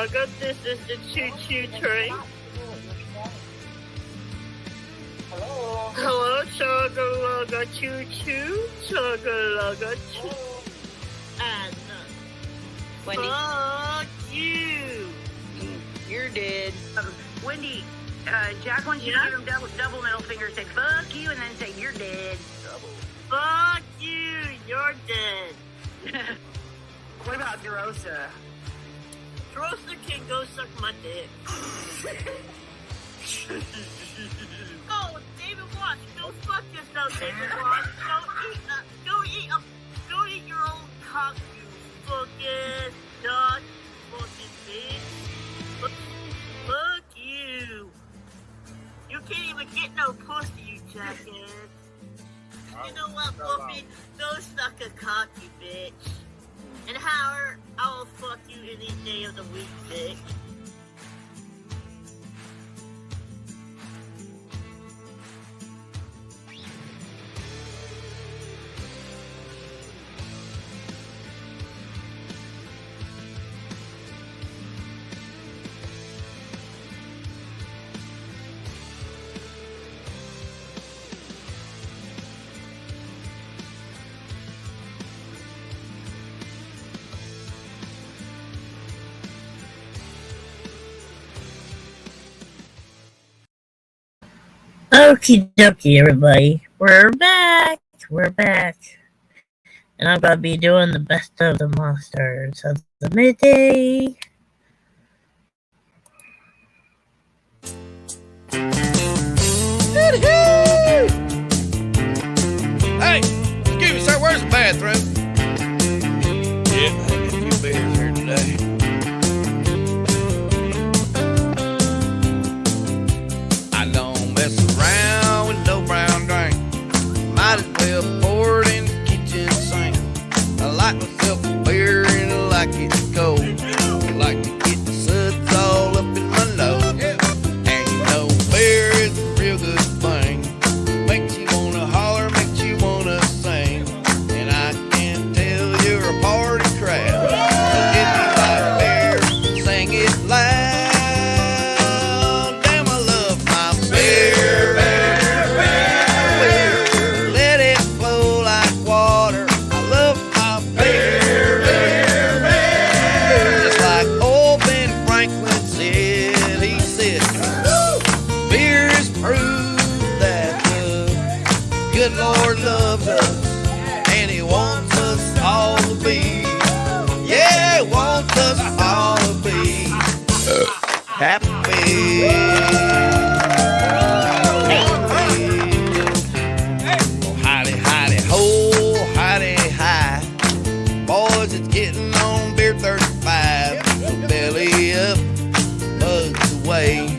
Lugga. This is the choo-choo train. Hello, Chugga Lugga Choo-choo. Chugga Lugga Choo. And Wendy, fuck you. you're dead. Wendy, Jack wants you to give him double middle finger. Say fuck you, and then say you're dead. Fuck you. You're dead. What about DeRosa? Roaster can go suck my dick. Oh, David Watts, go fuck yourself, David Watts. Go eat your own cock, you fucking dog, fucking bitch. Fuck you. You can't even get no pussy, you jackass. You know what, Wolfie? Go suck a cock, you bitch. And Howard, I will fuck you any day of the week, bitch. Okie dokie, everybody. We're back. And I'm gonna be doing the best of the monsters of the midday. Hey, excuse me, sir, where's the bathroom? Yeah, I had a few beers here today. I don't mess around with no brown drink. Might as well pour it in the kitchen sink. I like myself a beer and I like it cold. I like to get the suds all up in my nose. And you know beer is a real good thing. Makes you wanna holler, makes you wanna sing. And I can tell you're a party crowd. But if you like beer, sing it loud. Damn, I love my beer. Let it flow like water. I love my beer. Just like old Ben Franklin said, he said, beer is proof that the good Lord loves us, and he wants us all to be, yeah, he wants us all to be happy. Hidey, hidey, ho, hidey, hi. Boys, it's getting on beer 35. So belly up, bugs away.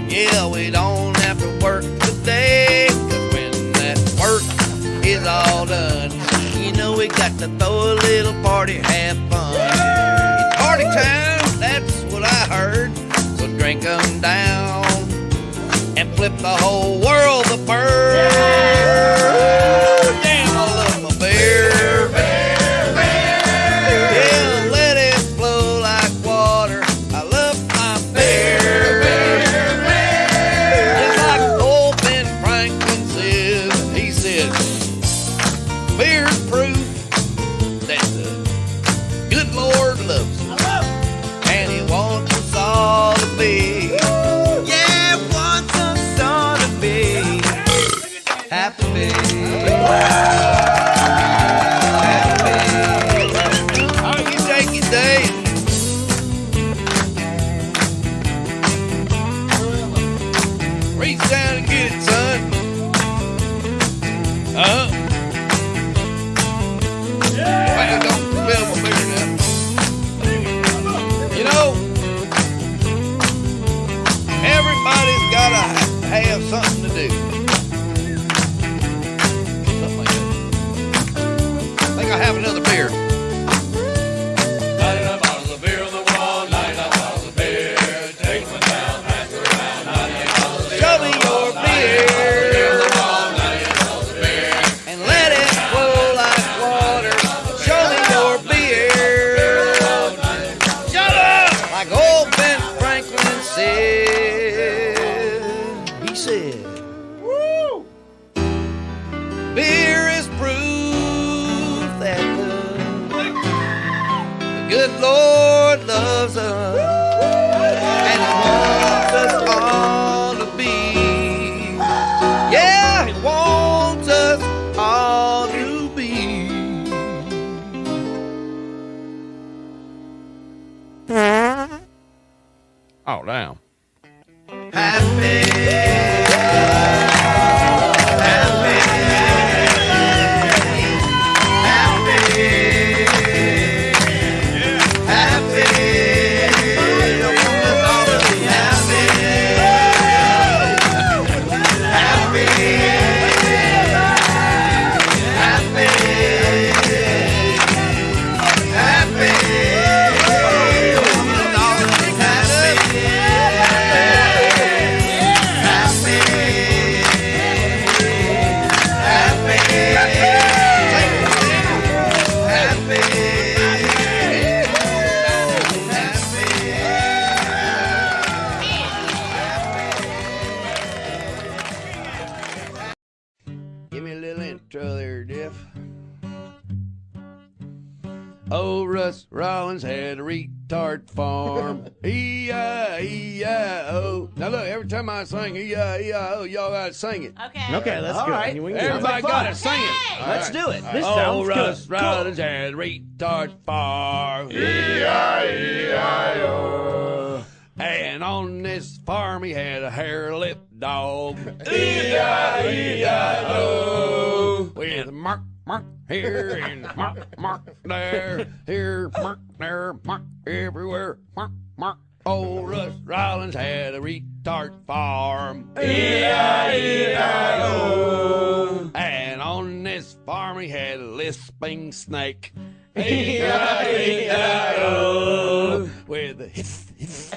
Yeah, we don't have to work today, 'cause when that work is all done, you know we got to throw a little party, have fun. It's party time, that's what I heard. So drink 'em down and flip the whole world the bird. Damn, I love my beer. Yeah, let it flow like water. I love my beer. Just like old Ben Franklin said, he said, beer's proof that the good Lord loves us, and he wants us all to be, yeah, wants us all to be happy. Happy. How you take it, Dave? Reach down and get it, son. Well, don't spill my beer now. You know, everybody's gotta have something to do. Something like that. I think I have another beer. 99 bottles of beer on the wall, 99 bottles of beer. Take one down, pass it around, 98 bottles of beer. Show me your said, woo! Beer is proof that the good Lord loves us, and He wants us all to be. Yeah, He wants us all to be. Oh, damn. Happy. Oh, Russ Rollins had a retard farm. E-I-E-I-O. Now look, every time I sing E-I-E-I-O, y'all gotta sing it. Okay, that's All good. right. Everybody gotta sing it. Let's do it. This Oh, sounds Russ good. Rollins had a retard farm. E-I-E-I-O. And on this farm he had a hair-lip dog. E-I-E-I-O. With mark here and mark there. Here, mark there, mark everywhere. Mark. Old Russ Rollins had a retard farm. E-I-E-I-O. And on this farm he had a lisping snake. E-I-E-I-O. With a hiss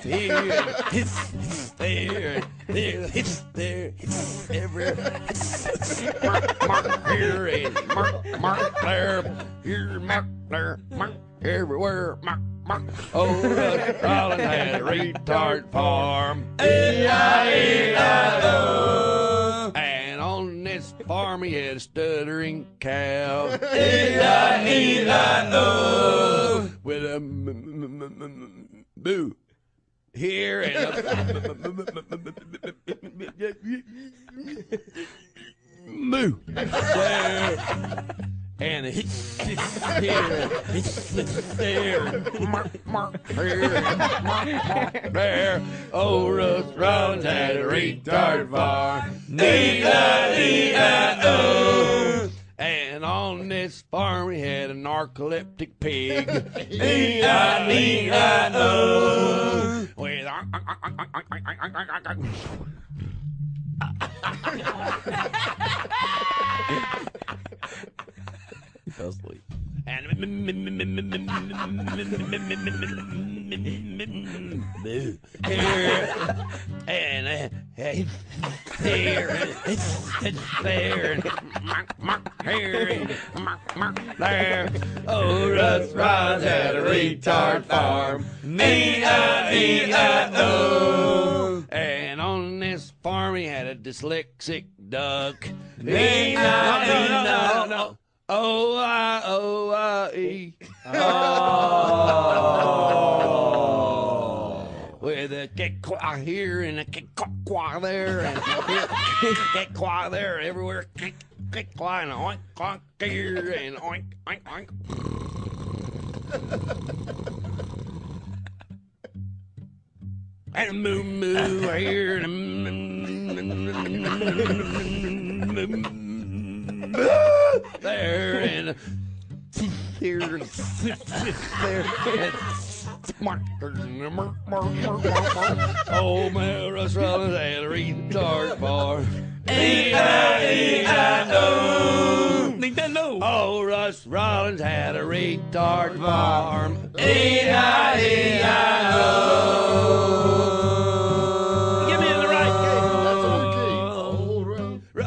here and hiss there, and hiss there, hiss everywhere. Mark here and mark there. Here, mark there, mark everywhere. Mark. Oh, Russ Rollins had a retard farm. E-I-E-I-O. And on this farm he had a stuttering cow. E-I-E-I-O. With a boo here and a moo there. And a hiss here, hiss there, mark here, mark there. Oh, Russ Rollins had a retard farm. E-I-E-I-O. And on this farm he had a narcoleptic pig. E-I-E-I-O. With He fell asleep. and there. Oh, Russ Rollins had a retard farm. E-I-E-I-O. And on this farm he had a dyslexic duck. E-I-E-I-O. O-I-O-I-E. Oh. With a kick-quack here and a kick-quack there and kick-quack there everywhere. Kick-quack and oink-quack here and oink-oink-oink. And a moo-moo here and a there and here and there and oh man, Russ Rollins had a retard farm. E-I-E-I-O. Nintendo. Oh, Russ Rollins had a retard farm. E-I-E-I-O. Give me the right key. That's on key.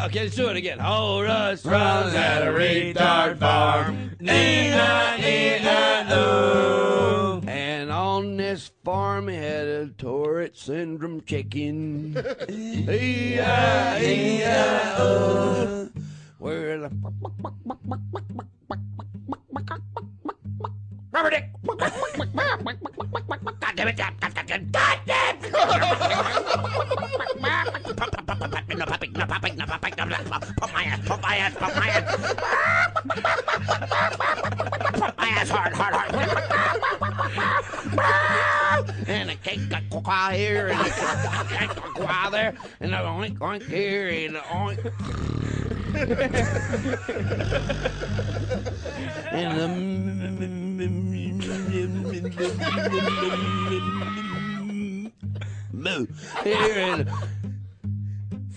Okay, let's do it again. Oh, Russ Rollins had a retard farm. E-I-E-I-O. And on this farm farm, he had a Tourette syndrome chicken. E-I-E-I-O. Where the rubber dick. God damn it. God damn it. No popping. Pump my ass. Pump my ass hard. And a cake got quack here, and a cake got quack there, and a oink here, and a oink. And moo here, and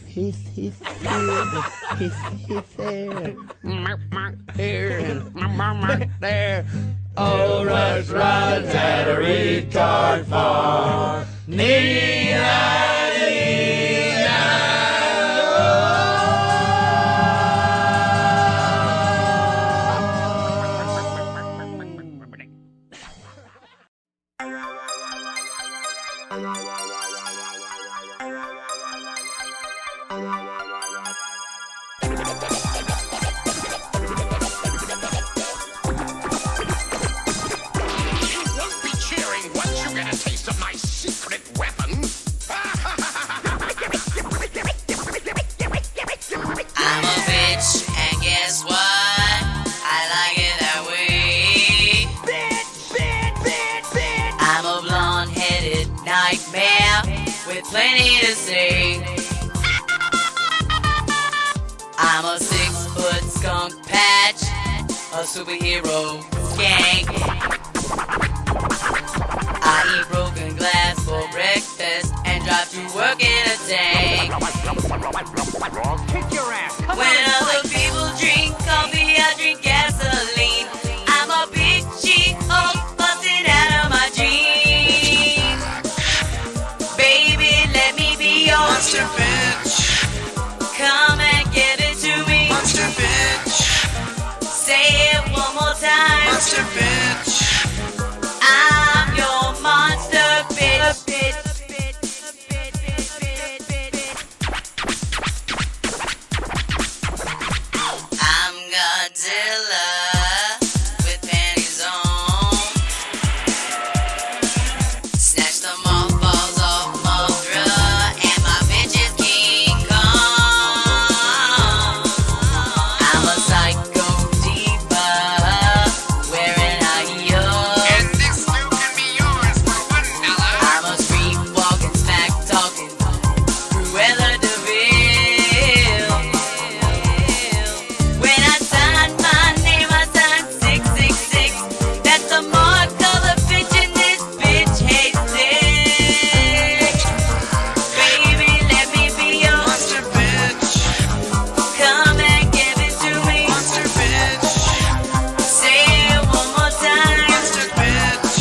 he's there. Here and there. Oh, Rush rides at a retard farm. I'm a bitch, and guess what? I like it that way. Bitch. I'm a blonde-headed nightmare with plenty to say. I'm a 6-foot skunk patch, a superhero skank. I eat broken glass for breakfast and drive to work in a tank. Kick your ass. Come When on, other people drink coffee, I drink gasoline. I'm a big She-Hulk busting out of my jeans. Baby, let me be your Monster bitch, come and give it to me. monster bitch, Say it one more time. monster bitch. I'm your monster bitch. I'm Godzilla with panties on. Snatch the mothballs off Mothra, and my bitch is King Kong. I'm a psycho diva wearing high heels. And this too can be yours for $1. I'm a street walking, smack talking, Cruella de Vil. When I sign my name, I sign 666. That's the mark of the bitch, and this bitch hates it. Baby, let me be your Monster bitch, come and give it to me. monster bitch, Say it one more time. monster bitch.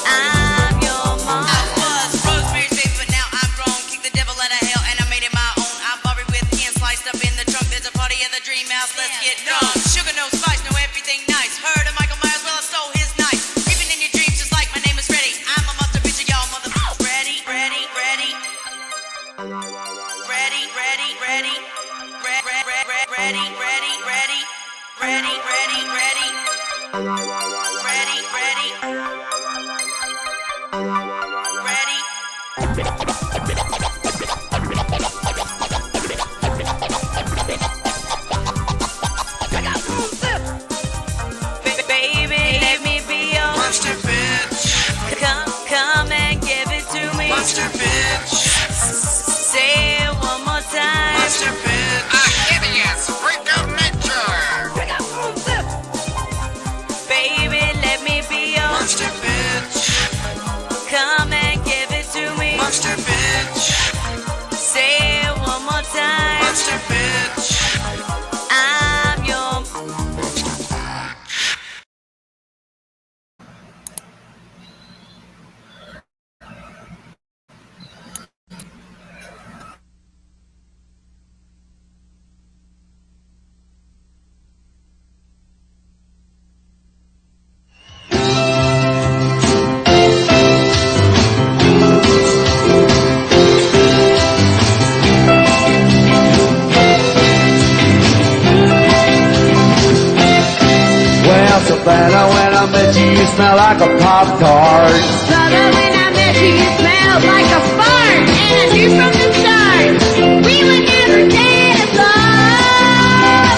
I'm your mom. I was Rosemary's Baby, but now I'm grown. Kick the devil out of hell, and I made it my own. I'm Barbie with Ken sliced up in the trunk. There's a party at the Dream House. Let's get drunk. Sugar, no spice, no everything nice. Heard of Michael Myers? Well, I stole his knife. Creeping in your dreams, just like my name is Freddy. I'm a monster bitch, and y'all motherfuckers ready. Baby, let me be your Monster bitch, come and give it to me. monster bitch, Say it one more time. monster bitch. A hideous freak of Savannah, when I met you, you smell like a Pop-Tart. Brother, when I met you, you smelled like a fart. And I knew from the start, we would never dead apart.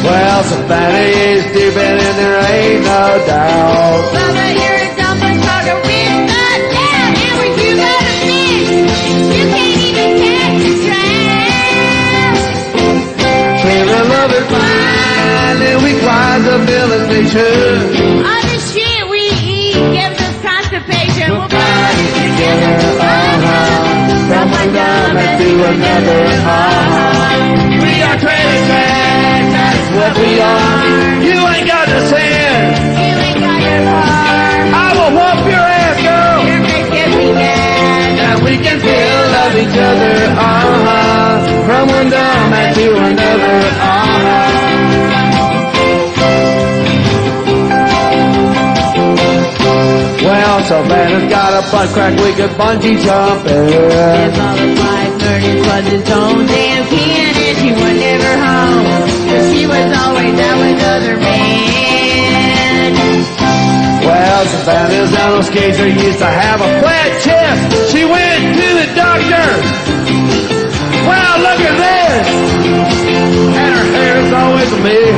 Well, Savannah is stupid and there ain't no doubt. Brother, you're a dumpling talker with the down. And when you go to fish, you can't even catch a trout. Trailer love is fine and we climb the villain too. All the shit we eat gives us constipation. We'll body together, from one dumbass to another, We are trailer trash, that's what we are. You ain't got the sense. You ain't got your car. I will whoop your ass, girl. Your face gets me mad. And we can still love each other, from one dumbass to another, Well, Savannah's got a butt crack, we could bungee jump it. If all of life murdered was its own damn can, and she was never home, 'cause she was always out with other men. Well, Savannah's little skater used to have a flat chest. She went to the doctor. Wow, look at this. And her hair is always a mess.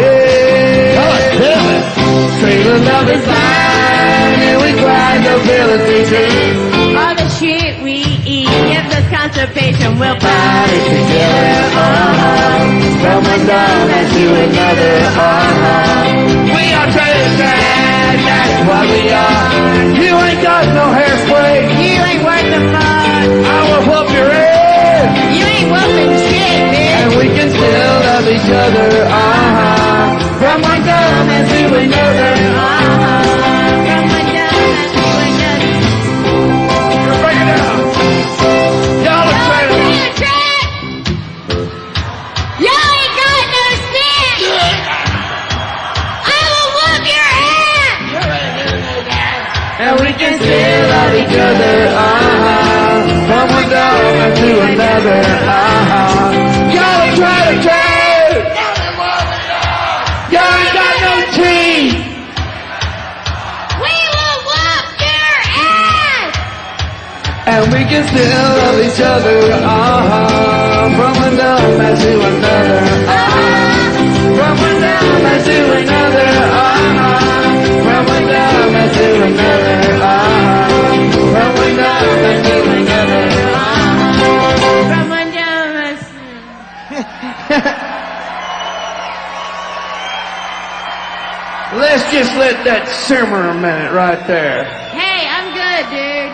God damn it. Trailer love is fine, and we grind the ability too. All the shit we eat gives us constipation. We'll body together, From one dumbass to another, We are trailer trash, that's what we are. You ain't got no hairspray. You ain't worth the fuck. I will whoop your ass. You ain't whooping shit, bitch. And we can still love each other, From one dumbass to another, From one dumbass to another. Break it down. Y'all are trailer. Y'all ain't got no sense. I will whoop your ass. And we can still love each other, From one dumbass to another, Y'all are trailer trash. Y'all ain't got no teeth. We will whoop your ass. And we can still love each other, From one dumbass to another, From one dumbass to another, From one dumbass to another, From one dumbass to another, From one dumbass. Let's just let that simmer a minute right there. Hey, I'm good, dude.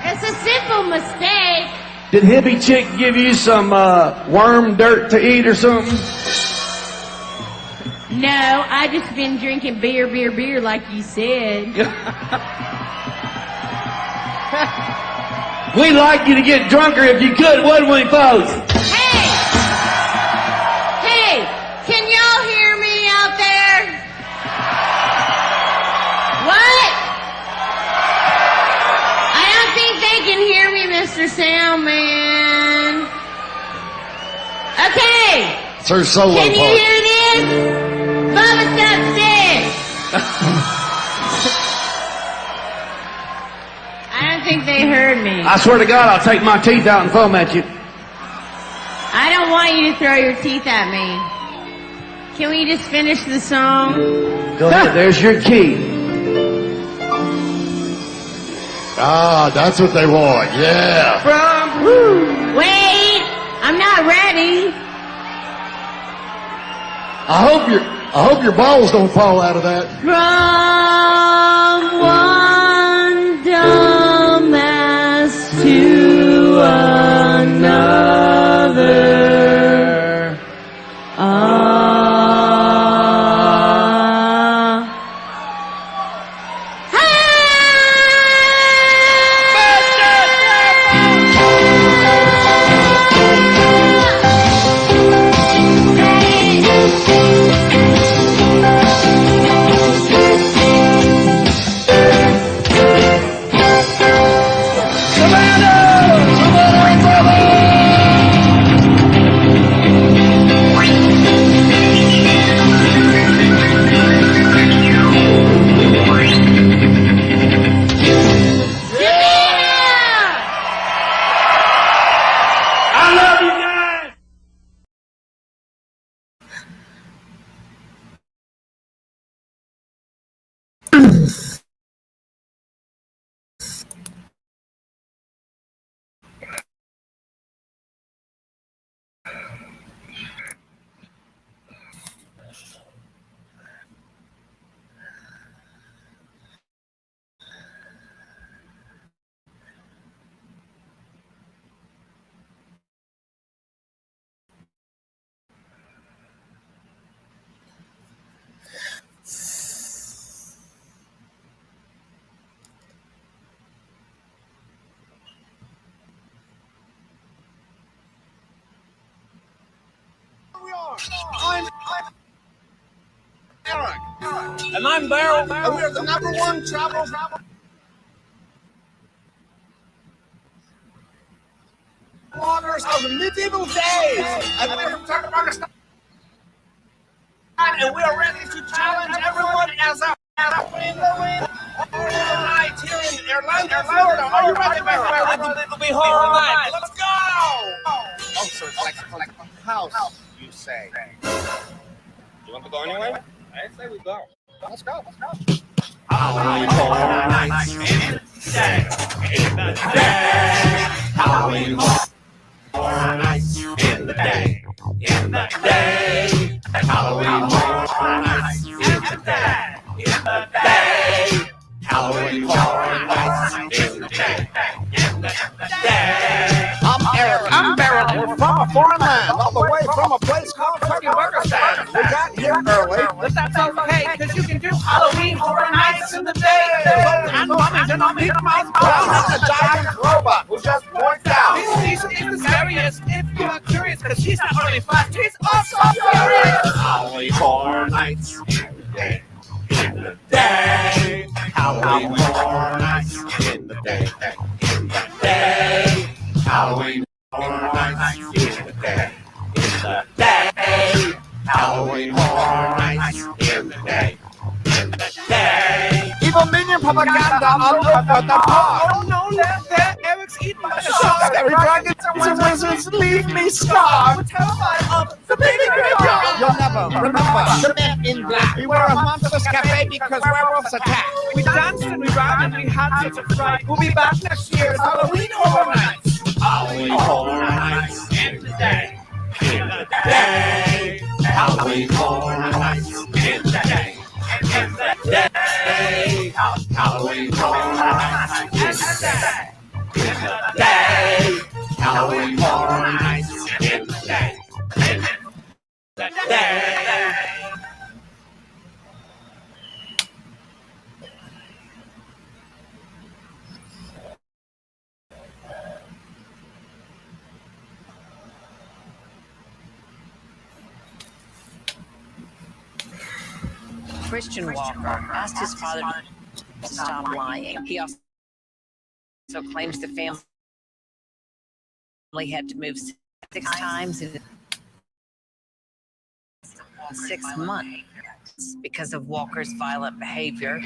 It's a simple mistake. Did hippie chick give you some worm dirt to eat or something? No, I just been drinking beer like you said. We'd like you to get drunker if you could, wouldn't we, folks? Hey, can y'all hear me out there? What? I don't think they can hear me, Mr. Soundman. Okay, It's her solo can you part. hear this? Bubba's upstairs. I don't think they heard me. I swear to God, I'll take my teeth out and foam at you. I don't want you to throw your teeth at me. Can we just finish the song? Go ahead, there's your key. That's what they want. Yeah. Wait, I'm not ready. I hope your balls don't fall out of that. From one dumbass to another. And I'm Daryl, and we're the #1 travel bloggers of the medieval days. And we're from Turkmenistan, and we are ready to challenge everyone as a in the wind. Night here in Orlando, Florida. Are you ready, my friend? It'll be horror night. Let's go! Oh, so it's like a house, you say. You want to go anyway? I say we go. Let's go. Halloween Horror Nights in the day. Halloween Horror Nights in the day. Halloween Horror Nights in the day. Halloween Horror Nights in the day. I'm Eric. I'm Barrett. We're from a foreign land, all the way from a place called Turkmenistan. We got here early, But that's okay, because you can do Halloween Horror Nights in the day. And mummies and a Mickey Mouse down at the giant robot who just points out. This is the scariest if you are curious, because she's not only fast, she's also furious. Halloween Horror Nights in the day. Halloween Horror Nights in the day. Halloween Horror Nights in the day. Halloween Horror Nights in the day. Evil minion propaganda all over the park. Oh no, there, Eric's eaten by the Scary dragons and wizards leave me scarred. terrified of the baby graveyard. You'll never remember the men in black. We were a monstrous cafe because werewolves attacked. We danced and we ran and we had such a fright. We'll be back next year. Halloween Horror Nights. Halloween Horror Nights in the day. Halloween Horror Nights in the day. Halloween Horror Nights in the day. Halloween Horror Nights in the day. Christian Walker asked his father to stop lying. He also claims the family had to move 6 times in 6 months because of Walker's violent behavior.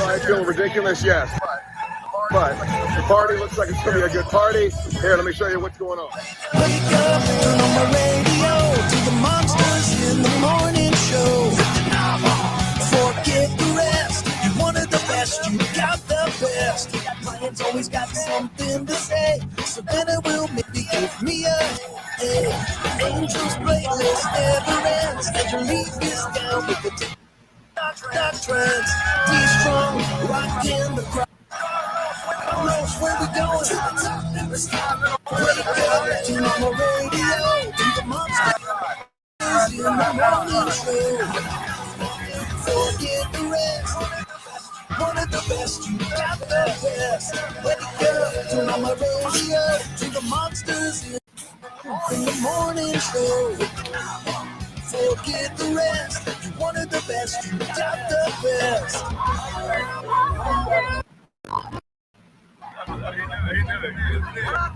I feel ridiculous, yes. But the party looks like it's going to be a good party. Here, let me show you what's going on. Wake up, turn on my radio to the monsters in the morning show. Forget the rest, you wanted the best, you got the best. Clients always got something to say, so then it will maybe give me a Angels playlist never ends, and your leaf is down with the dot trends. D-strong, rockin' the crowd. Knows where we going. Wake up, turn on the radio to the monsters in the morning show. Forget the rest. One of the best, you got the best. Wake up, turn on my radio to the monsters in the morning show. Forget the rest. You wanted the best, you got the best.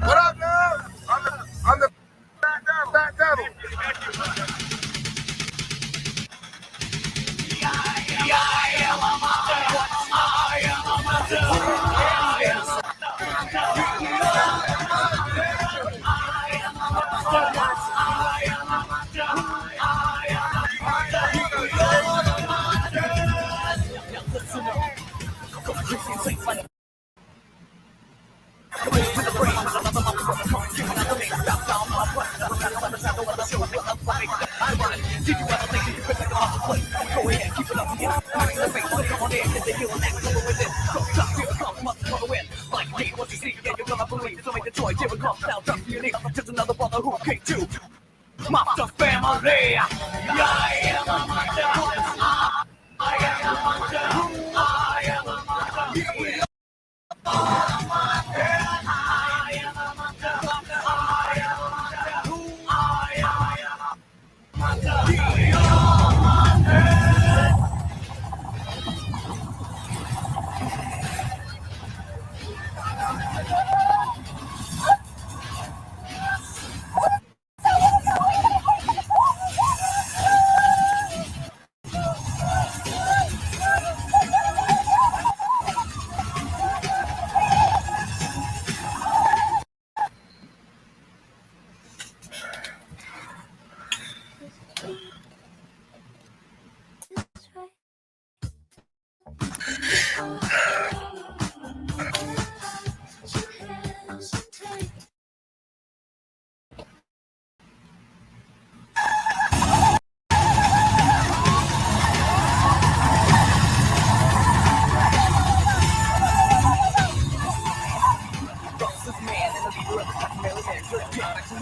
What up, guys? I'm the back devil. Just another brother who came to Monster Family. I am a monster. I am a monster. I am a monster.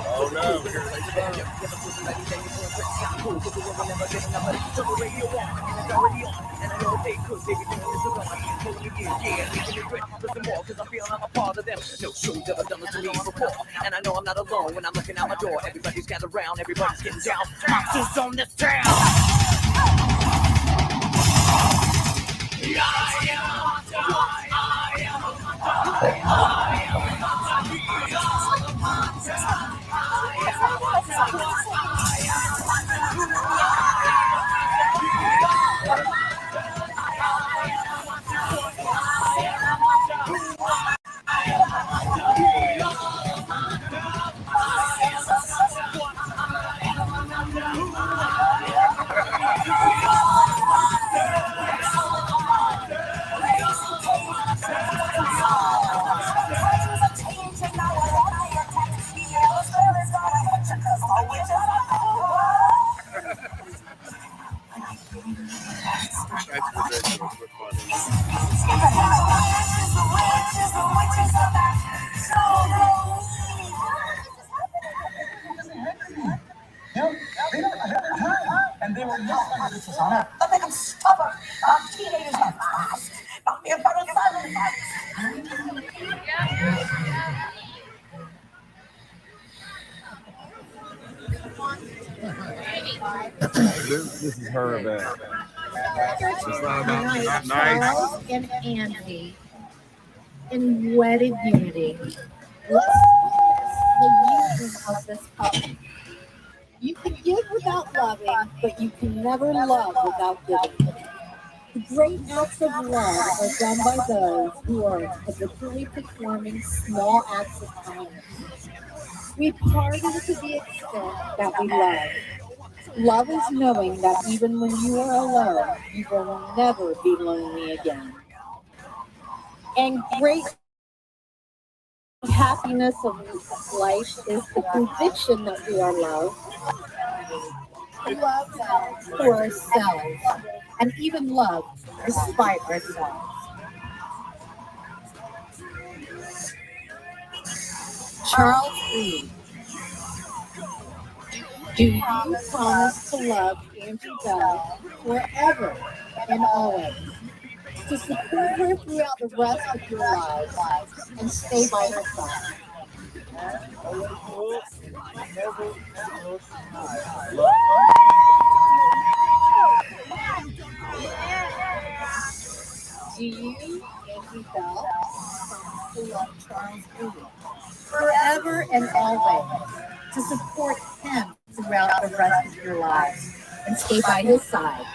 Oh no, here they come. No show's ever done this to me before. And I know I'm not alone when I'm looking out my door. Everybody's gathered around, everybody's getting down. Monsters on this town. That's ridiculous, but funny. And they were not under this honor. I think I'm stubborn. Teenagers are fast. Not me about a This is her event. It's not about not nice. Charles and Andy in wedded unity. Let's the union of this couple. You can give without loving, but you can never love without giving. The great acts of love are done by those who are habitually performing small acts of kindness. We party to the extent that we love. Love is knowing that even when you are alone, you will never be lonely again. And great happiness of life is the conviction that we are loved. Love for ourselves, and even love despite ourselves. Charles Reed. Do you promise to love Andrew Bell forever and always? To support her throughout the rest of your lives and stay by her side? Do you, Andrew Bell, promise to love Charles Reed forever and always? To support him throughout the rest of your lives and stay by his side?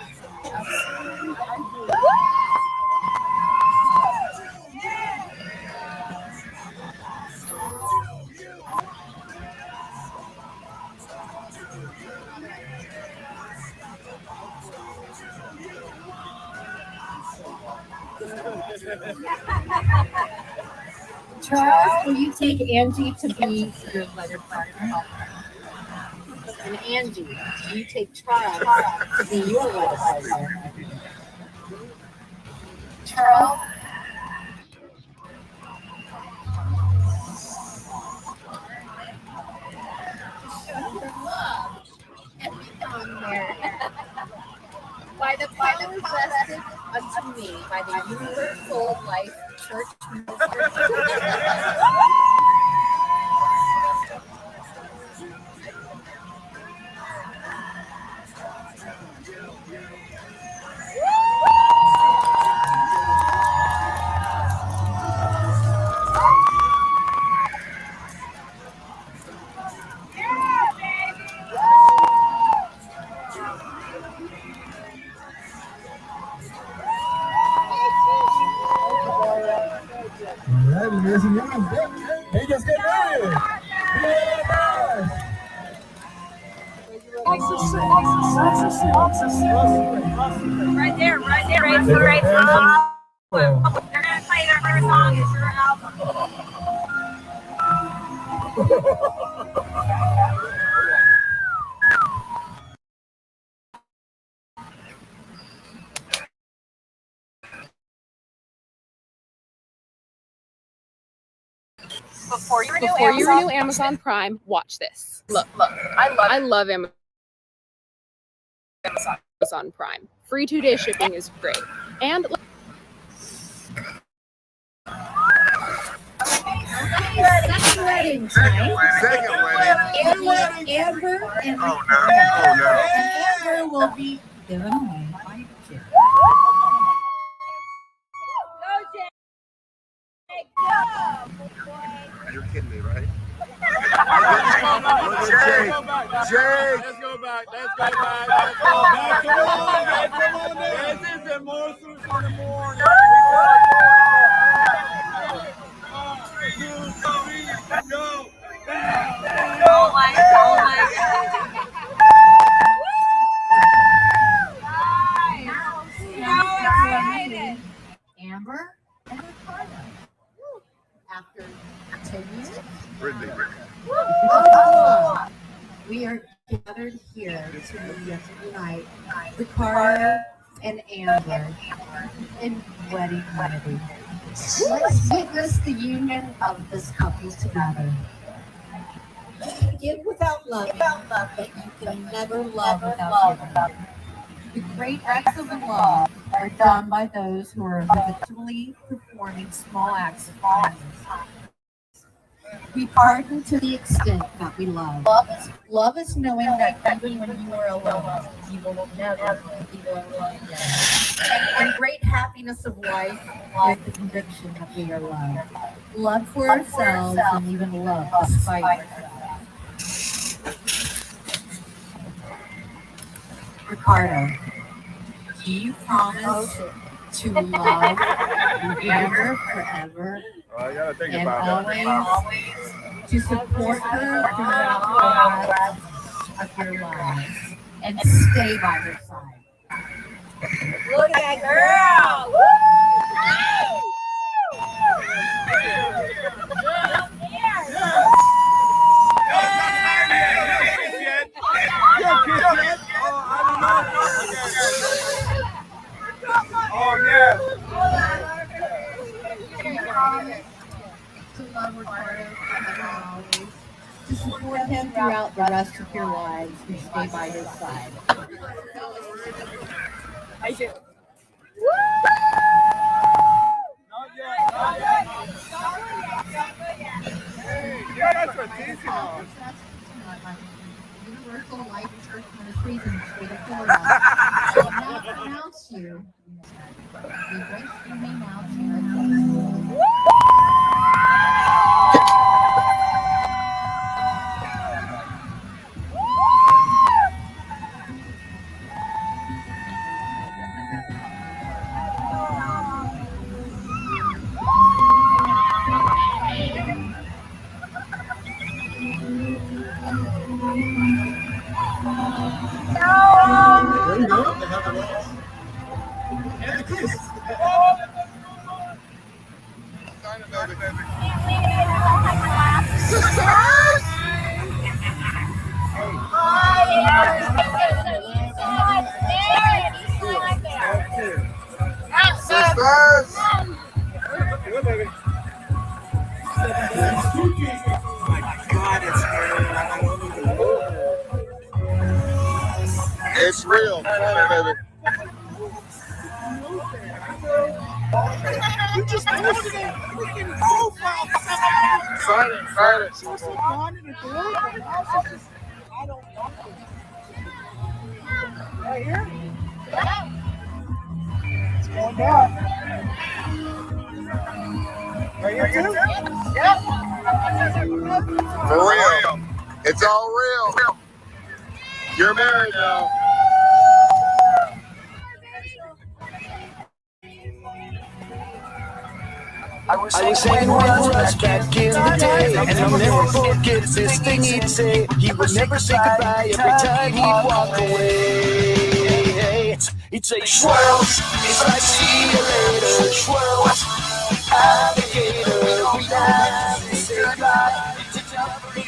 Charles, will you take Angie to be your wedded partner? And Angie, will you take Charles to be your wedded partner? Charles? And become married by the power vested unto me by the Universal Life Church Ministry. Alright, ladies and gentlemen, they just get married. Right there, right song. They're gonna play their first song. It's your album. Before you renew Amazon Prime, watch this. Look, I love Amazon Prime. Free 2-day shipping is great. And Second wedding tonight. Second wedding. Amber and Oh no. And Amber will be given away by Jim. You're kidding me, right? Look at Jake. Let's go back. Come on. This is the most in the morning. 1, 2, 3, go. Oh my God. Amber and Ricardo. After 10 years, Ridley. we are gathered here to unite Ricardo and Amber in wedding melody. Let's witness the union of this couple together. Give without loving, but you can never love without giving. The great acts of love are done by those who are habitually performing small acts of kindness. We pardon to the extent that we love. Love is knowing that even when you are alone, you will never be alone again. And great happiness of life is the conviction that we are loved. Love for ourselves and even love despite ourselves. Ricardo, do you promise to love Amber forever I gotta think and about that. always to support her throughout the rest of your lives and stay by her side? Look at that girl. Woo! To love Ricardo forever and always, to support him throughout the rest of your lives and stay by his side. I do. Universal Life Church Ministries in the state of Florida. I will not pronounce you. We wish you may now share a It's real. Come on, baby. You just posted a freaking profile. Sign it. Sign it. She was so wanted to do it, but now she's just, I don't want it. Right here? It's going down. Right here too? Yep. For real. It's all real. You're married now. I was saying Russ back in the day, and I'll never forget this thing he'd say. He would never say goodbye every time he'd walk away. He'd say, Schwirls, if I see you later, Schwirls, alligator, we have to say goodbye to W.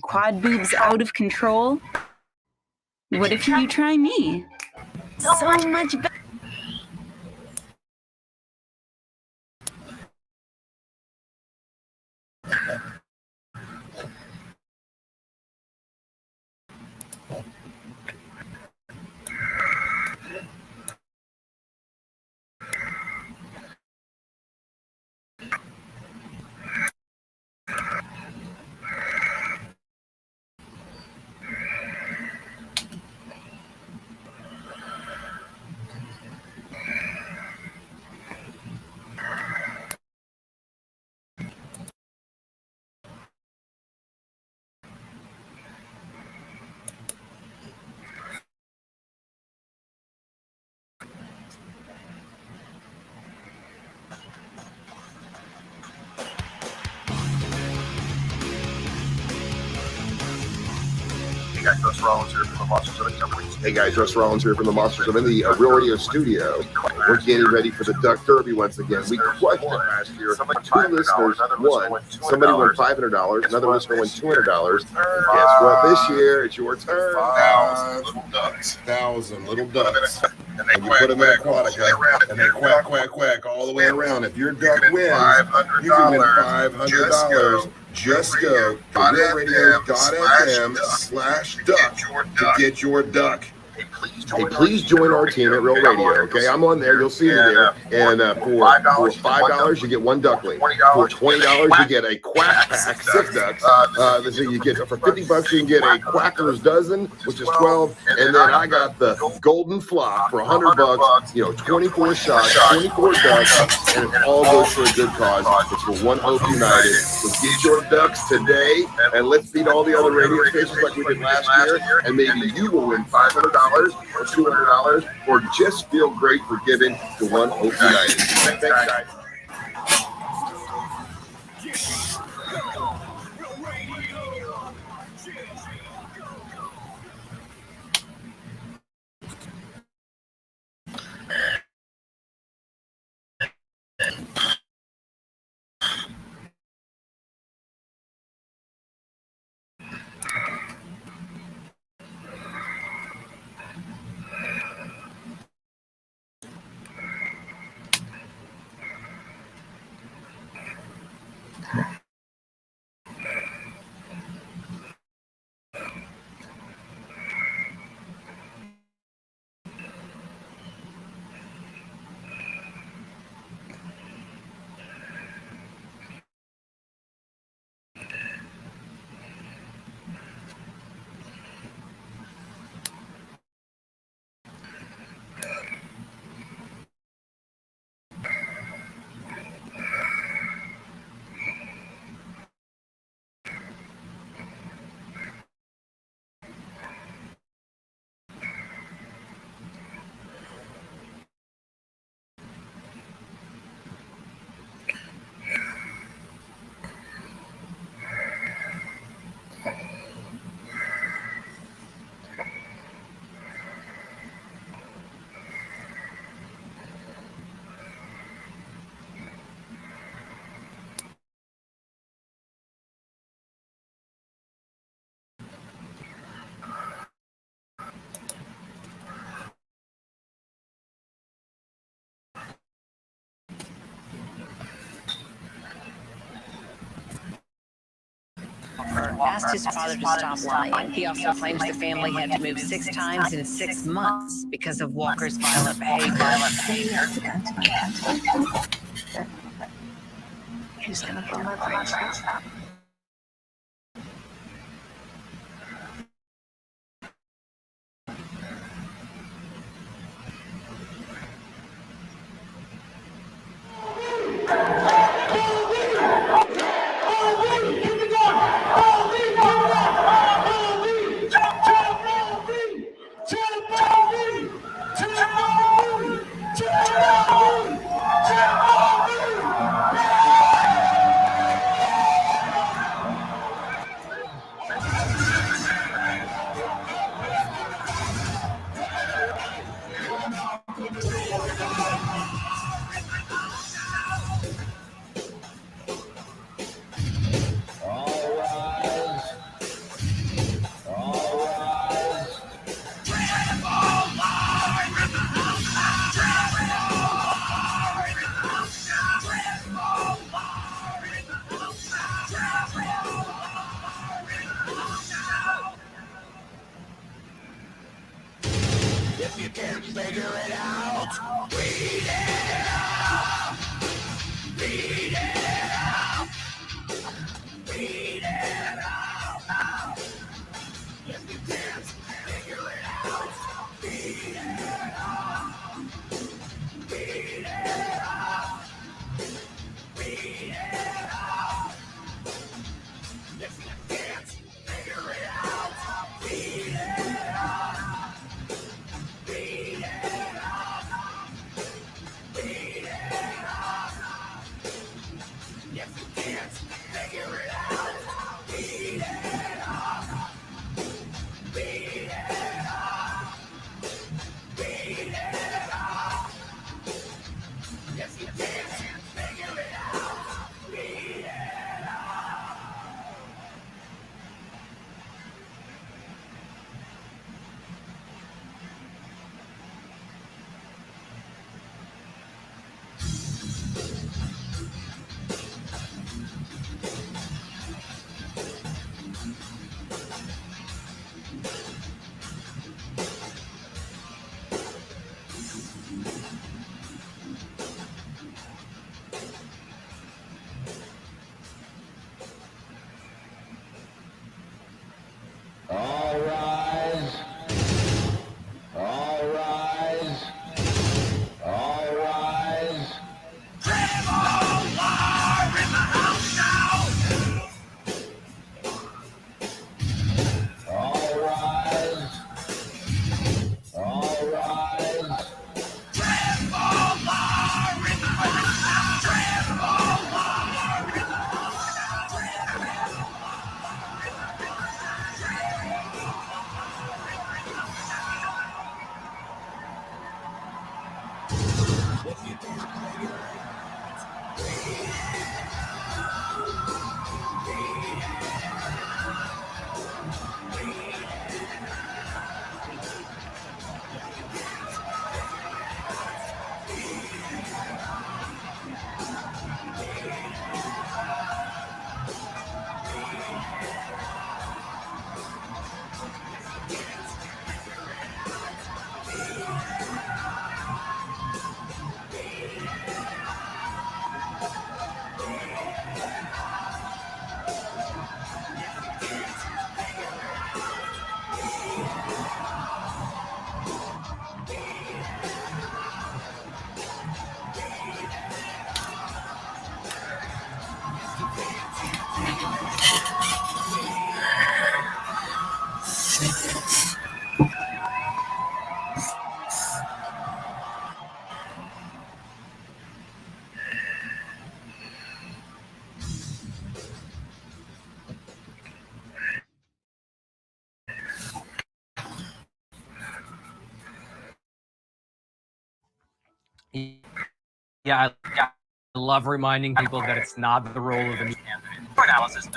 Quad boobs out of control? What if you try me? So much better. Hey guys, Russ Rollins here from the Monsters of Indy Real Radio Studio. We're getting ready for the Duck Derby once again. We crushed it last year. Two listeners won. Somebody won $500. Another listener won $200. And guess what? This year, it's your turn. 1,000 little ducks. And you put them in Aquatica, and they quack, quack, quack all the way around. If your duck wins, you can win $500. Just go to realradio.fm/duck to get your duck. Hey, please join our team at Real Radio, okay? I'm on there. You'll see me there. And for $5, you get one duckling. For $20, you get a quack pack, 6 ducks. You get for $50, you can get a quacker's dozen, which is 12. And then I got the golden flock for $100. 24 shots, 24 ducks, and it all goes for a good cause. It's for One Hope United. So get your ducks today, and let's beat all the other radio stations like we did last year. And maybe you will win $500 or $200, or just feel great for giving to One Hope United. Thanks, guys. asked his father to stop lying. He also claims the family had to move 6 times in 6 months because of Walker's violent behavior. Who's gonna pull my brains out? Yeah, I love reminding people that it's not the role of the media analysis.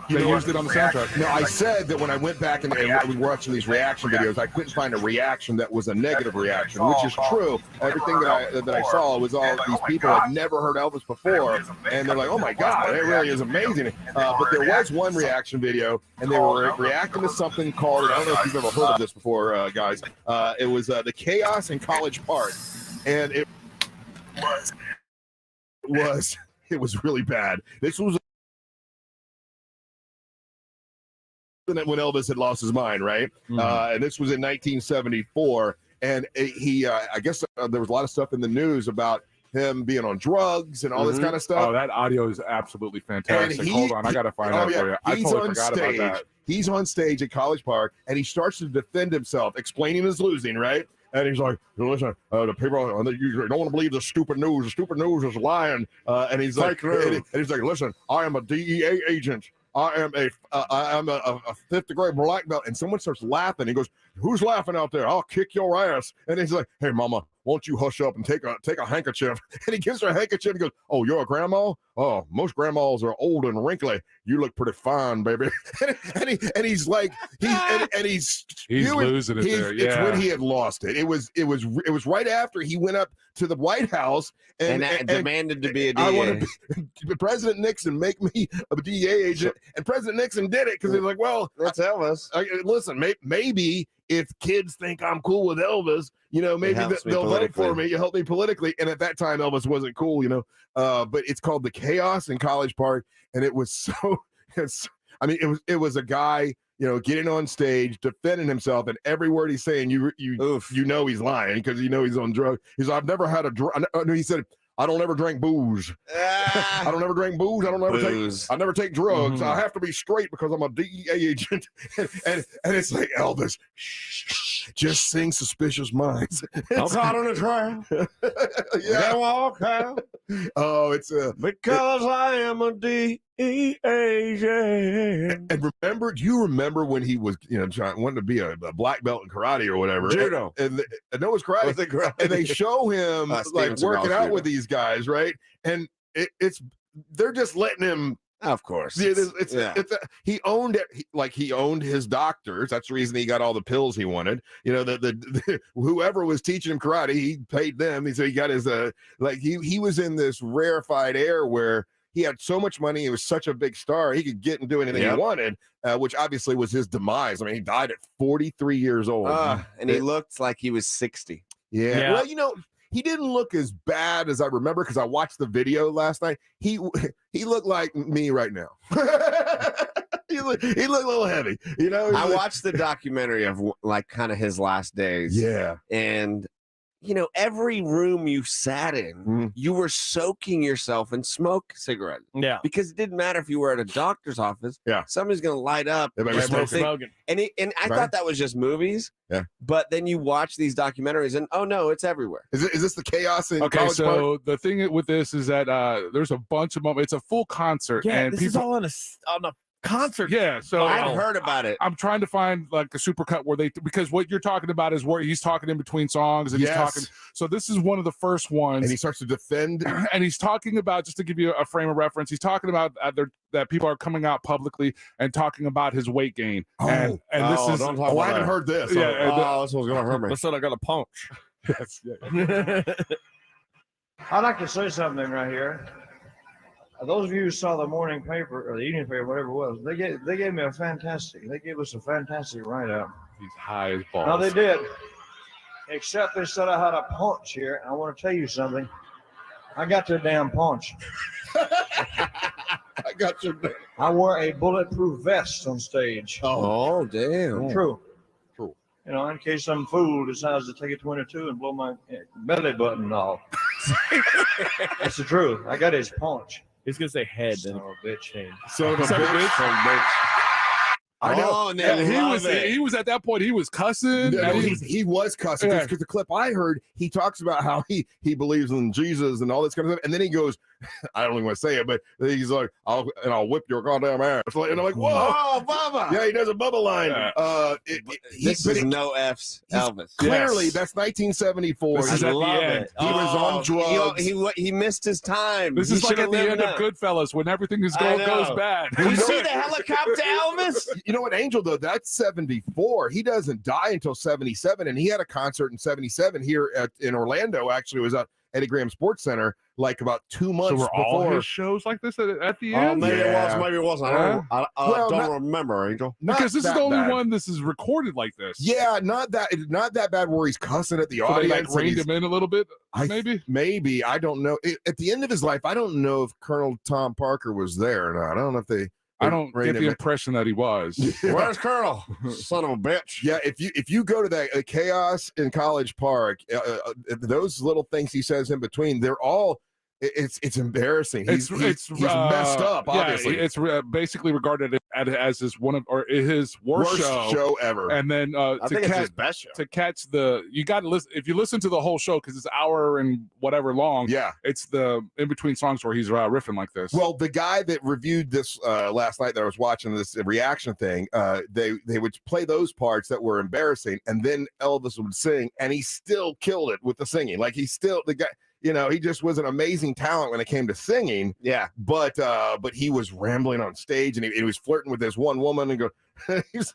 They used it on the soundtrack. No, I said that when I went back and we were watching these reaction videos, I couldn't find a reaction that was a negative reaction, which is true. Everything that I saw was all these people had never heard Elvis before, and they're like, "Oh my God, it really is amazing." But there was one reaction video, and they were reacting to something called, I don't know if you've ever heard of this before, guys. It was the Chaos in College Park, and it was really bad. This was when Elvis had lost his mind, right? And this was in 1974, and I guess there was a lot of stuff in the news about him being on drugs and all this kind of stuff. Oh, that audio is absolutely fantastic. Hold on, I gotta find that for you. I totally forgot about that. He's on stage at College Park, and he starts to defend himself, explaining his losing, right? And he's like, listen, the people you don't want to believe the stupid news. The stupid news is lying. And he's like, listen, I am a DEA agent. I am a fifth degree black belt. And someone starts laughing. He goes, "Who's laughing out there? I'll kick your ass." And he's like, "Hey, mama, won't you hush up and take a handkerchief?" And he gives her a handkerchief and goes, "Oh, you're a grandma? Oh, most grandmas are old and wrinkly. You look pretty fine, baby." and he's like, he's losing it there. Yeah. It's when he had lost it. It was right after he went up to the White House and demanded to be a DA. I want to be President Nixon, make me a DEA agent. And President Nixon did it because he's like, "Well, that's Elvis. Listen, maybe if kids think I'm cool with Elvis, maybe they'll vote for me. You help me politically." And at that time, Elvis wasn't cool, But it's called The Chaos in College Park, and it was so. It was a guy, getting on stage, defending himself, and every word he's saying, you know he's lying because he's on drugs. He's, "I've never had a drug." He said, "I don't ever drink booze. I don't ever drink booze. I never take drugs. I have to be straight because I'm a DEA agent." and it's like, Elvis, just sing Suspicious Minds. I'm caught on a trail. Yeah. Walk out. Oh, it's because I am a DEA agent. And do you remember when he was, wanting to be a black belt in karate or whatever? Judo. And it was karate. And they show him like working out with these guys, right? And they're just letting him. Of course. He owned it. He owned his doctors. That's the reason he got all the pills he wanted. Whoever was teaching him karate, he paid them. So he got his he was in this rarefied air where he had so much money. He was such a big star. He could get and do anything he wanted, which obviously was his demise. I mean, he died at 43 years old. And he looked like he was 60. Yeah. Well, he didn't look as bad as I remember because I watched the video last night. He looked like me right now. he looked a little heavy. I watched the documentary of kind of his last days. Yeah. And every room you sat in, you were soaking yourself in smoke cigarettes. Yeah. Because it didn't matter if you were at a doctor's office. Yeah. Somebody's going to light up. Smoking. And I thought that was just movies. Yeah. But then you watch these documentaries and, oh, no, it's everywhere. Is this the Chaos in Okay, College so Park? the thing with this is that there's a bunch of moments. It's a full concert. Yeah, and this is all on a concert. Yeah, so I've heard about it. I'm trying to find like a supercut where because what you're talking about is where he's talking in between songs and he's talking. So this is one of the first ones, and he starts to defend, and he's talking about, just to give you a frame of reference, he's talking about that people are coming out publicly and talking about his weight gain. And this is don't talk about I haven't that. heard this. This one's gonna hurt me. Listen, I got a punch. Yes, yeah. I'd like to say something right here. Those of you who saw the morning paper or the evening paper, whatever it was, they gave me they gave us a fantastic write-up. He's high as balls. No, they did. Except they said I had a punch here. And I want to tell you something. I got your damn punch. I got your. I wore a bulletproof vest on stage. Oh, damn. True. In case some fool decides to take a 22 and blow my belly button off. That's the truth. I got his punch. He's gonna say head. Son of a bitch. Son of a bitch. I know. He was at that point. He was cussing. He was cussing because the clip I heard, he talks about how he believes in Jesus and all this kind of stuff, and then he goes, I don't even want to say it, but he's like, I'll whip your goddamn ass. And I'm like, whoa. Oh, Bubba. Yeah, he does a Bubba line. This is no F's Elvis. Clearly, that's 1974. This is I at the love end. it. He was on drugs. He missed his time. This He is like should've at the lived end of up. Goodfellas when everything goes know. bad. You see the helicopter, Elvis? You know what, Angel, though? That's 74. He doesn't die until 77, and he had a concert in 77 here in Orlando. Actually, it was at Eddie Graham Sports Center like about 2 months So were all before. his shows like this at the Oh, end? maybe it was, maybe it wasn't. I Well, don't not- remember, Angel. Because this is that the only bad. one this is recorded like this. Yeah, not that bad where he's cussing at the So they audience. like and reined he's- him in a little bit, maybe? Maybe. I don't know. At the end of his life, I don't know if Colonel Tom Parker was there or not. I don't know if they I don't reined get him the in. impression that he was. Where's Colonel? Son of a bitch. Yeah, if you go to that Chaos in College Park, those little things he says in between, they're all it's embarrassing. He's messed up. Obviously, it's basically regarded as his his worst show ever. And then I think it's his best show. to catch you got to listen if you listen to the whole show because it's an hour and whatever long. Yeah, it's the in between songs where he's riffing like this. Well, the guy that reviewed this last night that I was watching this reaction thing, they would play those parts that were embarrassing, and then Elvis would sing, and he still killed it with the singing. Like the guy. You know, he just was an amazing talent when it came to singing. Yeah, but he was rambling on stage, and he was flirting with this one woman, and he's.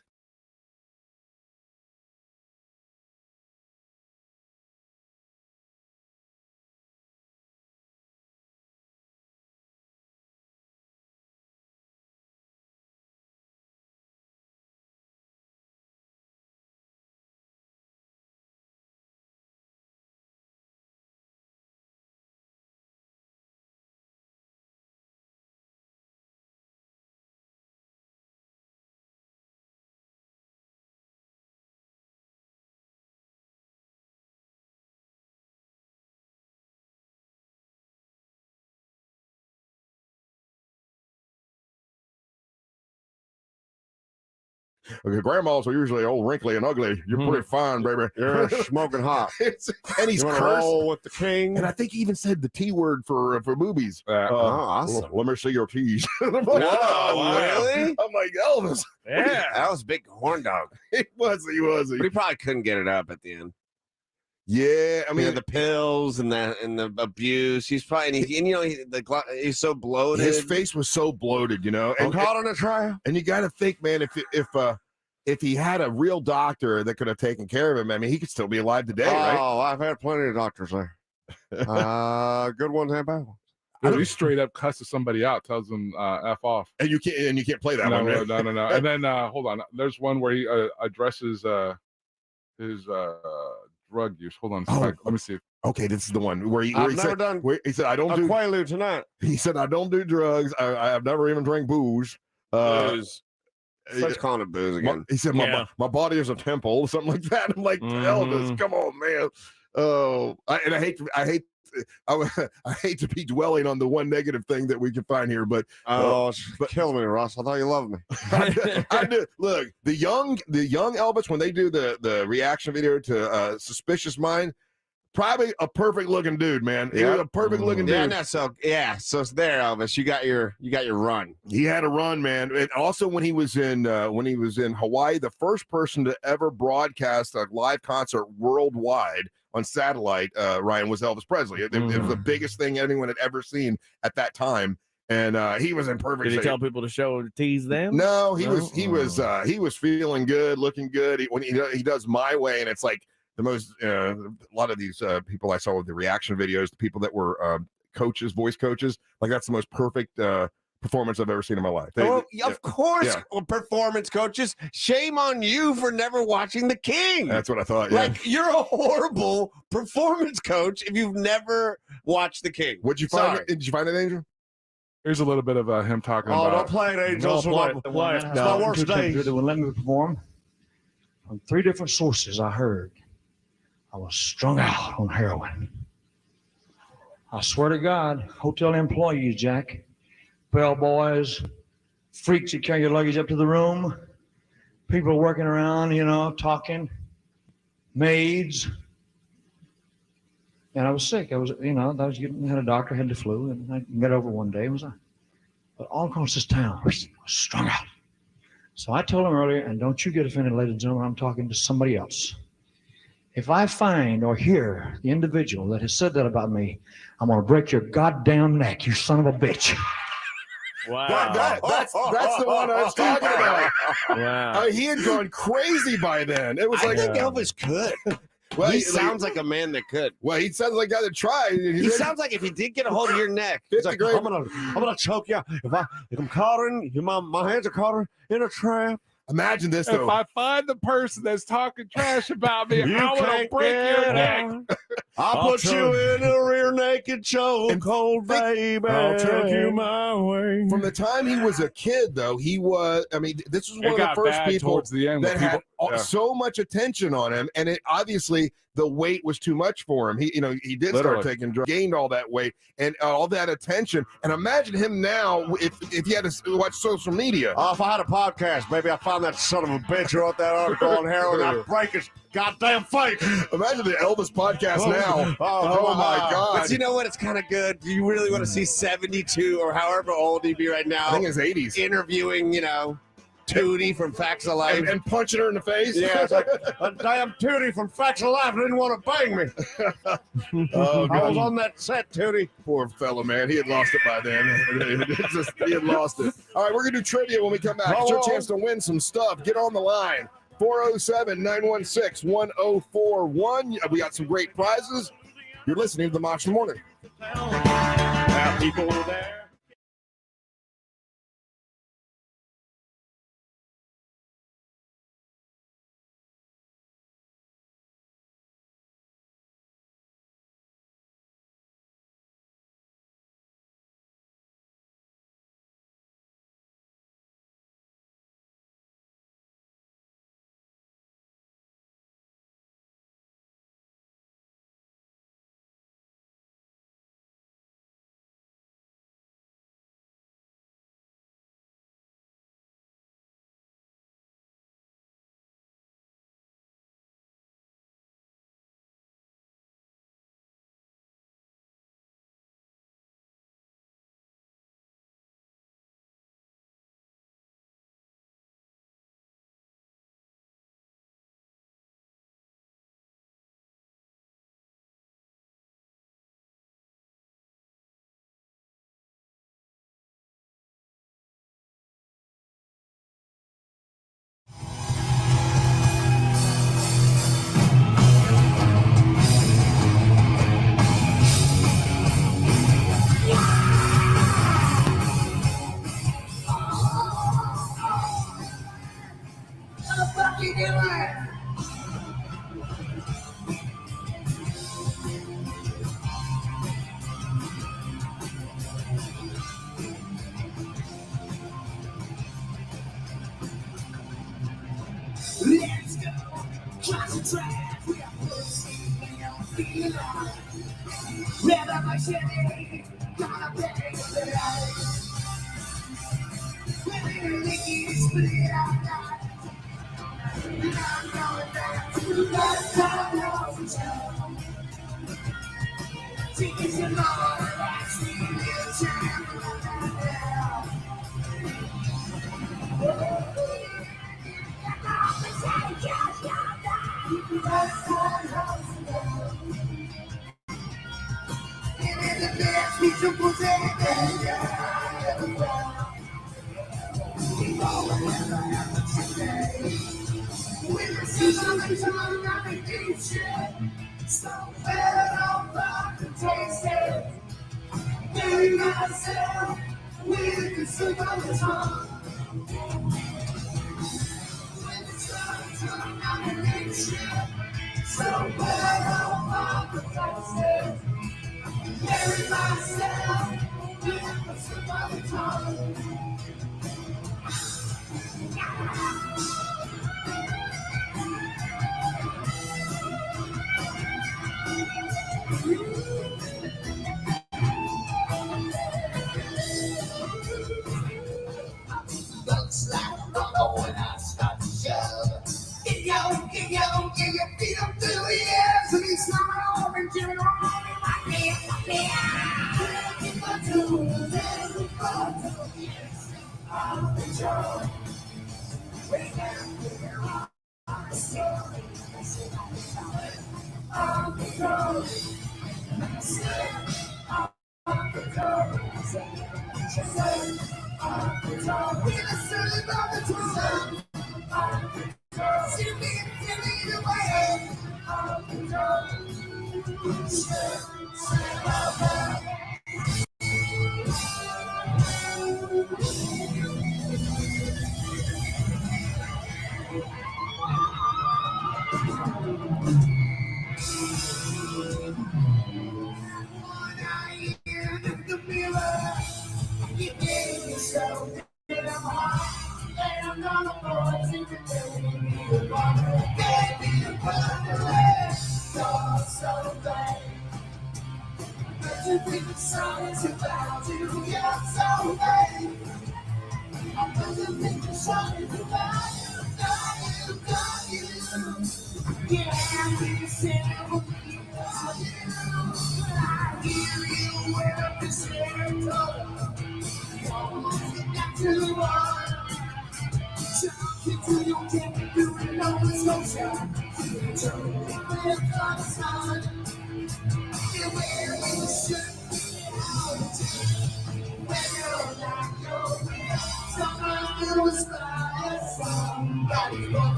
Okay, grandmas are usually old, wrinkly, and ugly. You're pretty fine, baby. You're smoking hot. And he's You wanna cursed. roll with the king. And I think he even said the T word for boobies. Awesome. Let me see your T's. I'm like, Whoa, wow. really? I'm like, Elvis. Yeah, that was a big horn dog. He was. But he probably couldn't get it up at the end. Yeah, I mean the pills and the abuse. He's probably he's so bloated. his face was so bloated, you know. I'm caught on a trial. And you got to think, man, if he had a real doctor that could have taken care of him, I mean, he could still be alive today, right? Oh, I've had plenty of doctors there. Good ones and bad ones. He straight up cusses somebody out, tells them F off. And you can't play that no, one, right? No. And then hold on. There's one where he addresses his drug use. Hold on. Let me see. Okay, this is the one where he said, I don't do Quaalude tonight. He said, I don't do drugs. I've never even drank booze. Booze. Let's call it booze again. He said, my body is a temple, something like that. I'm like, Elvis, come on, man. Oh, I hate to be dwelling on the one negative thing that we can find here, but kill me, Ross. I thought you loved me. I do. Look, the young Elvis, when they do the reaction video to Suspicious Mind, probably a perfect looking dude, man. He was a perfect looking dude. So it's there, Elvis. You got your run. He had a run, man. And also when he was in Hawaii, the first person to ever broadcast a live concert worldwide on satellite, Ryan, was Elvis Presley. It was the biggest thing anyone had ever seen at that time. And he was in perfect Did he shape. tell people to show tease them? No, he was feeling good, looking good. When he does My Way, and it's like the most a lot of these people I saw with the reaction videos, the people that were coaches, voice coaches, like that's the most perfect performance I've ever seen in my life. Of course, performance coaches. Shame on you for never watching The King. That's what I thought. Yeah. Like, you're a horrible performance coach if you've never watched The King. What'd you find? Did you find it, Angel? Here's a little bit of him talking about. Oh, don't play it, Angel. It's my worst days. They would let me perform. From 3 different sources, I heard I was strung out on heroin. I swear to God, hotel employees, Jack, bellboys, freaks that carry your luggage up to the room, people working around, talking, maids, And I was sick. I was had a doctor, had the flu, and I got over one day. But all across this town, I was strung out. So I told him earlier, and don't you get offended, ladies and gentlemen, I'm talking to somebody else. If I find or hear the individual that has said that about me, I'm going to break your goddamn neck, you son of a bitch. Wow. That's the one I was talking about. Wow. He had gone crazy by then. It was I like think Elvis could. Well, he sounds like a man that could. Well, he sounds like a guy that tried. He sounds like if he did get a hold of your neck, he's like, I'm gonna choke you. If I'm caught in, my hands are caught in a trap. Imagine this If though. I find the person that's talking trash about me, You I want to can't break your get neck. I'll put you in a rear naked chokehold, baby. I'll take you my way. From the time he was a kid, though, he was. I mean, this was one of the got first bad people towards the end, that people- had yeah. so much attention on him, and it obviously the weight was too much for him. He did Literally. start taking drugs, gained all that weight and all that attention. And imagine him now if he had to watch social media. Oh, if I had a podcast, maybe I found that son of a bitch who wrote that article on heroin. I'd break his goddamn face. Imagine the Elvis podcast now. Oh my God. But you know what? It's kind of good. Do you really want to see 72 or however old he'd be right now? I think it's 80s. Interviewing, Tootie from Facts of Life. And punching her in the face. Yeah, it's like, a damn Tootie from Facts of Life didn't want to bang me. Oh, I was God. on that set, Tootie. Poor fellow, man. He had lost it by then. He had lost it. All right, we're going to do trivia when we come back. It's your chance to win some stuff. Get on the line. 407-916-1041. We got some great prizes. You're listening to the Mosh in the Morning. People over there. Let's go. Concentrate. We are pushing down, feeling on. Red up my Chevy. Gonna pay for the life. When we get split out now. I'm going back to the time I was young. Teaching all the lights we live time now. So fed off I can taste it. Bury myself with the slip of the tongue. When the sun's on my nature, so fed off I can taste it. Bury myself with the slip of the tongue. Looks like a rubber when I start to shove. Get your feet up through the air. So these summer orange and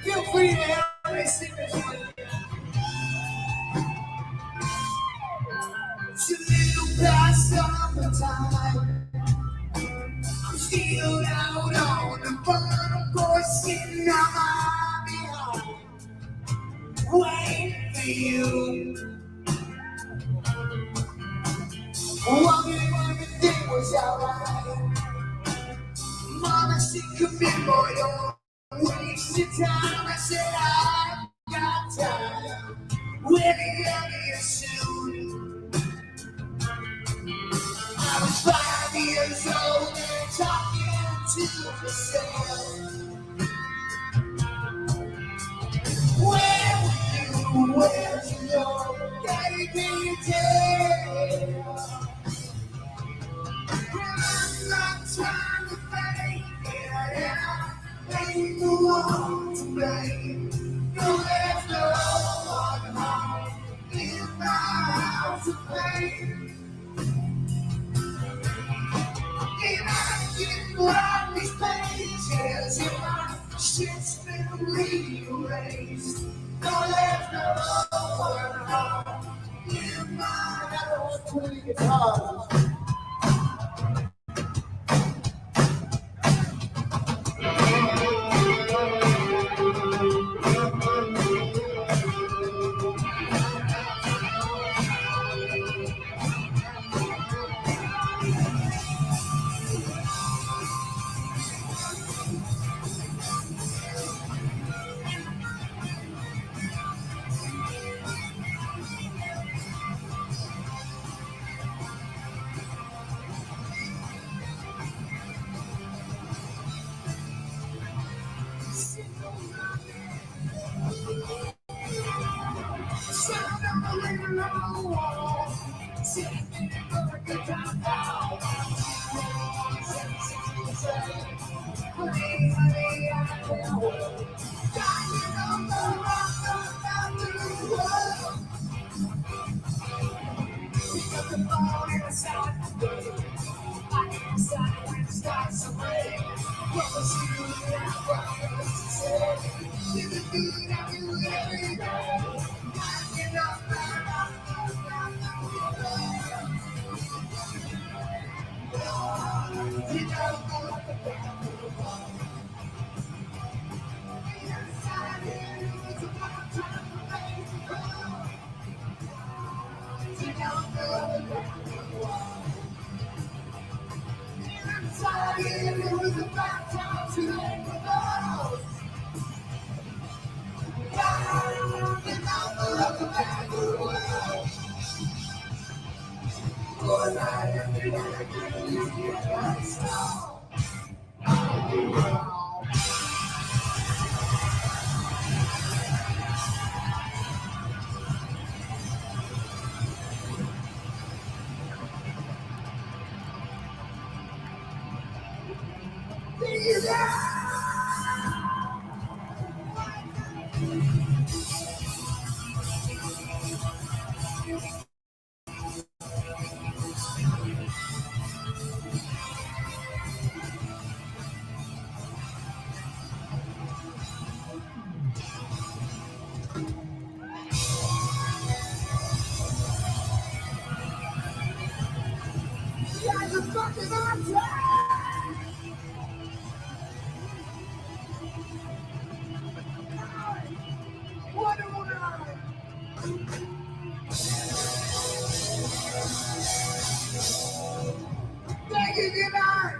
Feel free to help me sing this one. It's a little past summertime. I'm still out on the bottom course, sitting on my behind, waiting for you. Wondering if everything was alright. Mama said, come in, boy, don't waste your time. I said, I got time. We'll be here soon. I was 5 years old and talking to myself. Where were you? Where'd you go? Daddy, can you tell? I'm not trying to fake it, and I ain't the one to blame. No, there's no one home in my house to play. And I get around these pages, and my shit's been rearranged. No, there's no one home in my house. 20 guitars. Thank you, good night.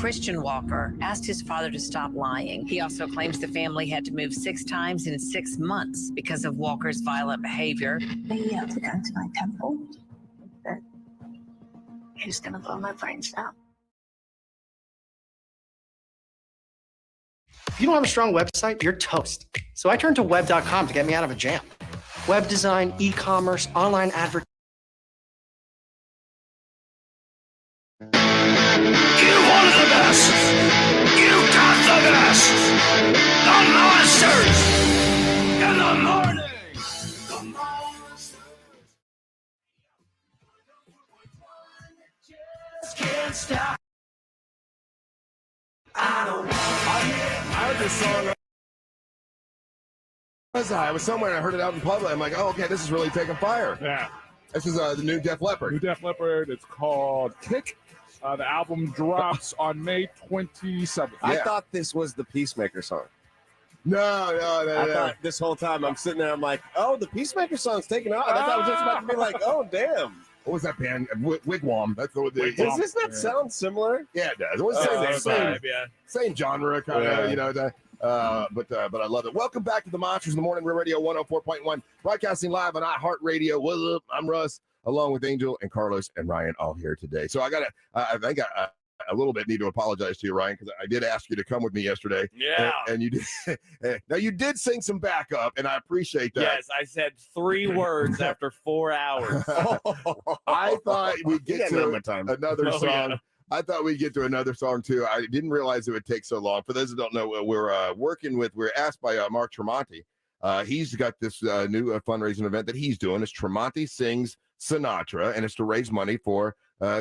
Christian Walker asked his father to stop lying. He also claims the family had to move 6 times in 6 months because of Walker's violent behavior. They yelled to go to my temple. That he was going to blow my brains out. If you don't have a strong website, you're toast. So I turned to web.com to get me out of a jam. Web design, e-commerce, online advertising. You wanted the best. You got the best. The monsters in the morning. The monsters just can't stop. I heard this song. I was somewhere and I heard it out in public. I'm like, oh, okay, this is really taking fire. Yeah. This is the new Def Leppard. New Def Leppard. It's called Kick. The album drops on May 27th. I thought this was the Peacemaker song. No. I thought this whole time I'm sitting there, I'm like, oh, the Peacemaker song's taking off. I thought I was just about to be like, oh, damn. What was that band? Wigwam. That's what it is. Does this not sound similar? Yeah, it does. It was same genre, kind of, you know. But I love it. Welcome back to the Monsters in the Morning, Real Radio 104.1, broadcasting live on iHeartRadio. What's up? I'm Russ, along with Angel and Carlos and Ryan, all here today. So I think I a little bit need to apologize to you, Ryan, because I did ask you to come with me yesterday. Yeah. And you did. Now, you did sing some backup, and I appreciate that. Yes, I said 3 words after 4 hours. I thought we'd get to another Oh, song. yeah. I thought we'd get to another song, too. I didn't realize it would take so long. For those who don't know, we're asked by Mark Tremonti. He's got this new fundraising event that he's doing. It's Tremonti Sings Sinatra, and it's to raise money for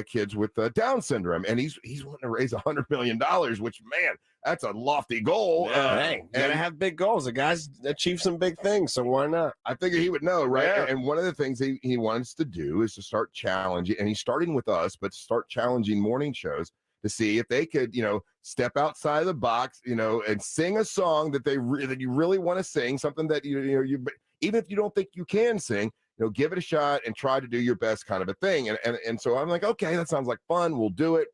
kids with Down syndrome. And he's wanting to raise $100 million, which, man, that's a lofty goal. Hey, you gotta have big goals. The guy's achieved some big things, so why not? I figure he would know, right? Yeah. And one of the things he wants to do is to start challenging, and he's starting with us, but start challenging morning shows to see if they could, step outside of the box, and sing a song that that you really want to sing, something that you even if you don't think you can sing, give it a shot and try to do your best, kind of a thing. And so I'm like, okay, that sounds like fun. We'll do it.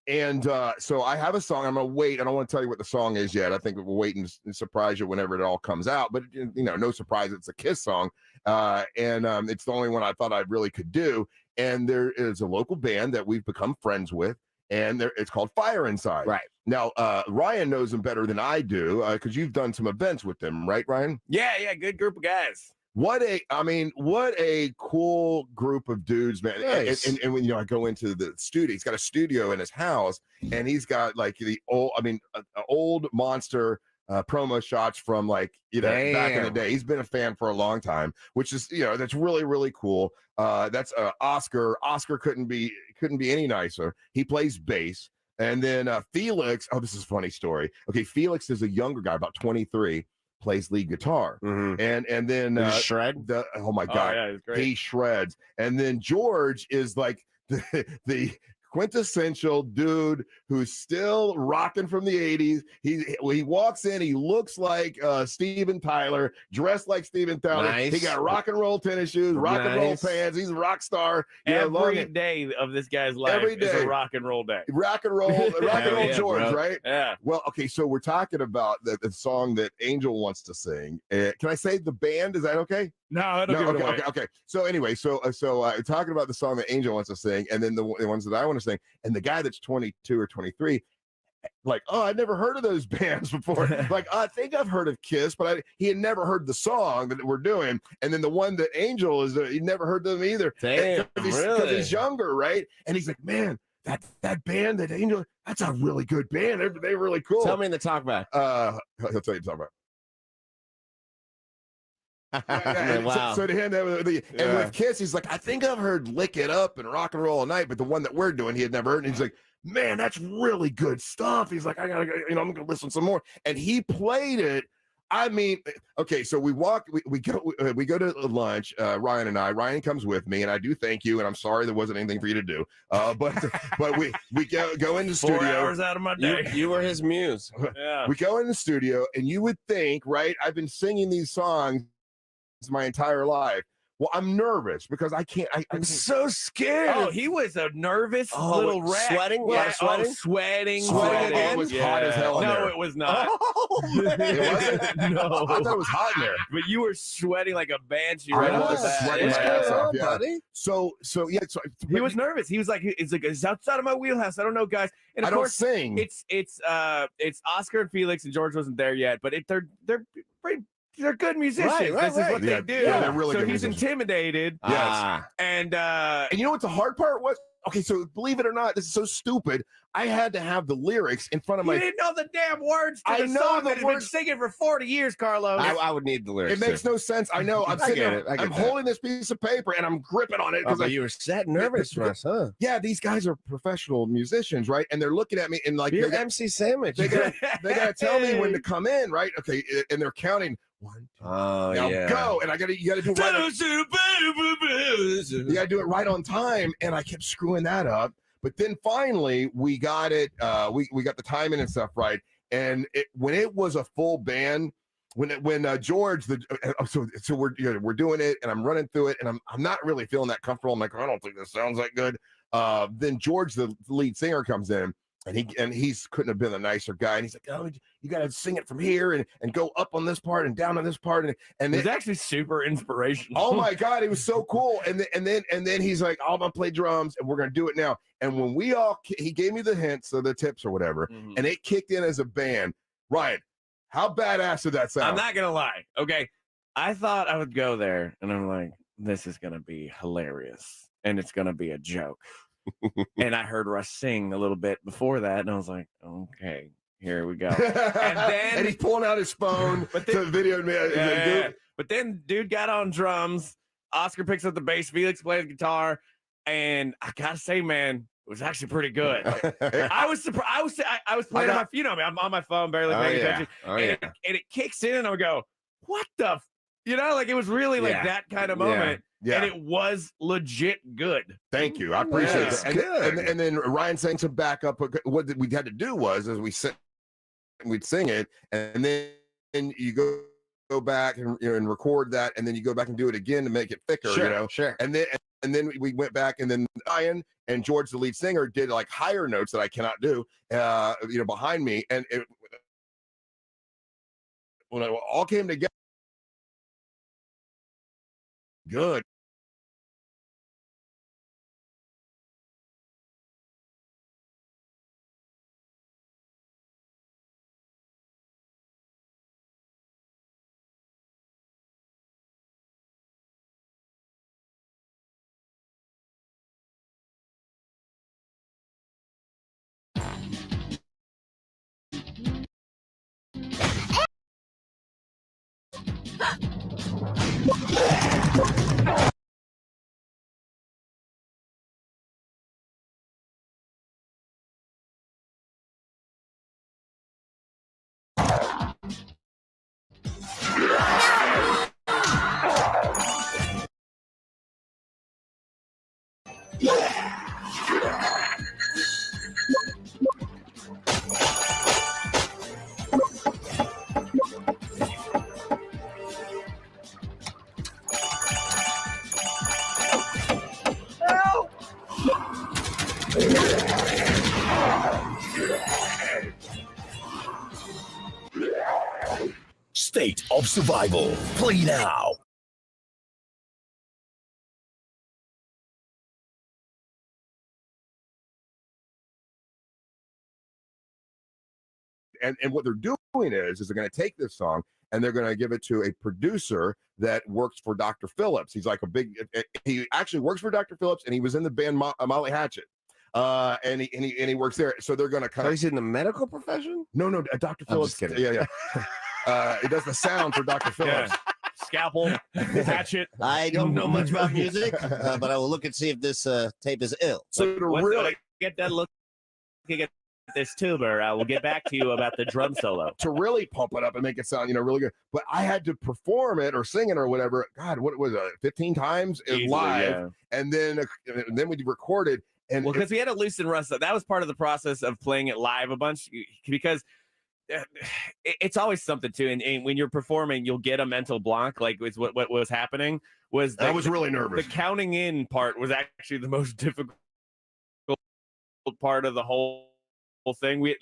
And so I have a song. I'm gonna wait. I don't want to tell you what the song is yet. I think we'll wait and surprise you whenever it all comes out. But no surprise, it's a Kiss song, and it's the only one I thought I really could do. and there is a local band that we've become friends with, and it's called Fire Inside. Right. Now, Ryan knows them better than I do because you've done some events with them, right, Ryan? Yeah, good group of guys. What a cool group of dudes, man. Nice. And when I go into the studio, he's got a studio in his house, and he's got like the old monster promo shots from back in the day. He's been a fan for a long time, which is that's really, really cool. That's Oscar. Oscar couldn't be any nicer. He plays bass. And then Felix, this is a funny story. Okay, Felix is a younger guy, about 23, plays lead guitar. And then shred. Oh my God, yeah, he's great. he shreds. And then George is like the quintessential dude who's still rocking from the 80s. He walks in, he looks like Steven Tyler, dressed like Steven Tyler. Nice. He got rock and roll tennis shoes, rock and roll pants. He's a rock star. Every day of this guy's life is a rock and roll day. Rock and roll George, bro. right? Yeah. Well, okay, so we're talking about the song that Angel wants to sing. Can I say the band? Is that okay? No, I don't give it away. Okay. So anyway, so talking about the song that Angel wants to sing, and then the ones that I want to sing, and the guy that's 22 or 23, like, I'd never heard of those bands before. Like, I think I've heard of Kiss, but he had never heard the song that we're doing. And then the one that Angel is, he never heard them either. Damn, because he's younger, right? And he's like, man, that band, that Angel, that's a really good band. They're really cool. Tell me the talk back. He'll tell you the talk back. Wow. So to him, and with Kiss, he's like, I think I've heard "Lick It Up" and "Rock and Roll All Night," but the one that we're doing, he had never heard. And he's like, man, that's really good stuff. He's like, I'm gonna listen some more. And he played it. I mean, okay, so we go to lunch, Ryan and I. Ryan comes with me, and I do thank you, and I'm sorry there wasn't anything for you to do. But we go in the studio. 4 hours out of my day. You were his muse. Yeah. We go in the studio, and you would think, right? I've been singing these songs my entire life. Well, I'm nervous because I'm so scared. Oh, he was a nervous little wreck. Sweating? Yeah, Sweating? Sweating. It was hot as hell in No, there. it was not. It wasn't? No. I thought it was hot in there. But you were sweating like a banshee I right off was the bat. sweating my ass off, yeah. buddy? So He was nervous. He was like, it's outside of my wheelhouse. I don't know, guys. And of I don't course, sing. It's Oscar and Felix, and George wasn't there yet, but they're good musicians. Right, this is what they do. Yeah, they're really so good he's musicians. intimidated. Yes. And you know what the hard part was? Okay, so believe it or not, this is so stupid. I had to have the lyrics in front of you my. didn't know the damn words to I the know song the that has been words. singing for 40 years, Carlos. I would need the lyrics. It makes no sense. I know. I'm I sitting get there. it. I get I'm that. holding this piece of paper and I'm gripping on it Oh, because but you were sad, nervous for us, huh? yeah, these guys are professional musicians, right? And they're looking at me and like You're MC Sandwich. they gotta tell me when to come in, right? Okay, and they're counting 1, 2. Oh, Now yeah. go, and you gotta do it right. You gotta do it right on time, and I kept screwing that up. But then finally, we got it. We got the timing and stuff right. And when it was a full band, when George so we're doing it, and I'm running through it, and I'm not really feeling that comfortable. I'm like, I don't think this sounds that good. Then George, the lead singer, comes in. And he's couldn't have been a nicer guy. And he's like, oh, you got to sing it from here and go up on this part and down on this part. And It was actually super inspirational. oh my God, it was so cool. And then he's like, I'm gonna play drums and we're gonna do it now. And when he gave me the hints or the tips or whatever, and it kicked in as a band. Ryan, how badass did that sound? I'm not gonna lie. Okay, I thought I would go there, and I'm like, this is gonna be hilarious, and it's gonna be a joke. And I heard Russ sing a little bit before that, and I was like, okay, here we go. And he's pulling out his phone to video me. Yeah. But then dude got on drums. Oscar picks up the bass. Felix plays guitar, and I gotta say, man, it was actually pretty good. I was surprised. I was playing on my, I'm on my phone, barely paying attention, and it kicks in, and I would go, what the, like it was really like that kind of moment. Yeah. And it was legit good. Thank you. I appreciate it. And then Ryan sang some backup. What we had to do was we'd sing it, and then you go back and record that, and then you go back and do it again to make it thicker. Sure. And then we went back, and then Ryan and George, the lead singer, did like higher notes that I cannot do. Behind me, and when it all came together. Good. State of Survival. Play now. And what they're doing is they're going to take this song and they're going to give it to a producer that works for Dr. Phillips. He's like he actually works for Dr. Phillips, and he was in the band Molly Hatchet. And he works there. So they're going to kind So of. he's in the medical profession? No, Dr. I'm Phillips. just kidding. Yeah. He does the sound for Dr. Phillips. Scalpel, hatchet. I don't know much about music, but I will look and see if this tape is ill. So to Once really I get that look at this tuber, I will get back to you about the drum solo. to really pump it up and make it sound, really good. But I had to perform it or sing it or whatever. God, what was it? 15 times Easily, live, yeah. and then we recorded. And Well, because we had to loosen Russ up. That was part of the process of playing it live a bunch, because it's always something too. And when you're performing, you'll get a mental block. Like what was happening was I was really nervous. The counting in part was actually the most difficult part of the whole thing. We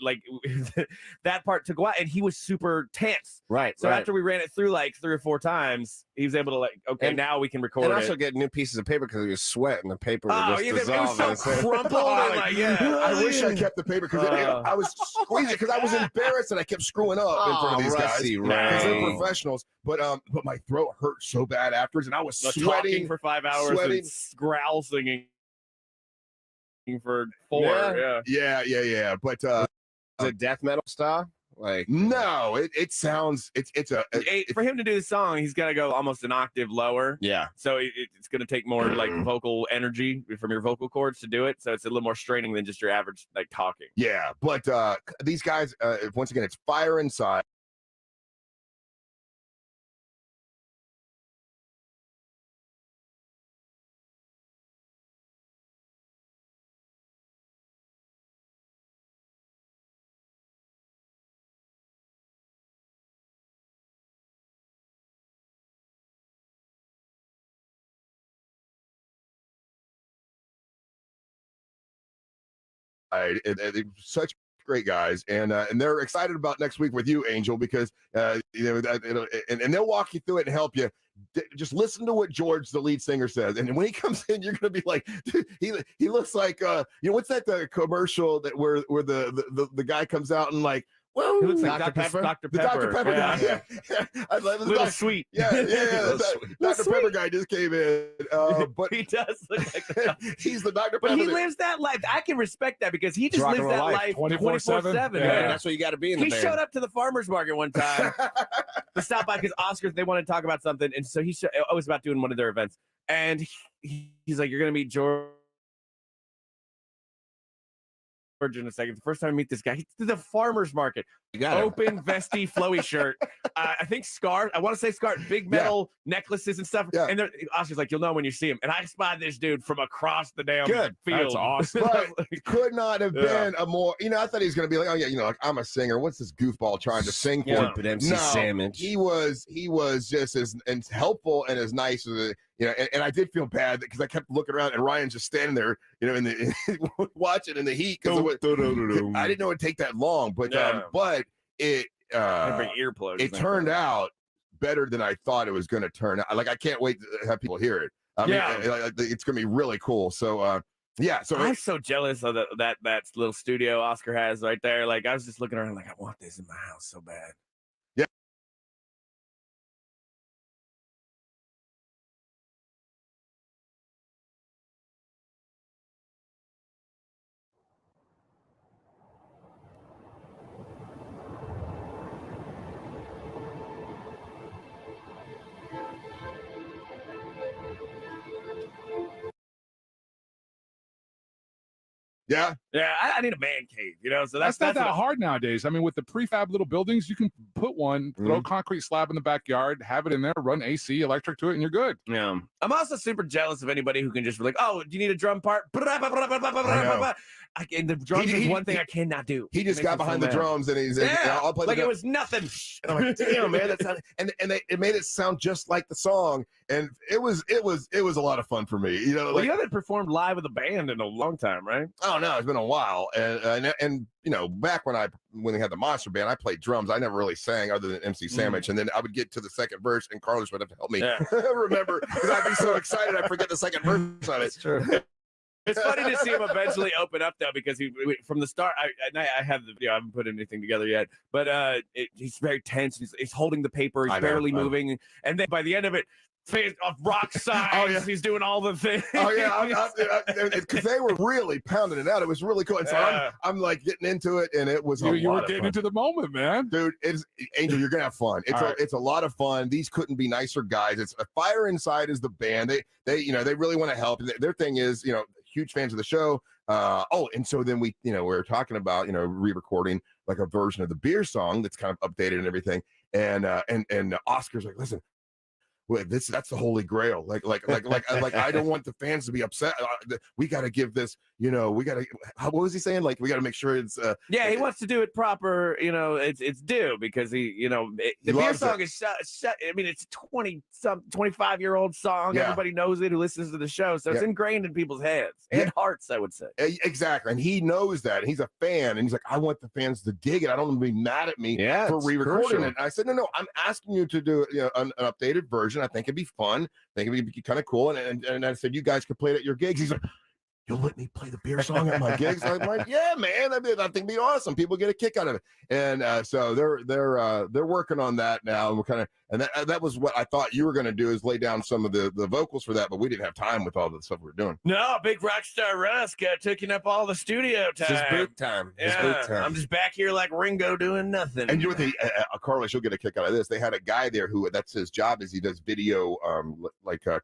that part to go out, and he was super tense. Right. So after we ran it through like 3 or 4 times, he was able to okay, now we can record and it. also get new pieces of paper because he was sweating. The paper would Oh, just yeah, it was dissolve. so crumpled. I wish I kept the paper because I was squeezing because I was embarrassed and I kept screwing up in front of these Rusty, guys because they're professionals. But my throat hurt so bad afterwards, and I was talking sweating for 5 hours sweating. and growl singing for 4. Yeah. But is it death metal style? Like no, it sounds for him to do the song, he's got to go almost an octave lower. Yeah. So it's going to take more like vocal energy from your vocal cords to do it. So it's a little more straining than just your average like talking. Yeah, but these guys, once again, it's Fire Inside. Such great guys, and they're excited about next week with you, Angel, because and they'll walk you through it and help you. Just listen to what George, the lead singer, says, and when he comes in, you're gonna be like, he looks like what's that the commercial that where the guy comes out and like. Well, He looks like Dr. Pepper. Dr. The Pepper. Dr. Pepper guy. Yeah. I love this Little guy. sweet. Yeah. Dr. Pepper guy just came in. But he does look like the he's the Dr. But Pepper. he lives that life. I can respect that because he just Rock lives and that roll life 24/7. 24/7. Yeah, that's what you got to be in the He band. showed up to the farmer's market one time to stop by because Oscars, they wanted to talk about something. And so I was about doing one of their events. And he's like, you're going to meet George in a second. The first time I meet this guy, he's to the farmer's market. You got Open, vesty, flowy shirt. I think scarf. I want to say scarf, big metal necklaces and stuff. Yeah. And Oscar's like, you'll know when you see him. And I spotted this dude from across the damn Good. field. That's awesome. But it could not have been a more, I thought he was going to be like, oh yeah, like I'm a singer. What's this goofball trying to sing for? Yeah. But MC Sandwich. He was just as helpful and as nice as and I did feel bad because I kept looking around and Ryan's just standing there, watching in the heat because I didn't know it'd take that long, but it bring earplugs. It turned out better than I thought it was going to turn out. Like I can't wait to have people hear it. I mean, it's going to be really cool. So yeah, so I'm so jealous of that little studio Oscar has right there. Like I was just looking around like I want this in my house so bad. Yeah. Yeah, I need a man cave, you know. So That's not that what hard nowadays. I mean, with the prefab little buildings, you can put one, throw a concrete slab in the backyard, have it in there, run AC, electric to it, and you're good. Yeah. I'm also super jealous of anybody who can just be like, oh, do you need a drum part? And the drums is one thing I cannot do. He just got behind the drums and he's I'll play like the it was nothing. And I'm like, damn, man, that's not, it made it sound just like the song, and it was a lot of fun for me. You know, Well, you haven't performed live with a band in a long time, right? Oh no, it's been a while, and you know, back when they had the Monster Band, I played drums. I never really sang other than MC Sandwich, and then I would get to the second verse, and Carlos would have to help me remember because I'd be so excited I forget the second verse on it. It's true. It's funny to see him eventually open up though, because he from the start. I have the video. I haven't put anything together yet, but he's very tense. He's holding the paper. He's barely moving, and then by the end of it, rock size. He's doing all the things. Oh yeah, because they were really pounding it out. It was really cool. And so I'm like getting into it, and it was you were getting into the moment, man. Dude, Angel, you're gonna have fun. It's a lot of fun. These couldn't be nicer guys. It's Fire Inside is the band. They really want to help. Their thing is, huge fans of the show. And so then we were talking about re-recording like a version of the Beer song that's kind of updated and everything. And Oscar's like, listen. Well, that's the holy grail. Like I don't want the fans to be upset. We got to give this, we got to. What was he saying? Like we got to make sure it's. He wants to do it proper. It's due because the Beer song is. I mean, it's 25-year-old song. Yeah. Everybody knows it who listens to the show, so it's ingrained in people's heads and hearts. I would say exactly, and he knows that. And he's a fan, and he's like, I want the fans to dig it. I don't want them to be mad at me for re-recording it. And I said, no, I'm asking you to do an updated version. I think it'd be fun. I think it'd be kind of cool. And I said, you guys could play it at your gigs. He's like, you'll let me play the Beer song at my gigs? I'm like, yeah, man. I think it'd be awesome. People get a kick out of it. And so they're working on that now. And we're kind of, and that was what I thought you were going to do, is lay down some of the vocals for that, but we didn't have time with all the stuff we were doing. No, big Rockstar Russ taking up all the studio time. It's his boot time. I'm just back here like Ringo doing nothing. And Carly, she'll get a kick out of this. They had a guy there who that's his job, is he does video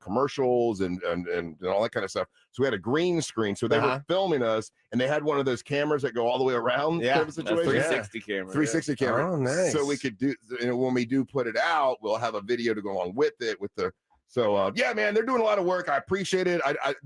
commercials and all that kind of stuff. So we had a green screen, so they were filming us, and they had one of those cameras that go all the way around. Yeah, kind of situation. 360 camera. 360 camera. Oh, nice. So we could do, when we do put it out, we'll have a video to go along with it. Yeah, man, they're doing a lot of work. I appreciate it.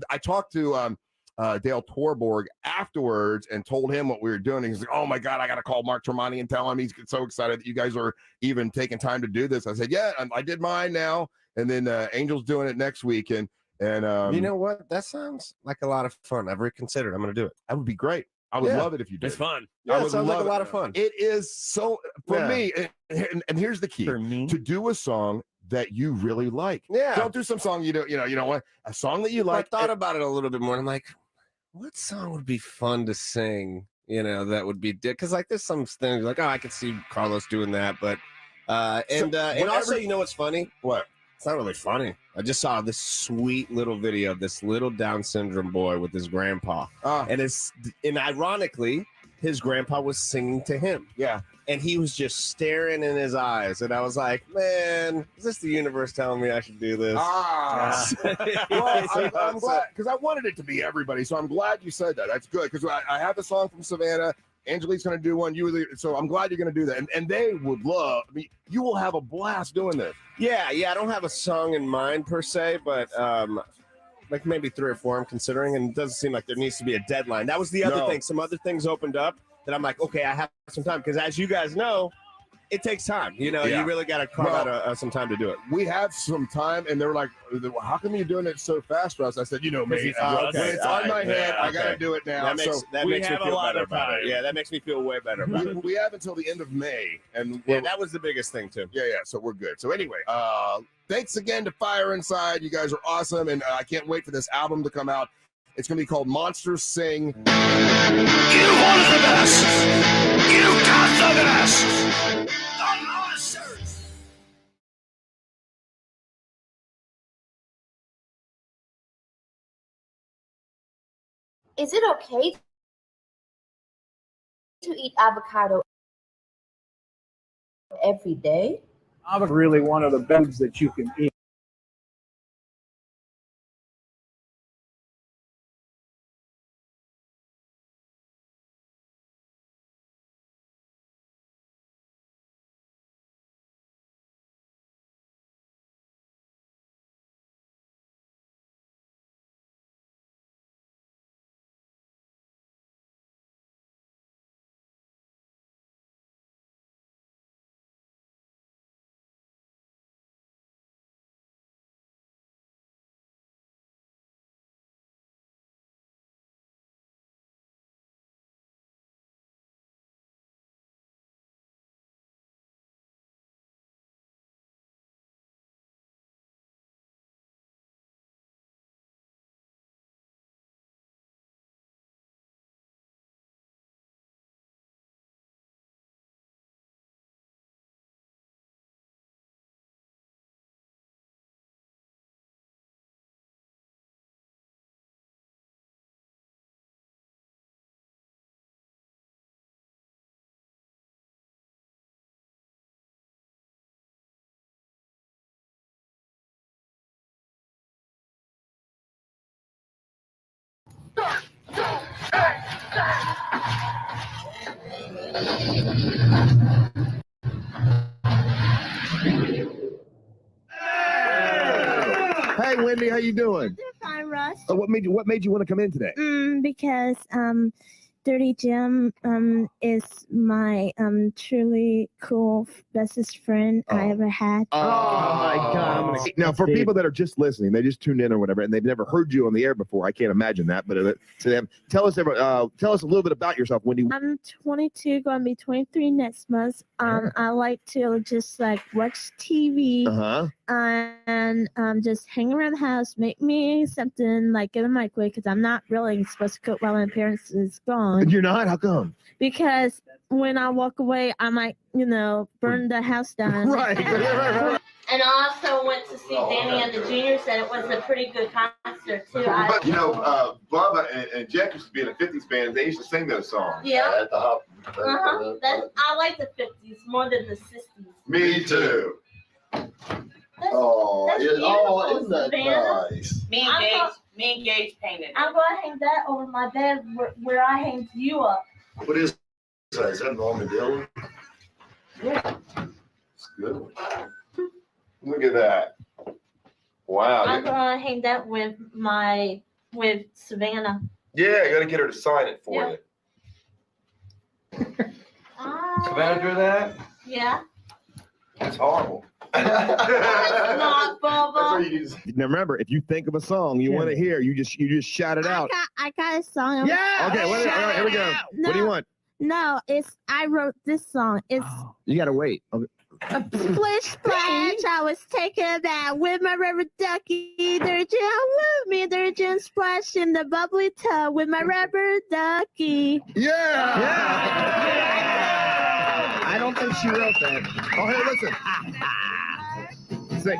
I talked to Dale Torborg afterwards and told him what we were doing. He's like, oh my God, I got to call Mark Tremonti and tell him. He's so excited that you guys are even taking time to do this. I said, yeah, I did mine now. And then Angel's doing it next week. And you know what? That sounds like a lot of fun. I've reconsidered. I'm going to do it. That would be great. I would love it if you did. It's fun. Yeah, it sounds like a lot of fun. It is so for me. And here's the key: to do a song that you really like. Yeah. Don't do some song you don't want. A song that you like. I thought about it a little bit more. I'm like, what song would be fun to sing? That would be because there's some things like, I could see Carlos doing that, but and also, what's funny? What? It's not really funny. I just saw this sweet little video of this little Down syndrome boy with his grandpa. And ironically, his grandpa was singing to him. Yeah. And he was just staring in his eyes. And I was like, man, is this the universe telling me I should do this? Well, I'm glad, because I wanted it to be everybody. So I'm glad you said that. That's good, because I have a song from Savannah. Angelique's going to do one. So I'm glad you're going to do that. And they would love, you will have a blast doing this. Yeah. I don't have a song in mind per se, but like maybe 3 or 4 I'm considering. And it doesn't seem like there needs to be a deadline. That was the other thing. Some other things opened up that I'm like, okay, I have some time. Because as you guys know, it takes time. You really got to carve out some time to do it. We have some time, and they were like, how come you're doing it so fast, Russ? I said, me. When it's on my head, I got to do it now. That makes me feel better about it. Yeah, that makes me feel way better about it. We have until the end of May. And that was the biggest thing, too. Yeah, so we're good. So anyway, thanks again to Fire Inside. You guys are awesome, and I can't wait for this album to come out. It's going to be called Monsters Sing. You wanted the best. You got the best. The monsters. Is it okay to eat avocado every day? Avocado is really one of the foods that you can eat. Hey, Wendy, how you doing? Hi, Russ. What made you want to come in today? Because Dirty Jim is my truly cool bestest friend I ever had. Oh my God! Now, for people that are just listening, they just tuned in or whatever, and they've never heard you on the air before. I can't imagine that. But to them, tell us a little bit about yourself, Wendy. I'm 22, going to be 23 next month. I like to just like watch TV and just hang around the house, make me something like in the microwave because I'm not really supposed to cook while my parents is gone. You're not? How come? Because when I walk away, I might, burn the house down. Right. And I also went to see Danny and the Juniors, and it was a pretty good concert too. Bubba and Jack used to be in the 50s band. They used to sing those songs. Yeah. At the hop. I like the 50s more than the 60s. Me too. Isn't that nice? Me and Gage painted. I'm going to hang that over my bed where I hanged you up. What is that? Is that an armadillo? Yeah. It's good. Look at that. Wow. I'm going to hang that with Savannah. Yeah, you got to get her to sign it for you. Savannah drew that? Yeah. That's horrible. Not, Bubba. Now remember, if you think of a song you want to hear, you just shout it out. I got a song. Yeah. Okay. All right, here we go. No, what do you want? No, I wrote this song. It's You gotta wait. Okay. Splish splash, I was taking a bath with my rubber ducky. There's a splash in the bubbly tub with my rubber ducky. Yeah. I don't think she wrote that. Oh, hey, listen. Sing.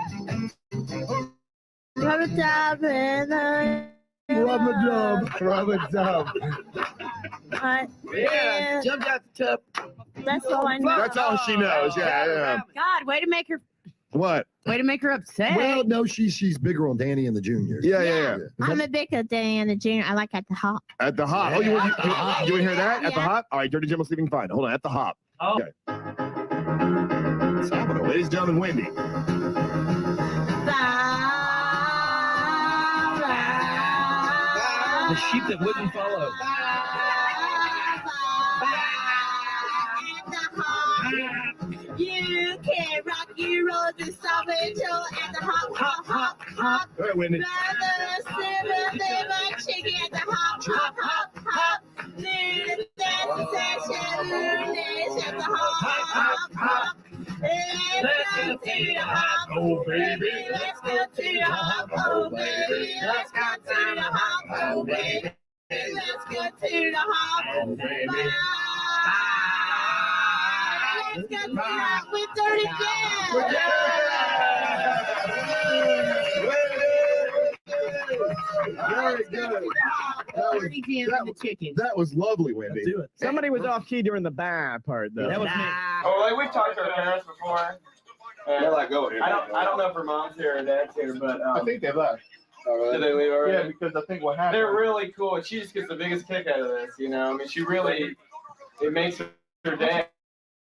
Rubber dub and Rubber dub. Yeah. Jumped out the tub. That's all I know. That's all she knows. Yeah. God, way to make her What? upset. Well, no, she's bigger on Danny and the Juniors. Yeah. I'm a big Danny and the Junior. I like at the hop. At the hop. Oh, you want to hear that? At the Yeah. hop? All right, Dirty Jim was sleeping fine. Hold on, at the hop. Oh. Okay. Sabado, ladies and gentlemen, Wendy. The sheep that wouldn't follow. You can rock your roll the summer show at the hop, hop, hop, hop. All right, Wendy. Brother, sister, my chicken at the hop, hop, hop, hop. Need a dance session, at the hop, hop, hop. Let's go to the hop, oh baby. Let's go to the hop, oh baby. Let's go to the hop, oh baby. Let's go to the hop, oh baby. Let's go to the hop with Dirty Jam. Very good. That was lovely, Wendy. Somebody was off key during the bad part, though. That was me. Oh, like we've talked to our parents before. They're like, go here. I don't know if her mom's here or dad's here, but I think they left. did they leave already? Yeah, because I think what happened. They're really cool. And she just gets the biggest kick out of this, I mean, she really, it makes her day.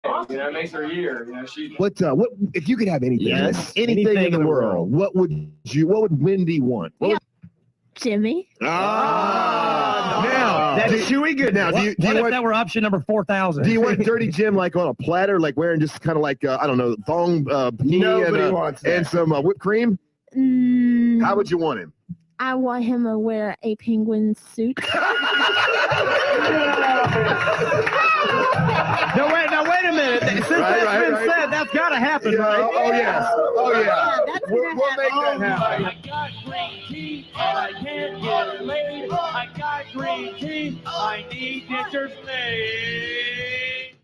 It makes her year. What if you could have anything? Yes, anything in the world. What would Wendy want? Jimmy. Now That's chewy good. Now, do you What if want? that were option number 4,000? Do you want Dirty Jim like on a platter, like wearing just kind of like I don't know, thong bikini Nobody wants that. and some whipped cream? How would you want him? I want him to wear a penguin suit. No, wait a minute. Since that's been said, that's got to happen, Yeah, right? Oh yes. Oh yeah. That's We'll make that happen. I got green tea and I can't get laid. I got green tea. I need Ginger's blade.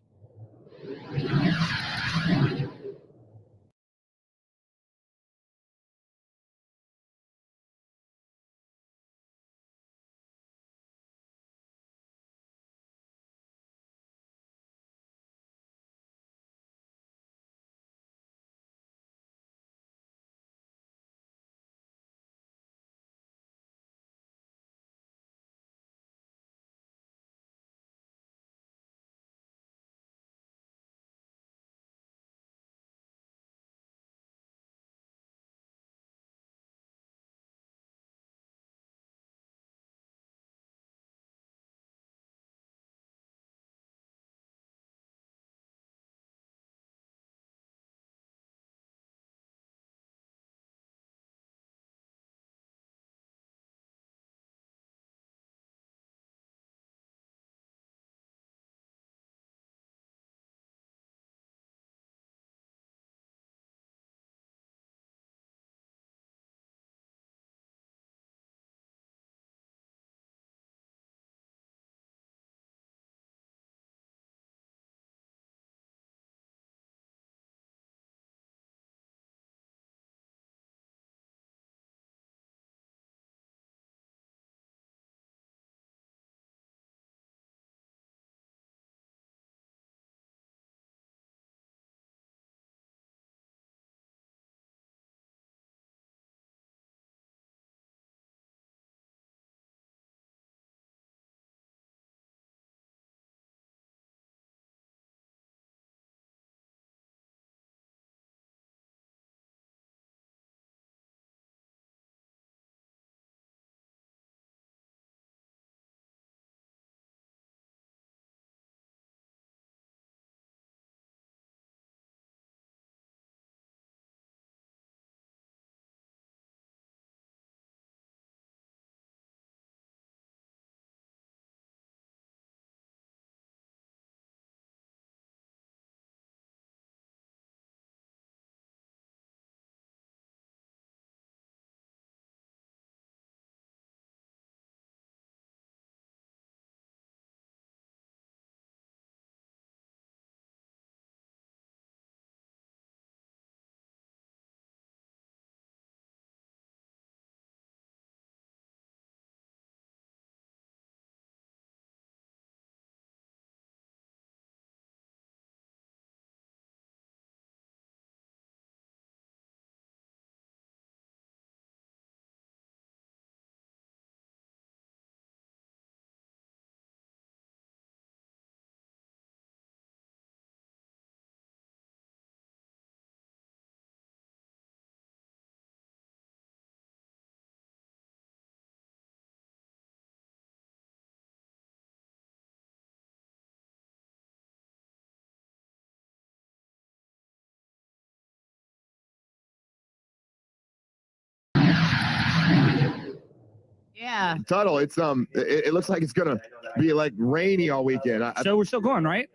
Yeah. Tuttle, it's it looks like it's gonna be like rainy all weekend. So we're still going, right?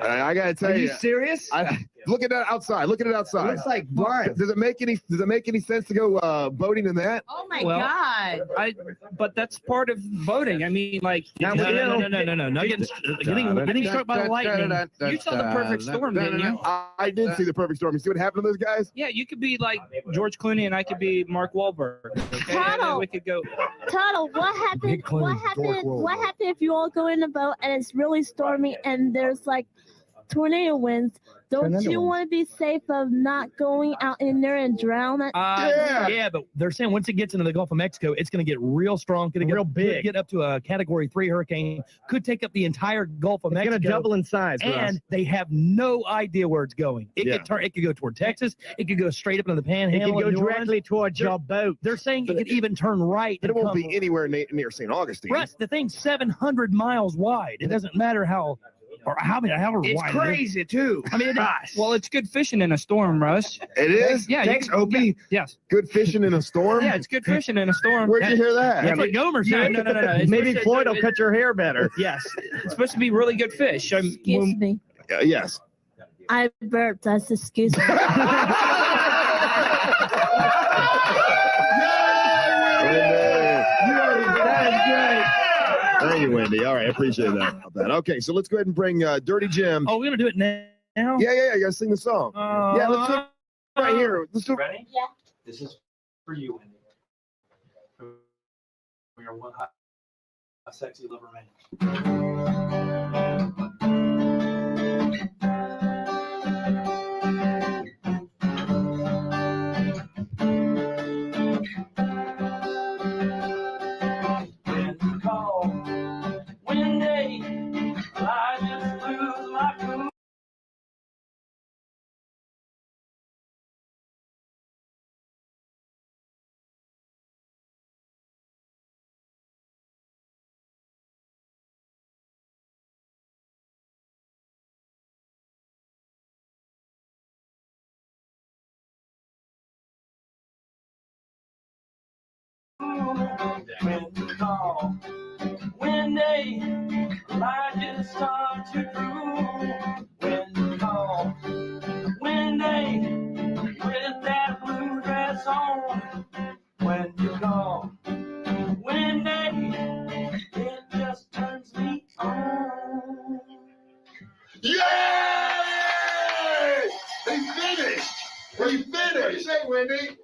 I gotta tell Are you, you serious? Look at that outside. Look at it outside. It looks like blood. Does it make any sense to go boating in that? Oh my Well, God. But that's part of voting. I mean, like, no, not getting struck by lightning. You saw the perfect storm, didn't you? I did see the perfect storm. You see what happened to those guys? Yeah, you could be like George Clooney, and I could be Mark Wahlberg. Okay, and then we could go. Tuttle, what happened? What happened if you all go in a boat and it's really stormy and there's like tornado winds? Don't you want to be safe of not going out in there and drown? Yeah, but they're saying once it gets into the Gulf of Mexico, it's going to get real strong. Going to get real big. Get up to a Category 3 hurricane. Could take up the entire Gulf of Mexico. It's going to double in size. And they have no idea where it's going. It could turn. It could go toward Texas. It could go straight up into the Panhandle. It could go directly towards your boat. They're saying it could even turn right. But it won't be anywhere near St. Augustine. Russ, the thing's 700 miles wide. It doesn't matter how. Or however it's wide crazy it is. too. I mean, well, it's good fishing in a storm, Russ. It is. Yeah. Thanks, Opie. Yes. Good fishing in a storm. Yeah, it's good fishing in a storm. Where'd you hear that? That's what Gomer said. No. Maybe Floyd will cut your hair better. Yes. It's supposed to be really good fish. Excuse me. Yes. I burped. That's excuse me. Thank you, Wendy. All right, I appreciate that. Okay, so let's go ahead and bring Dirty Jim. Oh, we're gonna do it now. Yeah. You gotta sing the song. Yeah, let's do it right here. Let's do it. Ready? Yeah. This is for you, Wendy. For your one hot, sexy lover man. When you call, Wendy, I just start to drool. When you call, Wendy, with that blue dress on. When you call, Wendy, it just turns me on. Yay! They finished. They finished. Say, Wendy.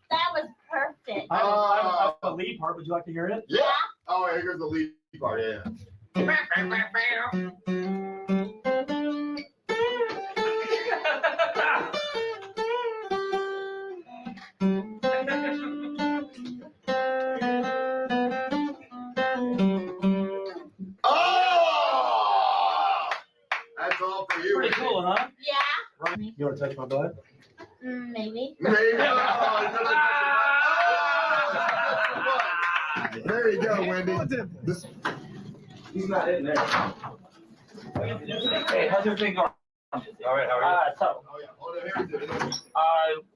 That was perfect. I have a lead part. Would you like to hear it? Yeah. Oh, here goes the lead part. Yeah. Oh! That's all for you. Pretty cool, huh? Yeah. You want to touch my butt? Maybe. There you go, Wendy. He's not in there. Hey, how's everything going? All right, how are you?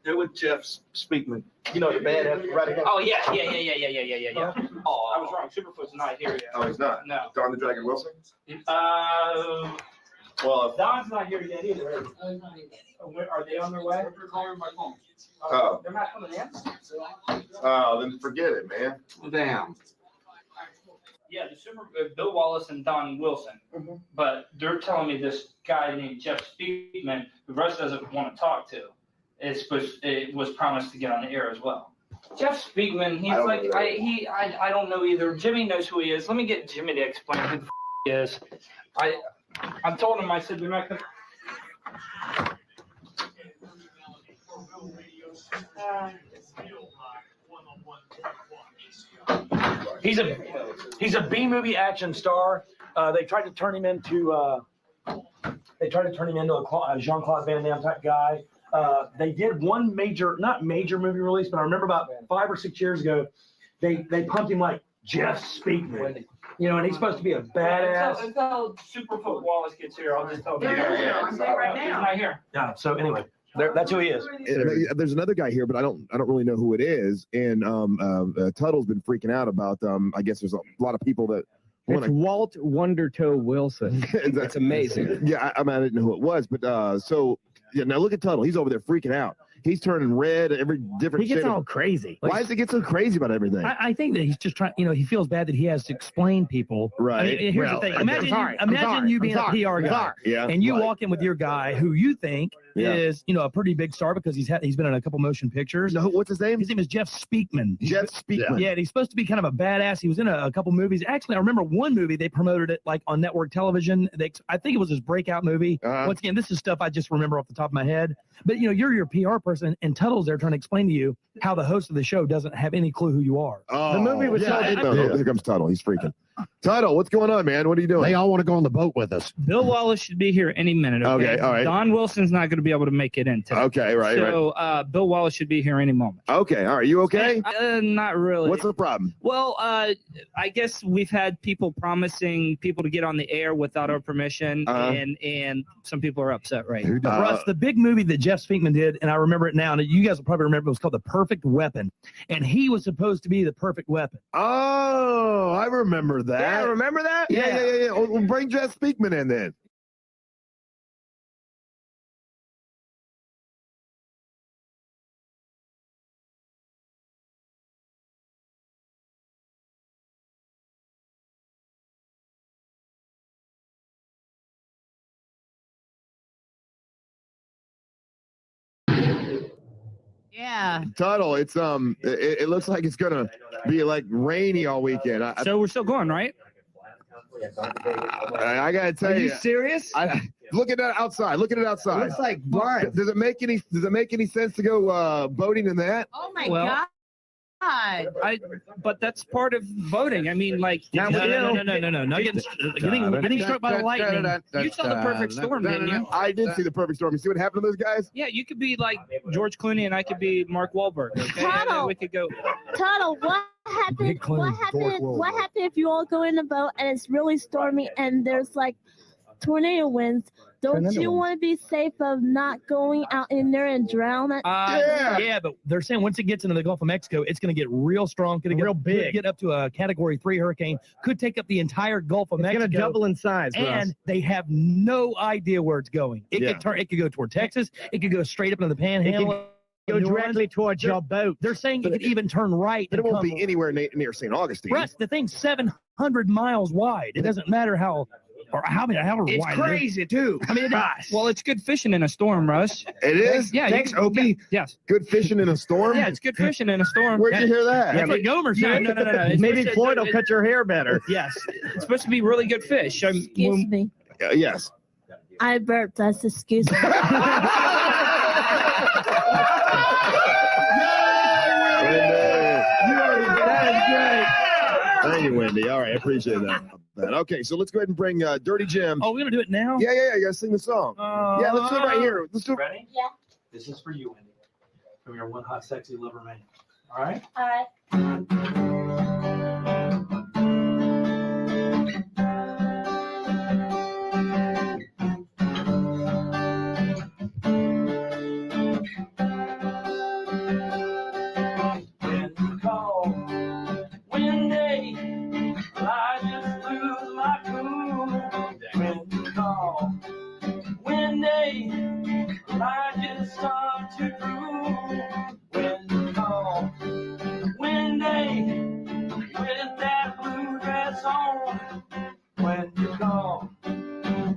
They're with Jeff Speakman. You know the band right here. Oh yeah. Oh, I was wrong. Superfoot's not here yet. Oh, he's not? No. Don the Dragon Wilson? Well, Don's not here yet either. Are they on their way? Oh. They're not coming in? Oh, then forget it, man. Damn. Yeah, Bill Wallace and Don Wilson. But they're telling me this guy named Jeff Speakman, who Russ doesn't want to talk to, it was promised to get on the air as well. Jeff Speakman, he's I don't know either. Jimmy knows who he is. Let me get Jimmy to explain who the he is. I told him, I said, they're not going to. He's a B movie action star. They tried to turn him into a Jean-Claude Van Damme type guy. They did one not major movie release, but I remember about 5 or 6 years ago, they pumped him like Jeff Speakman. You know, and he's supposed to be a badass. Until Superfoot Wallace gets here, I'll just tell him. He's right now. He's not here. Yeah. So anyway, That's who he is. There's another guy here, but I don't really know who it is. And Tuttle's been freaking out about I guess there's a lot of people that. It's Walt Wondertoe Wilson. It's amazing. Yeah, I didn't know who it was, but yeah. Now look at Tuttle. He's over there freaking out. He's turning red. Every different. He gets shade all of, crazy. Why does he get so crazy about everything? I think that he's just trying. He feels bad that he has to explain people. Right. I mean, here's the thing. Imagine you being a PR guy, yeah, and you right. walk in with your guy who you think is a pretty big star because he's been in a couple motion pictures. No, what's his name? His name is Jeff Speakman. Jeff Speakman. Yeah, and he's supposed to be kind of a badass. He was in a couple movies. Actually, I remember one movie they promoted it like on network television. I think it was his breakout movie. Once again, this is stuff I just remember off the top of my head. But you're your PR person, and Tuttle's there trying to explain to you how the host of the show doesn't have any clue who you are. Oh, The movie was yeah. Here comes Tuttle. He's freaking. Tuttle, what's going on, man? What are you doing? They all want to go on the boat with us. Bill Wallace should be here any minute. Okay, all right. Don Wilson's not going to be able to make it in today. Okay, right. So Bill Wallace should be here any moment. Okay, all right. You okay? Not really. What's the problem? Well, I guess we've had people promising people to get on the air without our permission, and some people are upset right now. Russ, the big movie that Jeff Speakman did, and I remember it now, and you guys will probably remember, it was called The Perfect Weapon, and he was supposed to be the perfect weapon. Oh, I remember that. Yeah, remember that? Yeah. Well, bring Jeff Speakman in then. Yeah. Tuttle, it's it looks like it's gonna be like rainy all weekend. So we're still going, right? I gotta tell you. Are you serious? Look at that outside. Look at it outside. It looks like barn. Does it make any sense to go boating in that? Oh my God. But that's part of voting. I mean, like, No. Not getting struck by the lightning. You saw The Perfect Storm, didn't you? I did see The Perfect Storm. You see what happened to those guys? Yeah, you could be like George Clooney, and I could be Mark Wahlberg. Okay, and then we could go. Tuttle, what happened? What happened if you all go in a boat and it's really stormy and there's like tornado winds? Don't you want to be safe of not going out in there and drown? Yeah, but they're saying once it gets into the Gulf of Mexico, it's going to get real strong. Going to get real big. Could get up to a Category 3 hurricane. Could take up the entire Gulf of Mexico. It's going to double in size, and Russ. they have no idea where it's going. It could turn. It could go toward Texas. It could go straight up into the Panhandle. Go directly towards your boat. They're saying it could even turn right. But it won't be anywhere near St. Augustine. Russ, the thing's 700 miles wide. It doesn't matter how wide. It's crazy too. I mean, well, it's good fishing in a storm, Russ. It is? Yeah. Thanks, Opie. Yes. Good fishing in a storm? Yeah, it's good fishing in a storm. Where'd you hear that? That's what Gomer said. No. Maybe Floyd will cut your hair better. Yes. It's supposed to be really good fish. Excuse me. Yes. I burped. That's excuse me. Thank you, Wendy. All right, I appreciate that. Okay, so let's go ahead and bring Dirty Jim. Oh, we're gonna do it now? Yeah. You gotta sing the song. Yeah, let's do it right here. Let's do it. Ready? Yeah. This is for you, Wendy. From your one hot, sexy lover man. All right? All right. When you call, Wendy, I just lose my cool. When you call, Wendy, I just start to drool. When you call, Wendy, with that blue dress on. When you call,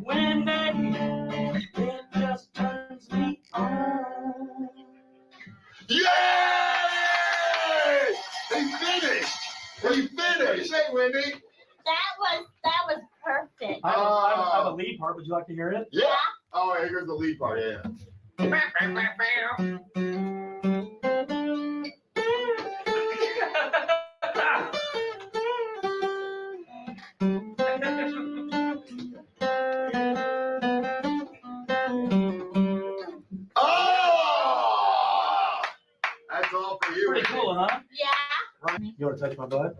Wendy, it just turns me on. Yay! They finished. They finished. Hey, Wendy. That was perfect. I have a lead part. Would you like to hear it? Yeah. Oh, here goes the lead part. Yeah. Oh! That's all for you. Pretty cool, huh? Yeah. Right. You want to touch my butt?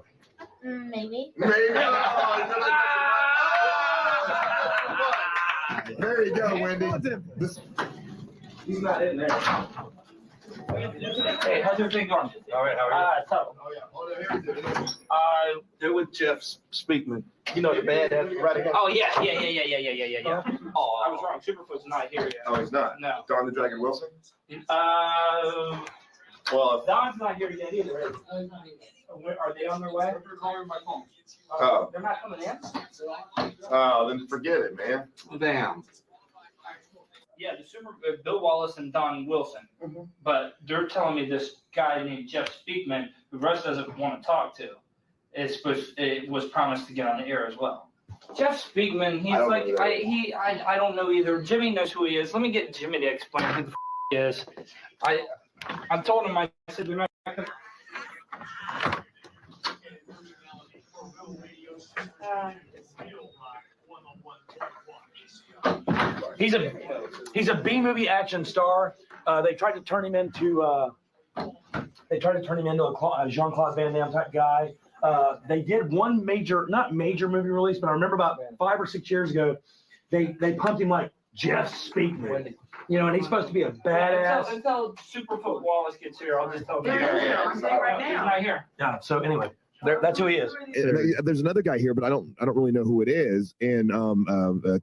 Maybe. Maybe. There you go, Wendy. He's not in there. Hey, how's everything going? All right, how are you? Tough. They're with Jeff Speakman. You know the bad right? Oh yeah. Oh, I was wrong. Superfoot's not here yet. Oh, he's not. No. Don the Dragon Wilson. Well, Don's not here yet either. Are they on their way? They're calling my phone. Oh. They're not coming in. Oh, then forget it, man. Damn. Yeah, Bill Wallace and Don Wilson, but they're telling me this guy named Jeff Speakman, who Russ doesn't want to talk to, it was promised to get on the air as well. Jeff Speakman, he's I don't know either. Jimmy knows who he is. Let me get Jimmy to explain who the he is. I told him I said they're not gonna. He's a B movie action star. They tried to turn him into a Jean-Claude Van Damme type guy. They did one not major movie release, but I remember about 5 or 6 years ago, they pumped him like Jeff Speakman. You know, and he's supposed to be a badass. Until Superfoot Wallace gets here, I'll just tell him. I'm saying right now. He's not here. Yeah. So anyway, that's who he is. There's another guy here, but I don't really know who it is. And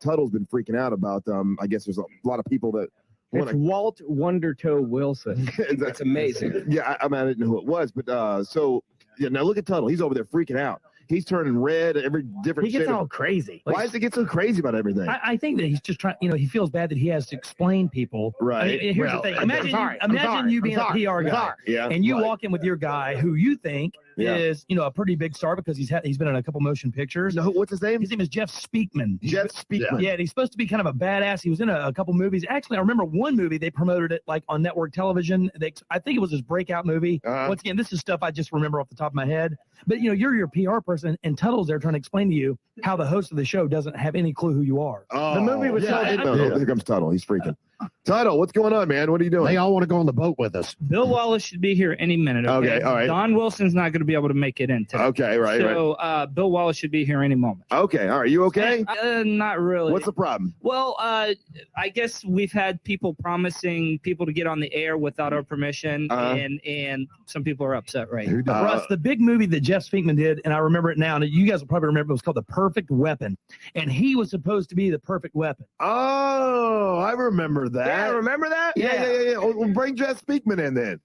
Tuttle's been freaking out about. I guess there's a lot of people that. It's Walt Wondertoe Wilson. That's amazing. Yeah, I didn't know who it was, but so yeah. Now look at Tuttle. He's over there freaking out. He's turning red. Every different. He gets shade all of, crazy. Why does he get so crazy about everything? I think that he's just trying. He feels bad that he has to explain people. Right. Here's the thing. Imagine you being a PR guy, and you walk in with your guy who you think is a pretty big star because he's been in a couple motion pictures. No, what's his name? His name is Jeff Speakman. Jeff Speakman. Yeah, and he's supposed to be kind of a badass. He was in a couple movies. Actually, I remember one movie they promoted it like on network television. I think it was his breakout movie. Once again, this is stuff I just remember off the top of my head. But you're your PR person, and Tuttle's there trying to explain to you how the host of the show doesn't have any clue who you are. The movie was here comes Tuttle. He's freaking. Tuttle, what's going on, man? What are you doing? They all want to go on the boat with us. Bill Wallace should be here any minute. Okay, all right. Don Wilson's not going to be able to make it in today. Okay, right. So Bill Wallace should be here any moment. Okay, all right. You okay? Not really. What's the problem? Well, I guess we've had people promising people to get on the air without our permission, and some people are upset right now. Russ, the big movie that Jeff Speakman did, and I remember it now, and you guys will probably remember, it was called The Perfect Weapon, and he was supposed to be the perfect weapon. Oh, I remember that. Yeah, remember that? Yeah. Well, bring Jeff Speakman in then.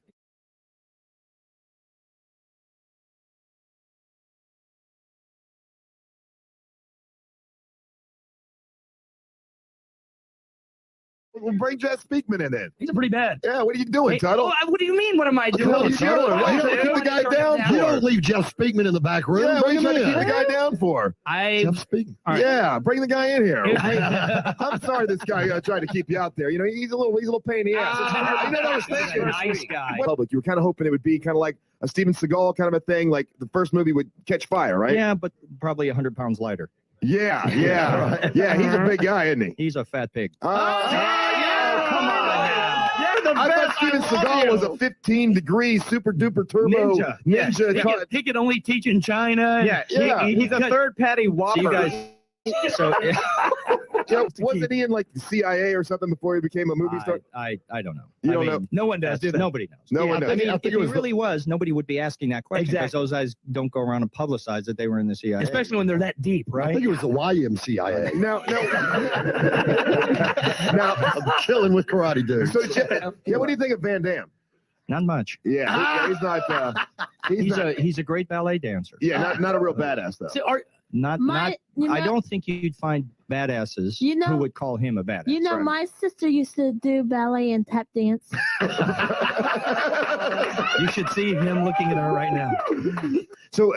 Well, bring Jeff Speakman in then. He's pretty bad. Yeah, what are you doing, Tuttle? What do you mean? What am I doing? What are you keep the guy down for? You don't leave Jeff Speakman in the back room. Yeah, what are you trying to him keep in. the guy down for? Jeff Speakman. Right. Yeah, bring the guy in here. I'm sorry this guy tried to keep you out there. He's a little pain in the ass. Nice guy. Public, you were kind of hoping it would be kind of like a Steven Seagal kind of a thing, like the first movie would catch fire, right? Yeah, but probably 100 pounds lighter. Yeah. Yeah, he's a big guy, isn't he? He's a fat pig. Come on now. I thought Steven Seagal was a 15-degree super duper turbo ninja. He could only teach in China. He's a third Patty Whopper. So you guys, wasn't he in like the CIA or something before he became a movie star? I don't know. You don't know? No one does. Nobody knows. No one knows. I mean, I if he really was, nobody would be asking that question because those guys don't go around and publicize that they were in the CIA. Especially when they're that deep, right? I think it was the YMCA. Now, I'm killing with karate dudes. So, what do you think of Van Damme? Not much. Yeah, he's not. He's a great ballet dancer. Yeah, not a real badass though. So I don't think you'd find badasses who would call him a badass. My sister used to do ballet and tap dance. You should see him looking at her right now. So,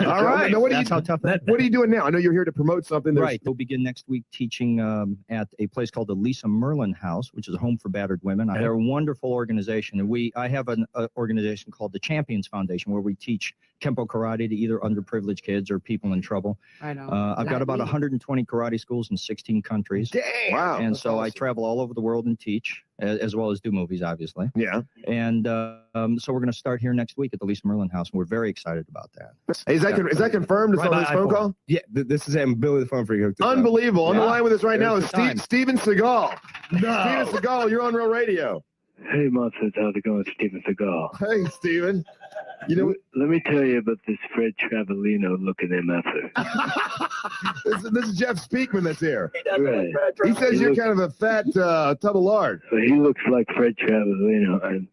all right. Now, what are you doing now? I know you're here to promote something. Right. We'll begin next week teaching at a place called the Lisa Merlin House, which is a home for battered women. They're a wonderful organization, and I have an organization called the Champions Foundation where we teach Kempo karate to either underprivileged kids or people in trouble. I know. I've got about 120 karate schools in 16 countries. Dang! Wow. And so I travel all over the world and teach. as well as do movies, obviously. Yeah. And so we're going to start here next week at the Lisa Merlin House, and we're very excited about that. Is that confirmed? It's Right on by this phone I-4. call? Yeah, this is him, Billy the phone freak. hooked us up. Unbelievable. On the line with us right now is There's the time. Steven Seagal. Steven Seagal, you're on Real Radio. Hey, Monsters, how's it going? Steven Seagal. Hey, Steven. You know, Let me tell you about this Fred Travellino looking MFer. this is Jeff Speakman that's here. Right. He says you're kind of a fat tub of lard. So he looks like Fred Travellino. And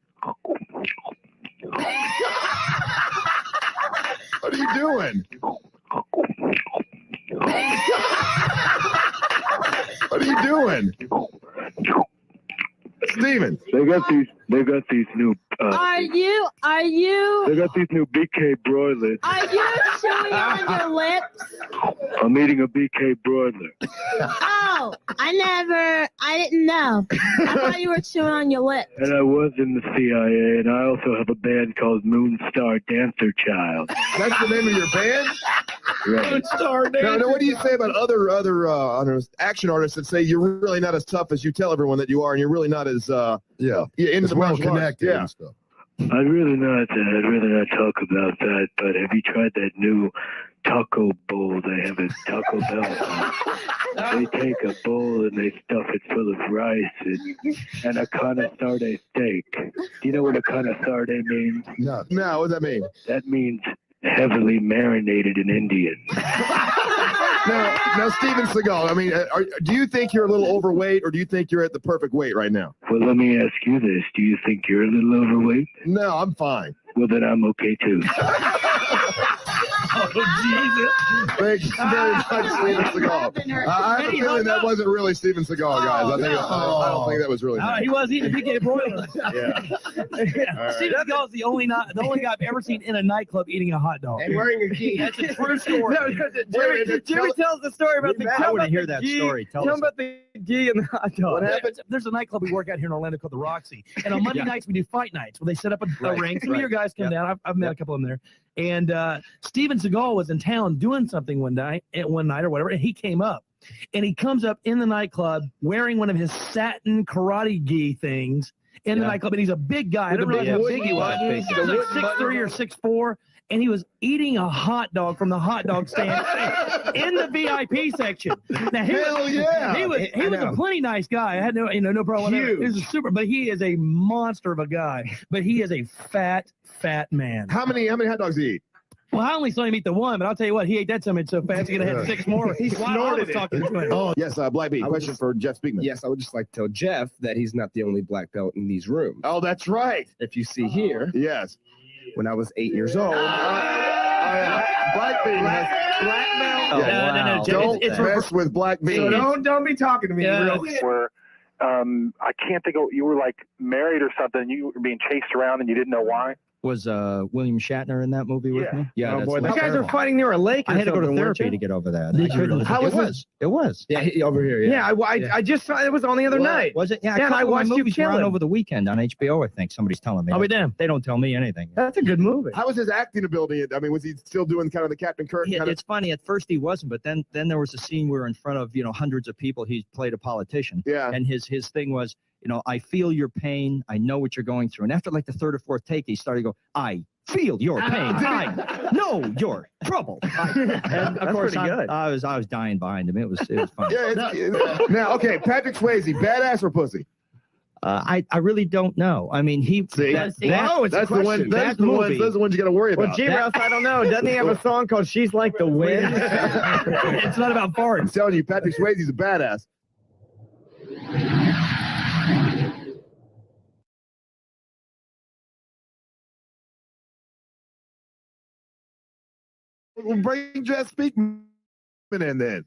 What are you doing? What are you doing? Steven. They got these new. Are you? They got these new BK broilers. Are you chewing on your lips? I'm eating a BK broiler. Oh, I didn't know. I thought you were chewing on your lips. And I was in the CIA, and I also have a band called Moonstar Dancer Child. That's the name of your band? Right. Now, what do you say about other action artists that say you're really not as tough as you tell everyone that you are, and you're really not as into the martial arts? Yeah. and stuff. I'd rather not talk about that. But have you tried that new taco bowl they have at Taco Bell? They take a bowl and they stuff it full of rice and a carne asada steak. Do you know what a carne asada means? No, what does that mean? That means heavily marinated in Indian. Now, Steven Seagal, I mean, do you think you're a little overweight, or do you think you're at the perfect weight right now? Well, let me ask you this. Do you think you're a little overweight? No, I'm fine. Well, then I'm okay, too. Oh, Jesus. Thank you very much, Steven Seagal. I have a feeling that wasn't really Steven Seagal, guys. I don't think that was really him. He was eating a BK broiler. Yeah. Steven Seagal is the only guy I've ever seen in a nightclub eating a hot dog. And wearing a gi. That's a true story. Jimmy tells the story about the. I want to hear that story. Tell us. about the gi and the hot dog. What happened? There's a nightclub we work out here in Orlando called the Roxy, and on Monday nights we do fight nights where they set up a ring. Some of your guys come down. I've met a couple of them there. And Steven Seagal was in town doing something one night or whatever, and he came up. And he comes up in the nightclub wearing one of his satin karate gi things in the nightclub, and he's a big guy. I don't know how big he was. He's like 6'3" or 6'4", and he was eating a hot dog from the hot dog stand in the VIP section. Now, he was a plenty nice guy. I had no problem with him. He was a but he is a monster of a guy. But he is a fat man. How many hot dogs do you eat? Well, I only saw him eat the one, but I'll tell you what, he ate that something so fast he could have had 6 more. He snorted it. Oh, yes, Black Beat. Question for Jeff Speakman. Yes, I would just like to tell Jeff that he's not the only black belt in these rooms. Oh, that's right. If you see here, yes, when I was 8 years old. Black Beat has black belt. Oh, wow. Don't mess with Black Beat. So don't be talking to me. Where I can't think of, you were like married or something, you were being chased around and you didn't know why. Was William Shatner in that movie with me? Yeah, Oh that's boy, that's you guys terrible. are fighting near a lake. I had to go to something, weren't therapy you? to get over that. Did you? How was it? It was. Yeah, over here. Yeah, I just saw it was on the other night. Was it? Yeah, and I watched you movies kill on him. over the weekend on HBO. I think somebody's telling me. I'll be damned. They don't tell me anything. That's a good movie. How was his acting ability? I mean, was he still doing kind of the Captain Kirk? Yeah, it's funny. At first he wasn't, but then there was a scene where in front of hundreds of people he played a politician. Yeah. And his thing was, I feel your pain. I know what you're going through. And after like the third or fourth take, he started to go, I feel your pain. I know your trouble. And of course, I was dying behind him. It was funny. Yeah. Now, okay, Patrick Swayze, badass or pussy? I really don't know. I mean, that's the one. That's the ones you got to worry about. Well, G-Rouse, I don't know. Doesn't he have a song called "She's Like the Wind"? It's not about farts. I'm telling you, Patrick Swayze's a badass. We'll bring Jeff Speakman in then.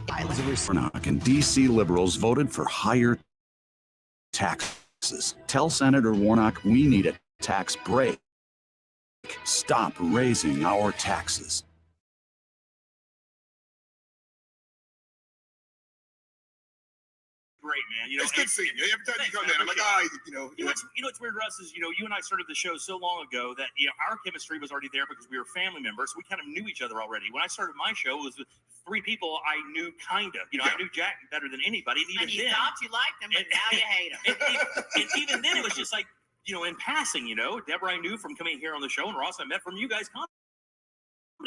Warnock and D.C. liberals voted for higher taxes. Tell Senator Warnock we need a tax break. Stop raising our taxes. Great, man. You know, It's good seeing you. Every time you come in, I'm like, you know what's weird, Russ, is, you know, you and I started the show so long ago that, you know, our chemistry was already there because we were family members. So we kind of knew each other already. When I started my show, it was with 3 people I knew kind of. You know, I knew Jack better than anybody. And you thought you liked him, but now you hate him. And even then, it was just like, you know, in passing, you know, Deborah I knew from coming here on the show, and Ross I met from you guys comedy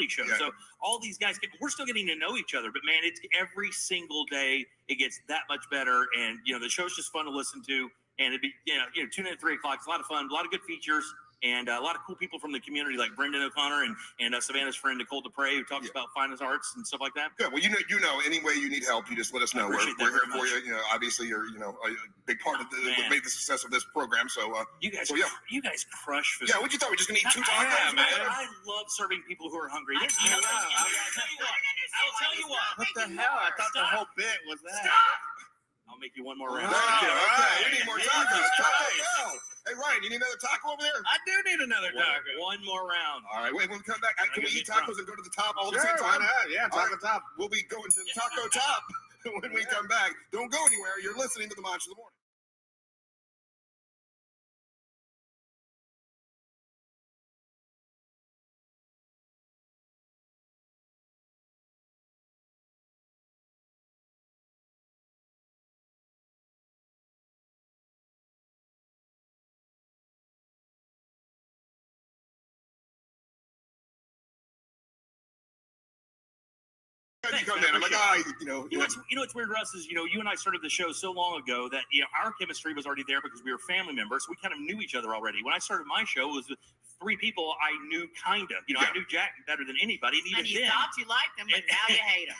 show. Yeah. So all these guys, we're still getting to know each other, but man, it's every single day it gets that much better. And you know, the show's just fun to listen to, and it'd be, you know, tune in at 3 o'clock. It's a lot of fun, a lot of good features, and a lot of cool people from the community, like Brendan O'Connor and Savannah's friend Nicole Dupre, who talks about fine arts and stuff like that. Good. Well, you know, any way you need help, you just let us know. We're here for you. You know, obviously you're, you know, a big part of what made the success of this program. So you guys, you guys crush food. Yeah, what you thought we were just gonna eat 2 tacos? Yeah, man. I love serving people who are hungry. I'll tell you what. What the hell? I thought the whole bit was that. Stop! I'll make you one more round. Thank you. Okay, we need more tacos. Taco. Hey, Ryan, you need another taco over there? I do need another taco. One more round. All right, wait, when we come back, can we eat tacos and go to the top all at the Sure, same time? why not? Yeah, taco top. We'll be going to the taco top when we come back. Don't go anywhere. You're listening to the Mantra of the Morning. You come in, I'm like, you know what's weird, Russ, is, you know, you and I started the show so long ago that, you know, our chemistry was already there because we were family members. So we kind of knew each other already. When I started my show, it was with 3 people I knew kind of. You know, I knew Jack better than anybody. And you thought you liked him, but now you hate him.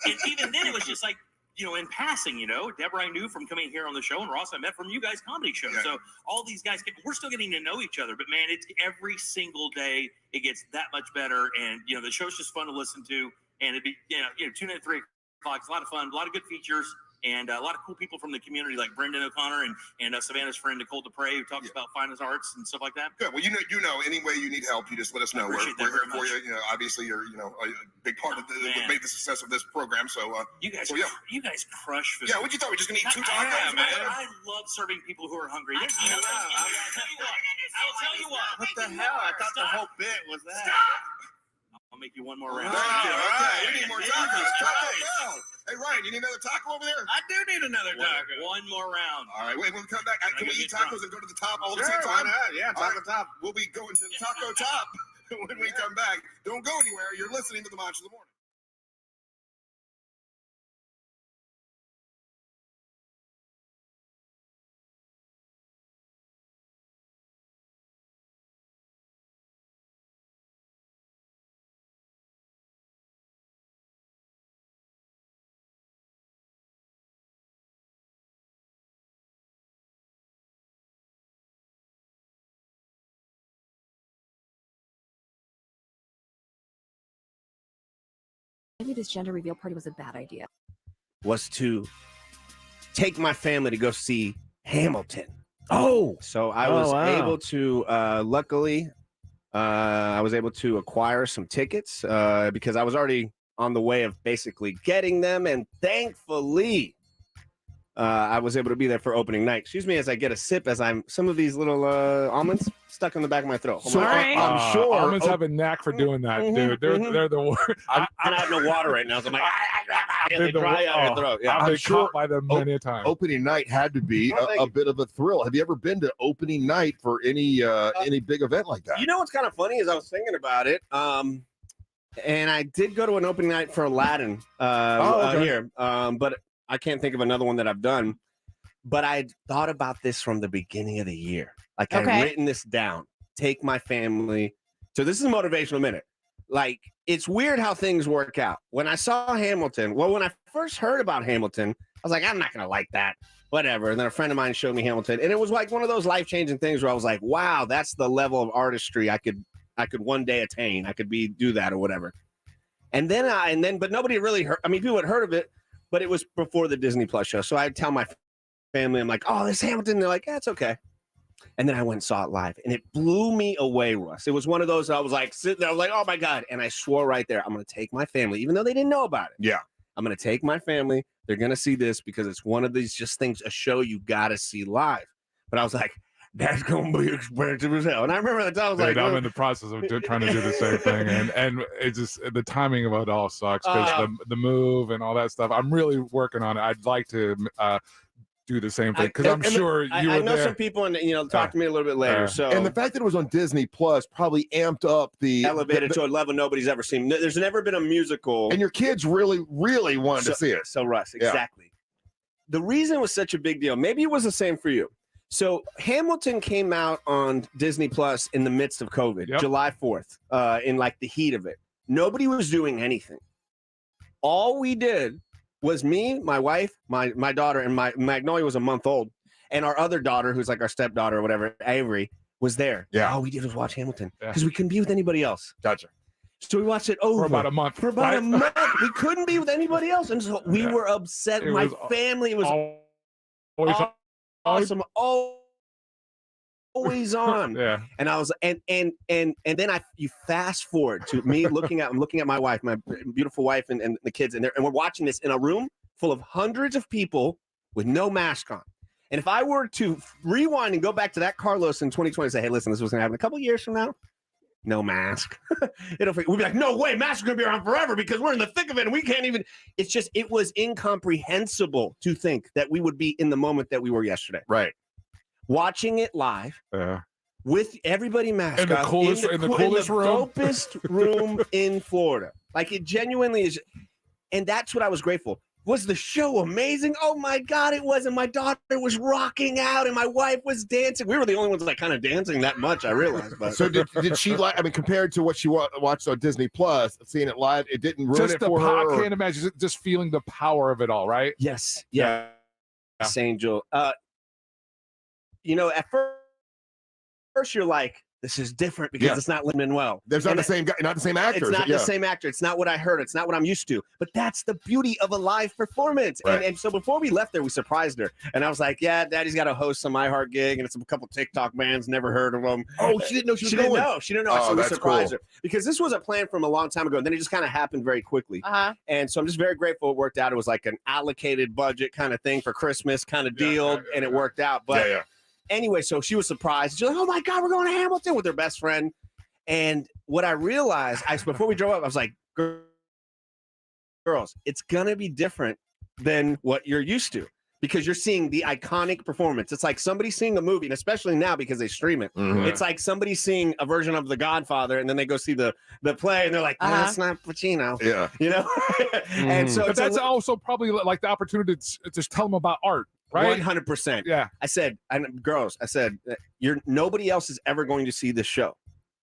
And even then, it was just like, you know, in passing, you know, Deborah I knew from coming here on the show, and Ross I met from you guys comedy show. So all these guys, we're still getting to know each other, but man, it's every single day it gets that much better. And, you know, the show's just fun to listen to, and it'd be, you know, tune in at 3 o'clock. It's a lot of fun, a lot of good features, and a lot of cool people from the community, like Brendan O'Connor and Savannah's friend Nicole Dupre, who talks about fine arts and stuff like that. Good. Well, you know, any way you need help, you just let us know. We're here for you. You know, obviously you're, you know, a big part of what made the success of this program. So you guys, you guys crush food. Yeah, what you thought we were just gonna eat 2 tacos? Yeah, man. I love serving people who are hungry. I'll tell you what. What the hell? I thought the whole bit was that. Stop! I'll make you one more round. Thank you. Okay, we need more tacos. Taco. Hey, Ryan, you need another taco over there? I do need another taco. One more round. All right, wait, when we come back, can we eat tacos and go to the top all at the Sure, same why time? not? Yeah, taco top. We'll be going to the taco top when we come back. Don't go anywhere. You're listening to the Mantra of the Morning. Maybe this gender reveal party was a bad idea. Was to take my family to go see Hamilton. Oh, so I was able to, luckily, I was able to acquire some tickets because I was already on the way of basically getting them. And thankfully, I was able to be there for opening night. Excuse me as I get a sip as some of these little almonds stuck in the back of my throat. So I'm sure almonds have a knack for doing that, dude. They're the worst. And I have no water right now, so I'm like, they dry out your throat. Yeah, I've been caught by them many a time. Opening night had to be a bit of a thrill. Have you ever been to opening night for any big event like that? You know what's kind of funny is I was thinking about it, and I did go to an opening night for Aladdin here, but I can't think of another one that I've done. But I thought about this from the beginning of the year. Like I've written this down. Take my family. So this is a motivational minute. Like it's weird how things work out. When I saw Hamilton, when I first heard about Hamilton, I was like, I'm not gonna like that. Whatever. And then a friend of mine showed me Hamilton, and it was like one of those life-changing things where I was like, wow, that's the level of artistry I could one day attain. I could do that or whatever. And then, but nobody really heard. I mean, people had heard of it, but it was before the Disney Plus show. So I'd tell my family, I'm like, oh, this Hamilton. They're like, yeah, it's okay. And then I went and saw it live, and it blew me away, Russ. It was one of those I was like sitting there, I was like, oh my God. And I swore right there, I'm going to take my family, even though they didn't know about it. Yeah. I'm going to take my family. They're going to see this because it's one of these just things, a show you got to see live. But I was like, that's going to be expensive as hell. And I remember at the time, I was Dude, like, I'm in the process of trying to do the same thing. And it's just, the timing of it all sucks because the move and all that stuff. I'm really working on it. I'd like to do the same thing because I'm sure you were I know there. some people, and talk to me a little bit later. So and the fact that it was on Disney Plus probably amped up the elevated to a level nobody's ever seen. There's never been a musical, and your kids really wanted to see it. So Russ, exactly. The reason it was such a big deal, maybe it was the same for you. So Hamilton came out on Disney Plus in the midst of COVID, July 4th, in like the heat of it. Nobody was doing anything. All we did was me, my wife, my daughter, and my Magnolia was a month old, and our other daughter, who's like our stepdaughter or whatever, Avery, was there. Yeah. All we did was watch Hamilton because we couldn't be with anybody else. Gotcha. So we watched it over For about a month. For about right? a month, we couldn't be with anybody else, and so we were upset. My family was awesome. Always on. Yeah. And I was and then you fast forward to me I'm looking at my wife, my beautiful wife, and the kids, and we're watching this in a room full of hundreds of people with no mask on. And if I were to rewind and go back to that Carlos in 2020 and say, hey, listen, this was gonna happen a couple years from now. No mask. We'd be like, no way, masks are gonna be around forever because we're in the thick of it and we can't even. It's just, it was incomprehensible to think that we would be in the moment that we were yesterday. Right. Watching it live with everybody masked in the coolest, in the coolest room, dopest room in Florida. Like it genuinely is, and that's what I was grateful. Was the show amazing? Oh my God, it was. And my daughter was rocking out and my wife was dancing. We were the only ones like kind of dancing that much, I realized. But. So did she like, I mean, compared to what she watched on Disney Plus, seeing it live, it didn't ruin it for her? I can't imagine just feeling the power of it all, right? Yes. Yeah. Yes, Angel. You know, at first you're like, this is different because it's not Lin-Manuel. There's not the same guy, not the same actor. It's not the same actor. It's not what I heard. It's not what I'm used to. But that's the beauty of a live performance. Right. And so before we left there, we surprised her. And I was like, yeah, Daddy's got to host some iHeart gig. And it's a couple TikTok bands, never heard of them. Oh, she didn't know she was going. She didn't know. Oh, so we that's surprised cool. her. Because this was a plan from a long time ago. And then it just kind of happened very quickly. And so I'm just very grateful it worked out. It was like an allocated budget kind of thing for Christmas kind of deal. And it worked out. But anyway, so she was surprised. She's like, oh my God, we're going to Hamilton with her best friend. And what I realized, before we drove up, I was like, girls, it's going to be different than what you're used to because you're seeing the iconic performance. It's like somebody seeing a movie, and especially now because they stream it. Mm-hmm. It's like somebody seeing a version of The Godfather, and then they go see the play, and they're like, that's not Pacino. Yeah. You know? And so but that's also probably like the opportunity to just tell them about art. Right? 100%. Yeah. I said, girls, nobody else is ever going to see this show.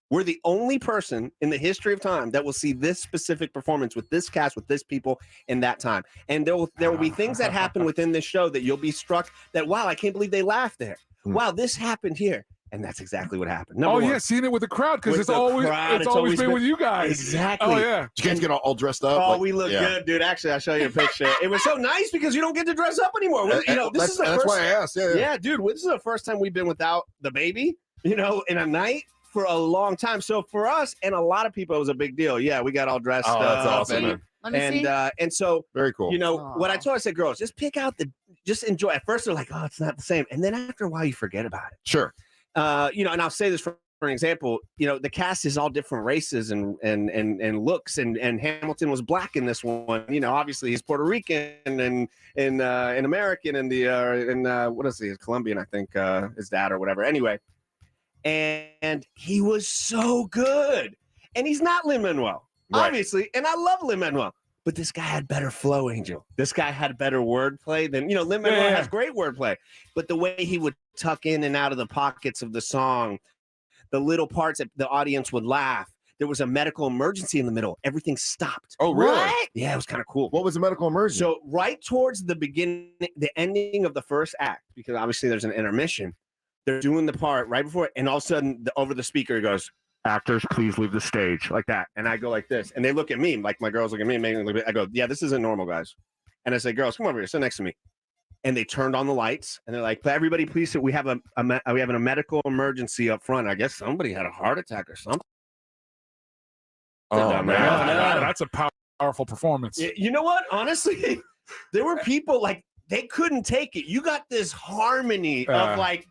We're the only person in the history of time that will see this specific performance with this cast, with this people in that time. And there will be things that happen within this show that you'll be struck that, wow, I can't believe they laughed there. Wow, this happened here. And that's exactly what happened. Number one, seeing it with the crowd because it's always been with you guys. Exactly. Oh, yeah. Did you guys get all dressed up? Oh, we look good, dude. Actually, I'll show you a picture. It was so nice because you don't get to dress up anymore. You know, this is the that's first, why I asked. Yeah, dude, this is the first time we've been without the baby, you know, in a night for a long time. So for us and a lot of people, it was a big deal. Yeah, we got all dressed up. That's awesome. And so, very cool. You know, what I told her, I said, girls, just pick out just enjoy. At first, they're like, oh, it's not the same. And then after a while, you forget about it. Sure. You know, and I'll say this for an example, you know, the cast is all different races and looks, and Hamilton was black in this one. You know, obviously he's Puerto Rican and American and what is he? Colombian, I think, his dad or whatever. Anyway, and he was so good, and he's not Lin-Manuel, obviously, and I love Lin-Manuel. But this guy had better flow, Angel. This guy had better wordplay than, you know, Lin-Manuel has great wordplay. But the way he would tuck in and out of the pockets of the song, the little parts that the audience would laugh. There was a medical emergency in the middle. Everything stopped. Oh, really? What? Yeah, it was kind of cool. What was the medical emergency? So right towards the beginning, the ending of the first act, because obviously there's an intermission, they're doing the part right before it, and all of a sudden over the speaker it goes, actors, please leave the stage, like that. And I go like this, and they look at me, like my girls look at me, and I go, yeah, this isn't normal, guys. And I say, girls, come over here, sit next to me. And they turned on the lights, and they're like, everybody, please sit. We have a medical emergency up front. I guess somebody had a heart attack or something. Oh, man. That's a powerful performance. You know what? Honestly, there were people like they couldn't take it. You got this harmony of like.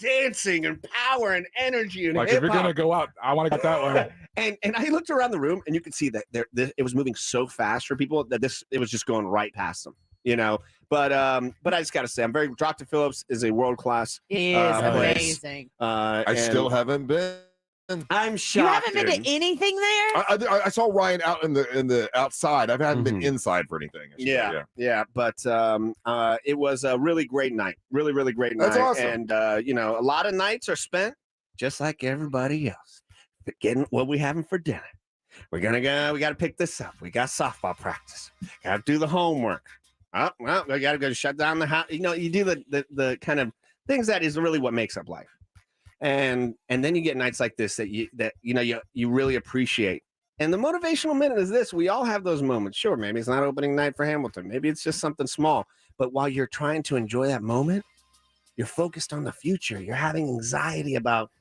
Dancing and power and energy and like hip-hop. if you're gonna go out, I want to get that one. and I looked around the room and you could see that it was moving so fast for people that it was just going right past them, you know. But I just gotta say, I'm very. Dr. Phillips is a world class. He is amazing. I still haven't been. I'm shocked. You haven't been to anything there? I saw Ryan out in the outside. I haven't been inside for anything. Yeah. But it was a really great night. Really, really great night. That's awesome. And you know, a lot of nights are spent just like everybody else, getting what we having for dinner. We're gonna go. We got to pick this up. We got softball practice. Got to do the homework. Oh, well, we got to go shut down the house. You know, you do the kind of things that is really what makes up life. And then you get nights like this that you really appreciate. And the motivational minute is this: we all have those moments. Sure, maybe it's not opening night for Hamilton. Maybe it's just something small. But while you're trying to enjoy that moment, you're focused on the future. You're having anxiety about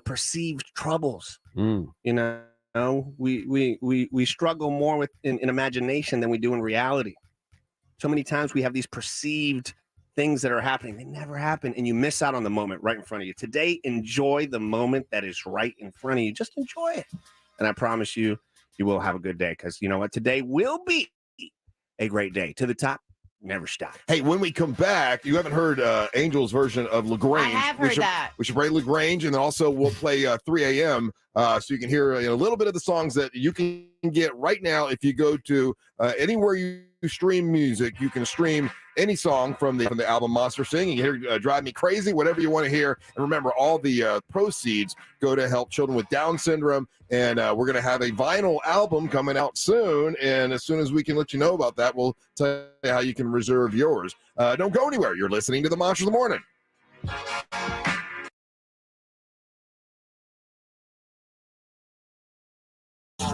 perceived troubles. You know, we struggle more with in imagination than we do in reality. So many times we have these perceived things that are happening. They never happen, and you miss out on the moment right in front of you. Today, enjoy the moment that is right in front of you. Just enjoy it. And I promise you, you will have a good day, because you know what? Today will be a great day. To the top, never stop. Hey, when we come back, you haven't heard Angel's version of LaGrange. I have heard that. We should play LaGrange, and then also we'll play 3 a.m. So you can hear a little bit of the songs that you can get right now. If you go to anywhere you stream music, you can stream any song from the album Monster Sing. You can hear Drive Me Crazy, whatever you want to hear. And remember, all the proceeds go to help children with Down syndrome. And we're going to have a vinyl album coming out soon. And as soon as we can let you know about that, we'll tell you how you can reserve yours. Don't go anywhere. You're listening to the Monster of the Morning.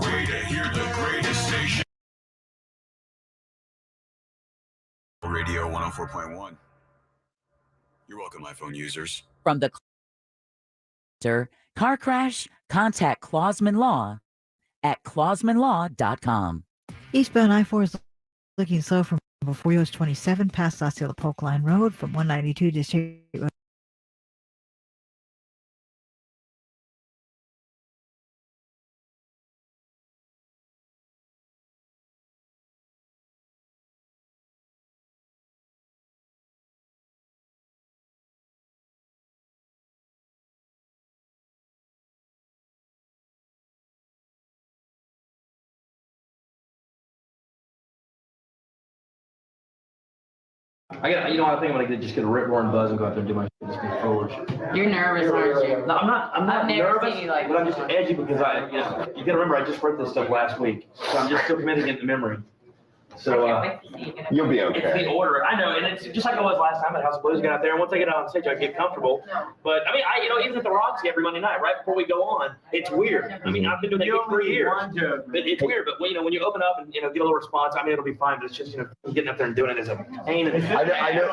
Way to hear the greatest station. Radio 104.1. You're welcome, iPhone users. From the car crash, contact Clausman Law at clausmanlaw.com. Eastbound I-4 is looking slow from before US 27 past Osceola Polk Line Road from 192 to State Road. I think I'm gonna just get a rip roaring buzz and go out there and do my shit. Just be foolish. You're nervous, aren't you? No, I'm not I've never nervous, seen you like but I'm just edgy because you gotta remember I just wrote this stuff last week, so I'm just still committing it to memory. So You'll be it's okay. the order. I know, and it's just like it was last time at House of Blues. Got out there, and once I get out on stage, I get comfortable. But I mean, even at the Roxy every Monday night, right before we go on, it's weird. I mean, I've been doing that for 3 years. But it's weird. But when you open up and get a little response, I mean, it'll be fine. But it's just getting up there and doing it is a pain in the I know.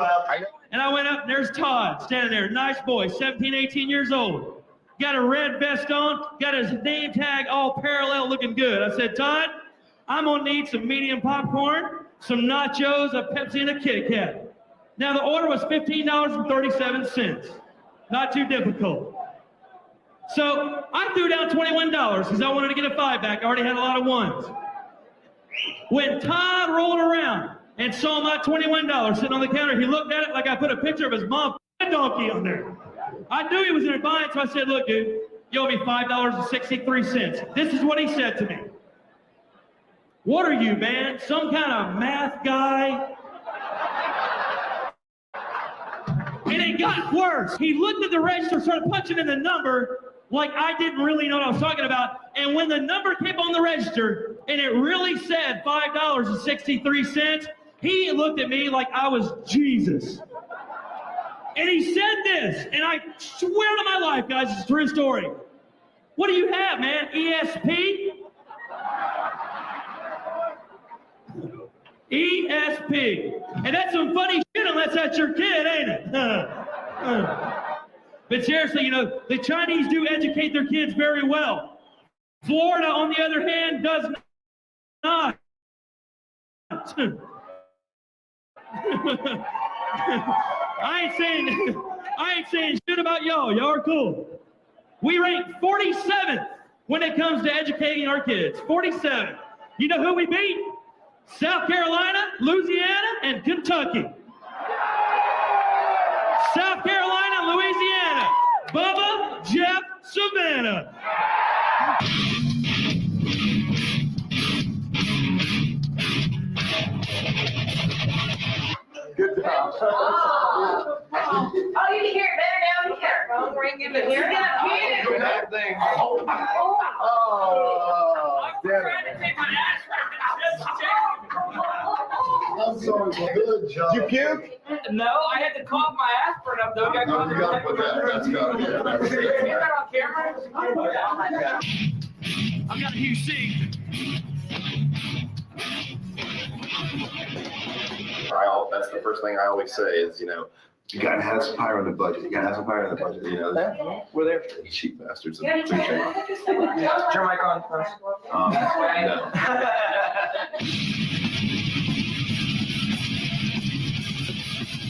And I went up, and there's Todd standing there, nice boy, 17, 18 years old. Got a red vest on, got his name tag all parallel, looking good. I said, Todd, I'm gonna need some medium popcorn, some nachos, a Pepsi, and a Kit Kat. Now the order was $15.37. Not too difficult. So I threw down $21 because I wanted to get a 5 back. I already had a lot of ones. When Todd rolled around and saw my $21 sitting on the counter, he looked at it like I put a picture of his mom donkey on there. I knew he was in a bind, so I said, look, dude, you owe me $5.63. This is what he said to me. What are you, man? Some kind of math guy? And it got worse. He looked at the register, started punching in the number like I didn't really know what I was talking about. And when the number came on the register and it really said $5.63, he looked at me like I was Jesus. And he said this, and I swear to my life, guys, it's a true story. What do you have, man? ESP? ESP. And that's some funny shit unless that's your kid, ain't it? But seriously, you know, the Chinese do educate their kids very well. Florida, on the other hand, does not. I ain't saying shit about y'all. Y'all are cool. We rank 47th when it comes to educating our kids. 47. You know who we beat? South Carolina, Louisiana, and Kentucky. South Carolina, Louisiana. Bubba, Jeff, Savannah. Good job. Oh, you can hear it better now. You hear it. Phone ringing, but hear that thing. Oh, damn it. I'm sorry, good job. You puke? No, I had to cough my aspirin up though. No, you gotta put that. That's gotta be it. Is that on camera? I've got a huge sing. That's the first thing I always say is, you know, you gotta have some fire on the budget. You gotta have some fire on the budget. You know, we're there. Cheap bastards. Turn your mic on first. No.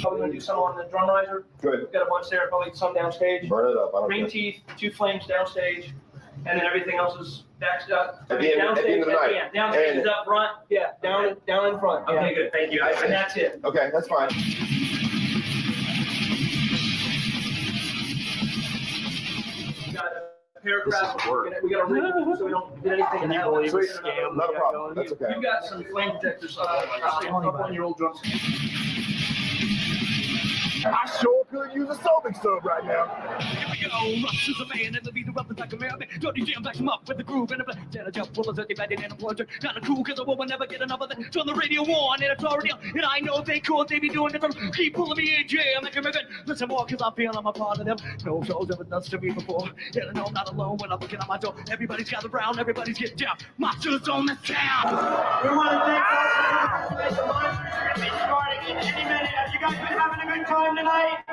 Probably gonna do some on the drum riser. Good. We've got a bunch there, probably some downstage. Burn it up. I don't Green care. teeth, 2 flames downstage, and then everything else is backed up. At the end of the night. Downstage is up front. Yeah, down in front. Okay, good. Thank you. And that's it. Okay, that's fine. We got a paragraph. We got to read it so we don't get anything. Can you believe it's a scam? Not a problem. That's okay. You've got some flame detectors up on your old drums. I sure could use a Celtic sub right now. Here we go, Rush is a man, and the beat of like a man. Dirty jam backs him up with the groove and a black jam full of dirty bad and a project. Not a cool, cause a woman never get another than turn the radio on, and it's already on. And I know they could, they be doing it from keep pulling me in jam. Like a ribbon. Listen more, cause I feel I'm a part of them. No shows ever done to me before. And I know I'm not alone when I'm looking at my door. Everybody's gathered around, everybody's getting down. Monsters on the town. We want to thank all the monsters are going to be starting in any minute. Have you guys been having a good time tonight?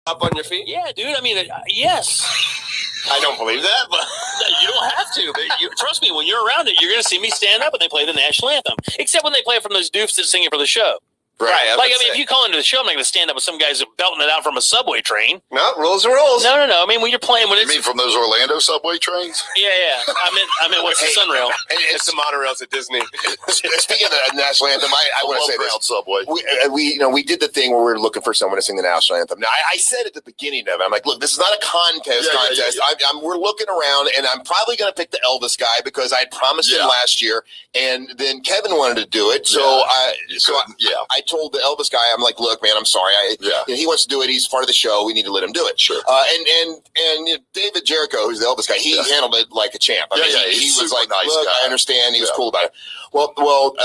Up on your feet? Yeah, dude. I mean, yes. I don't believe that, but You don't have to. But trust me, when you're around it, you're going to see me stand up and they play the national anthem. Except when they play it from those doofs that sing it for the show. Right. Like, I mean, if you call into the show, I'm not going to stand up with some guys belting it out from a subway train. No, rules are rules. No. I mean, when you're playing, when it's You mean from those Orlando subway trains? yeah. I meant what's the Sunrail? It's the monorails at Disney. Speaking of the national anthem, I want to say this. Subway. We did the thing where we were looking for someone to sing the national anthem. Now, I said at the beginning of it, I'm like, look, this is not a contest. We're looking around, and I'm probably going to pick the Elvis guy because I promised him last year, and then Kevin wanted to do it. So I told the Elvis guy, I'm like, look, man, I'm sorry. He wants to do it. He's part of the show. We need to let him do it. Sure. And David Jericho, who's the Elvis guy, he handled it like a champ. I mean, he was like, nice look, guy. I understand. He was cool about it. Well,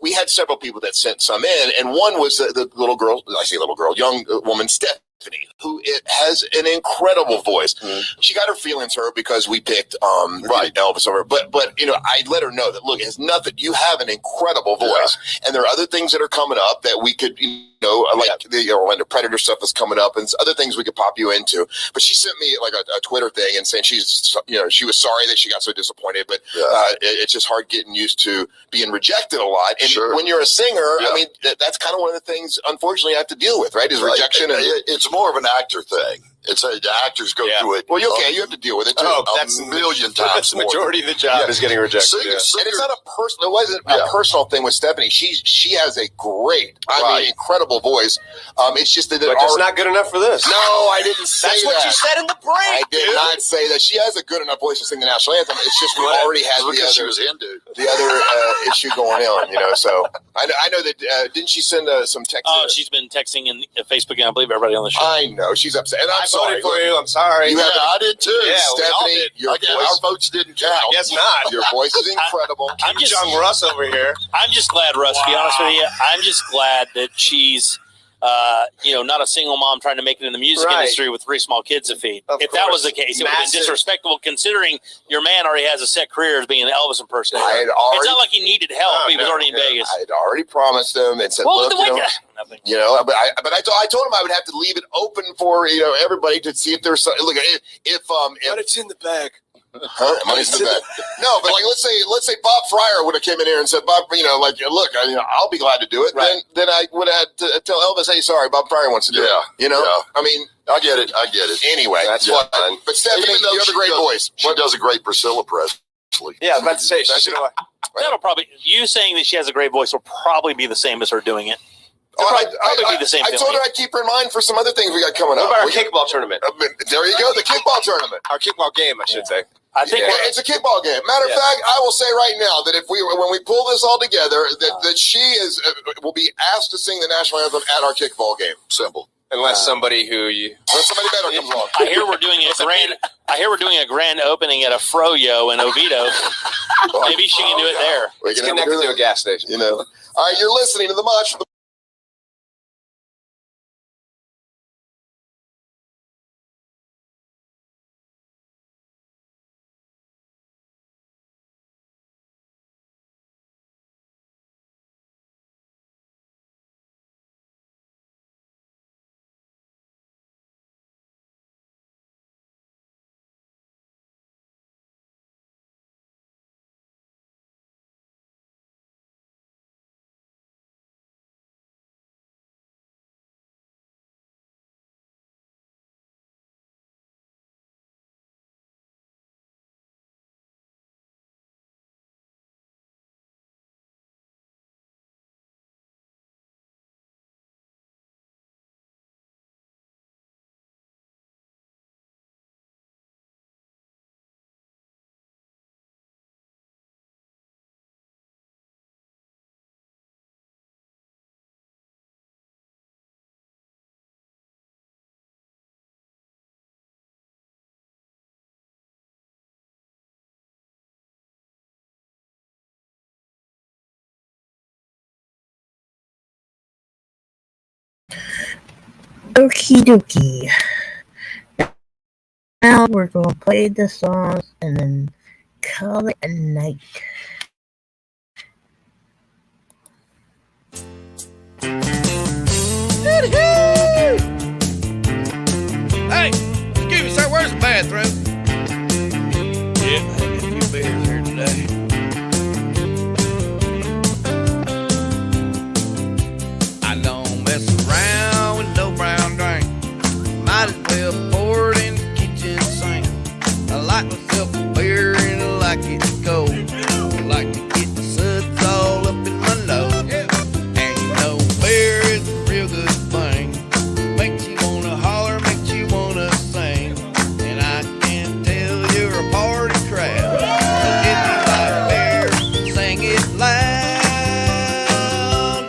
we had several people that sent some in, and one was the little girl. I say little girl, young woman, Stephanie, who has an incredible voice. She got her feelings hurt because we picked Elvis over. But I let her know that look, it has nothing. You have an incredible voice, and there are other things that are coming up that we could like the Orlando Predator stuff is coming up, and other things we could pop you into. But she sent me like a Twitter thing and saying she was sorry that she got so disappointed, but it's just hard getting used to being rejected a lot. And when you're a singer, I mean, that's kind of one of the things, unfortunately, you have to deal with, right? Is rejection. And It's more of an actor thing. The actors go through it. Well, you have to deal with it too. That's a million times. That's the majority of the job is getting rejected. And it's not a personal. It wasn't a personal thing with Stephanie. She has a great, incredible voice. It's just that but it's not good enough for this. No, I didn't say that. That's what you said in the break. I did not say that. She has a good enough voice to sing the national anthem. It's just we already had the other issue going on. So I know that didn't she send some text? Oh, she's been texting and Facebook, and I believe everybody on the show. I know she's upset, and I'm sorry for you. I'm sorry. I did too. Yeah, Stephanie, our votes didn't count. I guess not. Your voice is incredible. I'm just John Russ over here. I'm just glad, Russ. To be honest with you, I'm just glad that she's, not a single mom trying to make it in the music industry with 3 small kids to feed. If that was the case, it would have been disrespectful considering your man already has a set career as being an Elvis impersonator. It's not like he needed help. He was already in Vegas. I had already promised him and said, look, nothing. But I told him I would have to leave it open for everybody to see if there's some, look but it's in the bag. Money's in the bag. No, but like let's say Bob Fryer would have came in here and said, Bob, look, I'll be glad to do it. Right. Then I would have had to tell Elvis, hey, sorry, Bob Fryer wants to do it. I mean, I get it. Anyway, that's fine. But Stephanie, you have a great voice. She does a great Priscilla Presley. Yeah, I was about to say that'll probably you saying that she has a great voice will probably be the same as her doing it. I told her I'd keep her in mind for some other things we got coming up. What about our kickball tournament? There you go, the kickball tournament. Our kickball game, I should say. I think it's a kickball game. Matter of fact, I will say right now that when we pull this all together, that she will be asked to sing the national anthem at our kickball game. Simple. Unless somebody better comes along. I hear we're doing a grand opening at a Froyo in Oviedo. Maybe she can do it there. It's connected to a gas station. You know. All right, you're listening to the Much. Okie dokie. Now we're going to play the songs and then call it a night. Hey, excuse me, sir, where's the bathroom? Yeah, I had a few beers here today. I don't mess around with no brown drink. Might as well pour it in the kitchen sink. I like myself a beer and I like it cold. I like to get the suds all up in my nose. And you know beer is a real good thing. Makes you wanna holler, makes you wanna sing. And I can tell you're a party crowd. So if you like beer, sing it loud.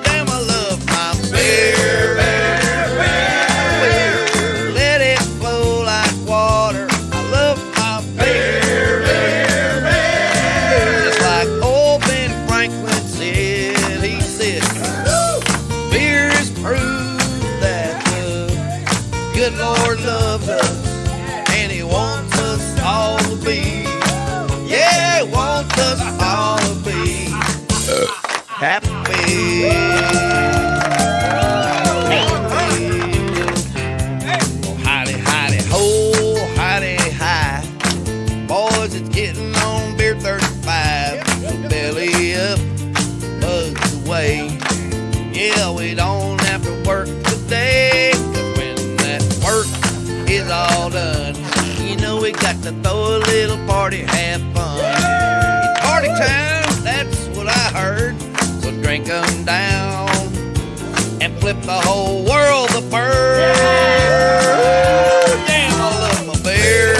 Damn, I love my beer. Let it flow like water. I love my beer. Just like old Ben Franklin said, he said, beer is proof that the good Lord loves us, and he wants us all to be, yeah, he wants us all to be happy. Hidey, hidey, ho, hidey, hi. Boys, it's getting on beer 35. So belly up, bugs away. Yeah, we don't have to work today. 'Cause when that work is all done, you know we got to throw a little party, have fun. It's party time, that's what I heard. So drink 'em down and flip the whole world the bird. Damn, I love my beer.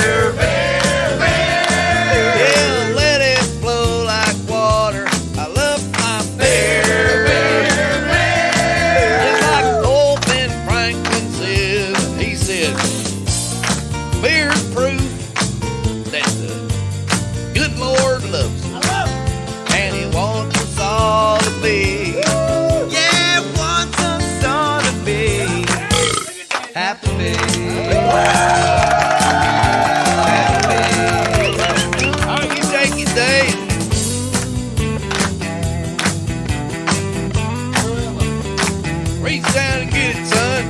Yeah, let it flow like water. I love my beer. Just like old Ben Franklin said, he said, beer's proof that the good Lord loves us, and he wants us all to be, yeah, wants us all to be happy. Oh, you take it, Dave. Reach down and get it, son.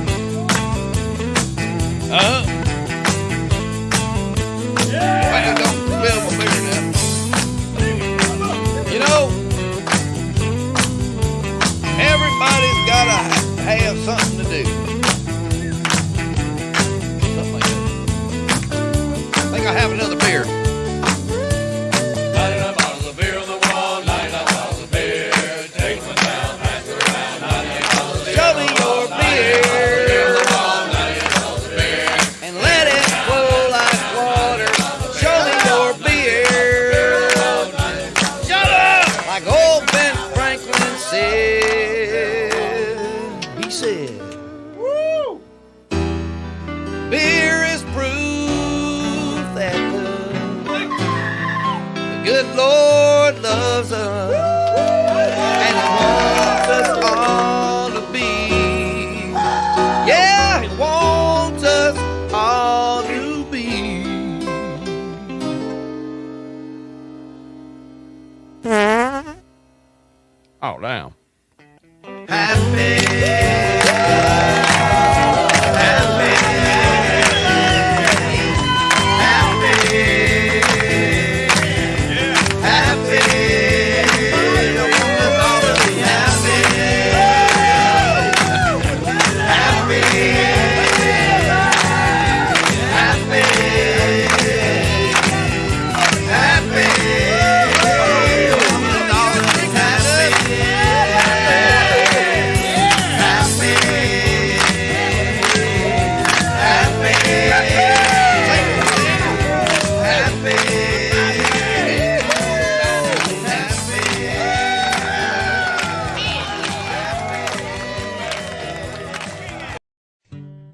Well, don't spill my beer now. You know, everybody's got to have something to do. Something like that. I think I have another beer. 99 bottles of beer on the wall, 99 bottles of beer. Take one down, pass it around, 98 bottles of beer. Show me your beer. And let it flow like water. Show me your beer. Lord loves us and He wants us all to be. Yeah, He wants us all to be. Oh, damn.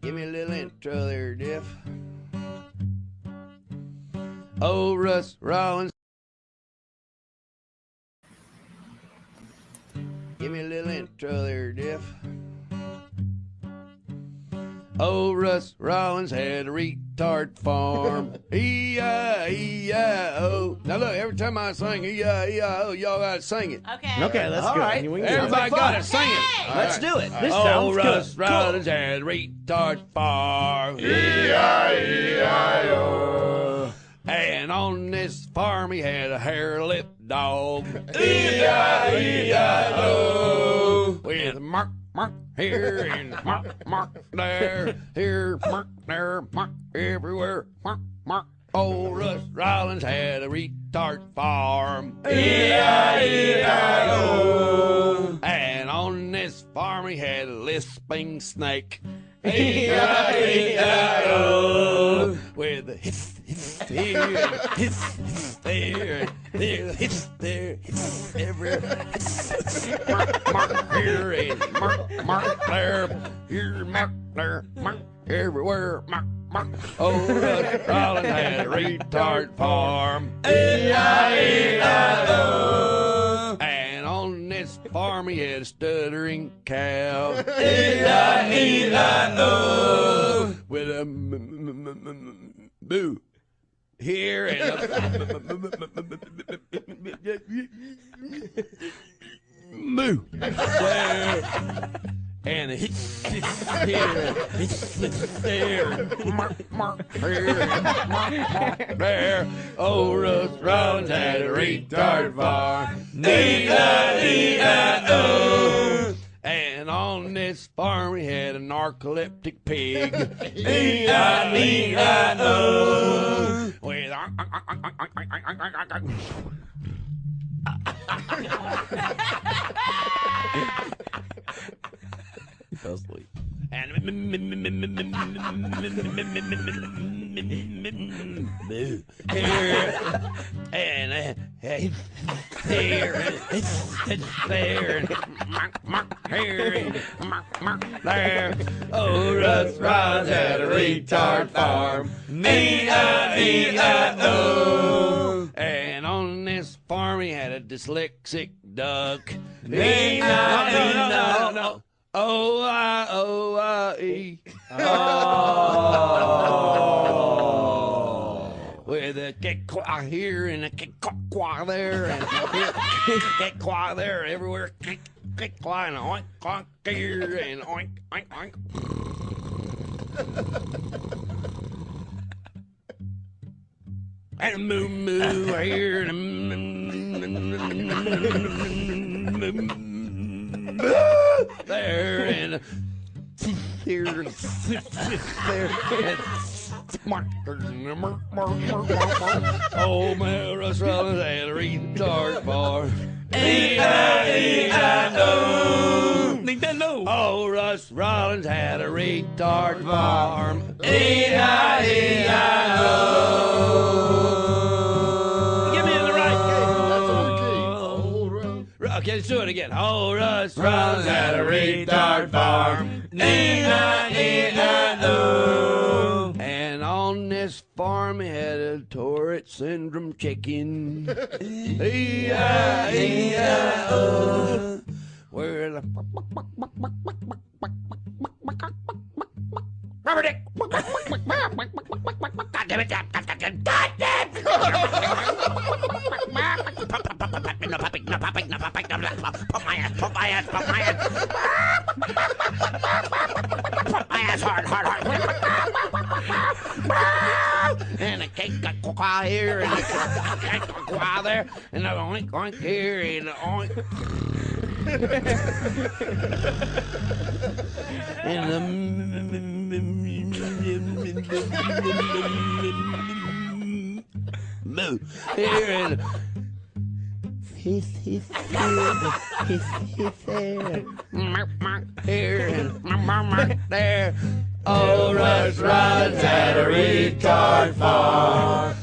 Give me a little intro there, Diff. Oh, Russ Rollins. Give me a little intro there, Diff. Oh, Russ Rollins had a retard farm. E-I-E-I-O. Now look, every time I sing E-I-E-I-O, y'all gotta sing it. Okay. Okay, let's All go. right. Everybody gotta sing it. All Let's right. do it. This Oh, sounds Russ good. Rollins had a retard farm. E-I-E-I-O. And on this farm he had a hair-lip dog. E-I-E-I-O. With mark here and mark there. Here, mark there, mark everywhere. Mark. Old Russ Rollins had a retard farm. E-I-E-I-O. And on this farm he had a lisping snake. E-I-E-I-O. With a hiss here, and hiss there, there, hiss there, hiss everywhere. Mark here and mark there. Here, mark there, mark everywhere. Mark. Oh, Russ Rollins had a retard farm. E-I-E-I-O. And on this farm he had a stuttering cow. E-I-E-I-O. With a boo here and a moo there. And a hiss here, hiss there, mark here, mark there. Oh, Russ Rollins had a retard farm. E-I-E-I-O. And on this farm he had a narcoleptic pig. E-I-E-I-O. With he fell asleep. And there. Oh, Russ Rollins had a retard farm. E-I-E-I-O. And on this farm he had a dyslexic duck. E-I-E-I-O. O-I-O-I-E. Oh. With a kick-quack here and a kick-quack there and kick-quack there everywhere. Kick-quack and oink-quack here and oink-oink-oink. And a moo-moo here and a there and here there and oh man, Russ Rollins had a retard farm. E-I-E-I-O. Nintendo. Oh, Russ Rollins had a retard farm. E-I-E-I-O. Give me in the right That's okay. Okay, let's do it again. Oh, Russ Rollins had a retard farm. E-I-E-I-O. And on On this farm, he had a Tourette syndrome chicken. E-I-E-I-O. Where the Rubber dick. God damn it. God damn. Pump my ass. Pump my ass hard. And the cake got quack here, and the cake got quack there, and the oink here, and the oink. And the moo here, and he's there, here, and there. Oh, Rush runs at a retard farm.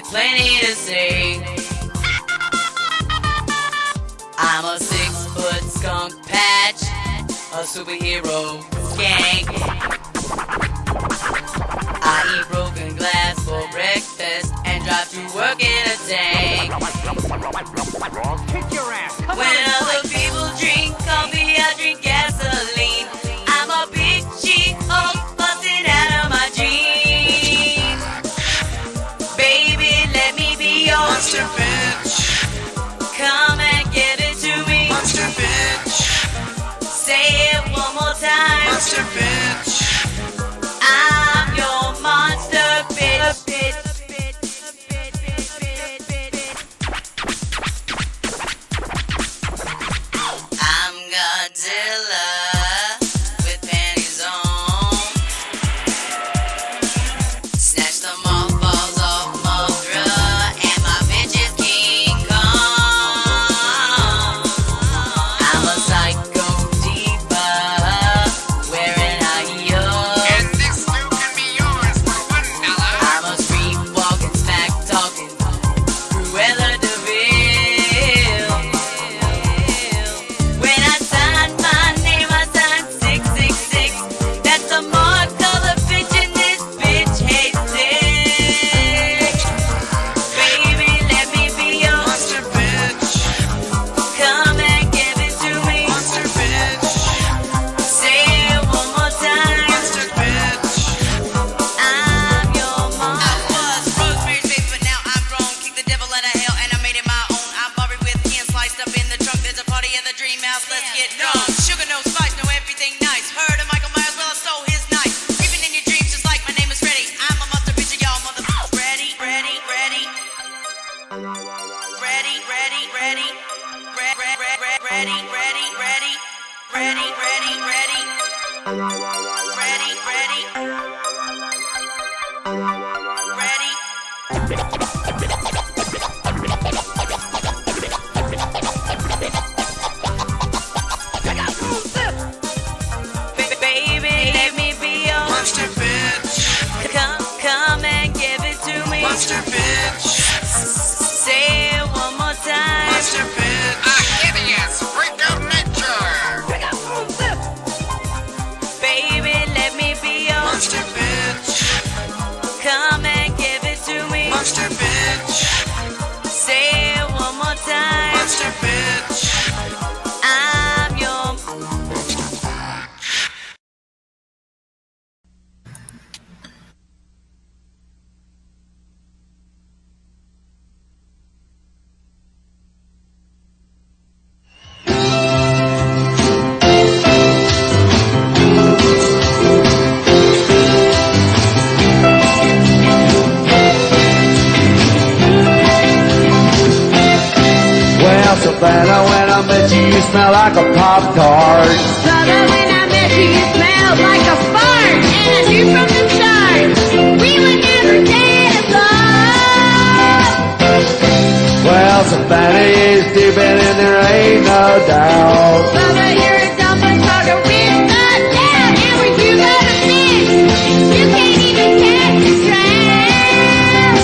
Plenty to say. I'm a 6-foot skunk patch, a superhero skank. I eat broken glass for breakfast and drive to work in a tank. Kick your ass. When other people drink coffee, I drink gasoline. I'm a big cheap Hulk busting out of my jeans. Baby, let me be your Monster bitch. Come and give it to me. Monster bitch. Say it one more time. Monster bitch. I'm your monster bitch. I'm Godzilla with panties on. Snatch the mothballs off Mothra, and my bitch is King Kong. I'm a psycho diva wearing high heels. And this too can be yours for $1. I'm a street walking, smack talking Cruella de Vil. When I sign my name, I sign 666. That's the mark of the bitch, and this bitch hates it. Baby, let me be your Monster bitch. Come and give it to me. Monster bitch. Say it one more time. Monster bitch. I'm your mom. I was Rosemary's Baby, but now I'm grown. Kick the devil out of hell, and I made it my own. I'm Barbie with hands sliced up in the trunk. There's a party in the dream house. Let's get drunk. Sugar, no spice, no everything nice. Heard of Michael Myers, well, I stole his knife. Even in your dreams, just like my name is Freddy. I'm a monster bitch, and y'all motherfuckers ready. Ready. Ready, ready, ready. Ready, ready, ready, ready. Baby, let me be your monster bitch. Come and give it to me. Monster bitch. Say it one more time. Monster bitch. A hideous freak of nature. Baby, let me be your monster bitch. Come and give it to me. Monster bitch. Say it one more time. Monster bitch. I'm your Savannah, when I met you, you smell like a Pop-Tart. Brother, when I met you, you smelled like a fart. And I knew from the start, we would never get along. Well, Savannah is stupid and there ain't no doubt. Brother, you're a dumpling talker with the down. And when you go to fish, you can't even catch a trout.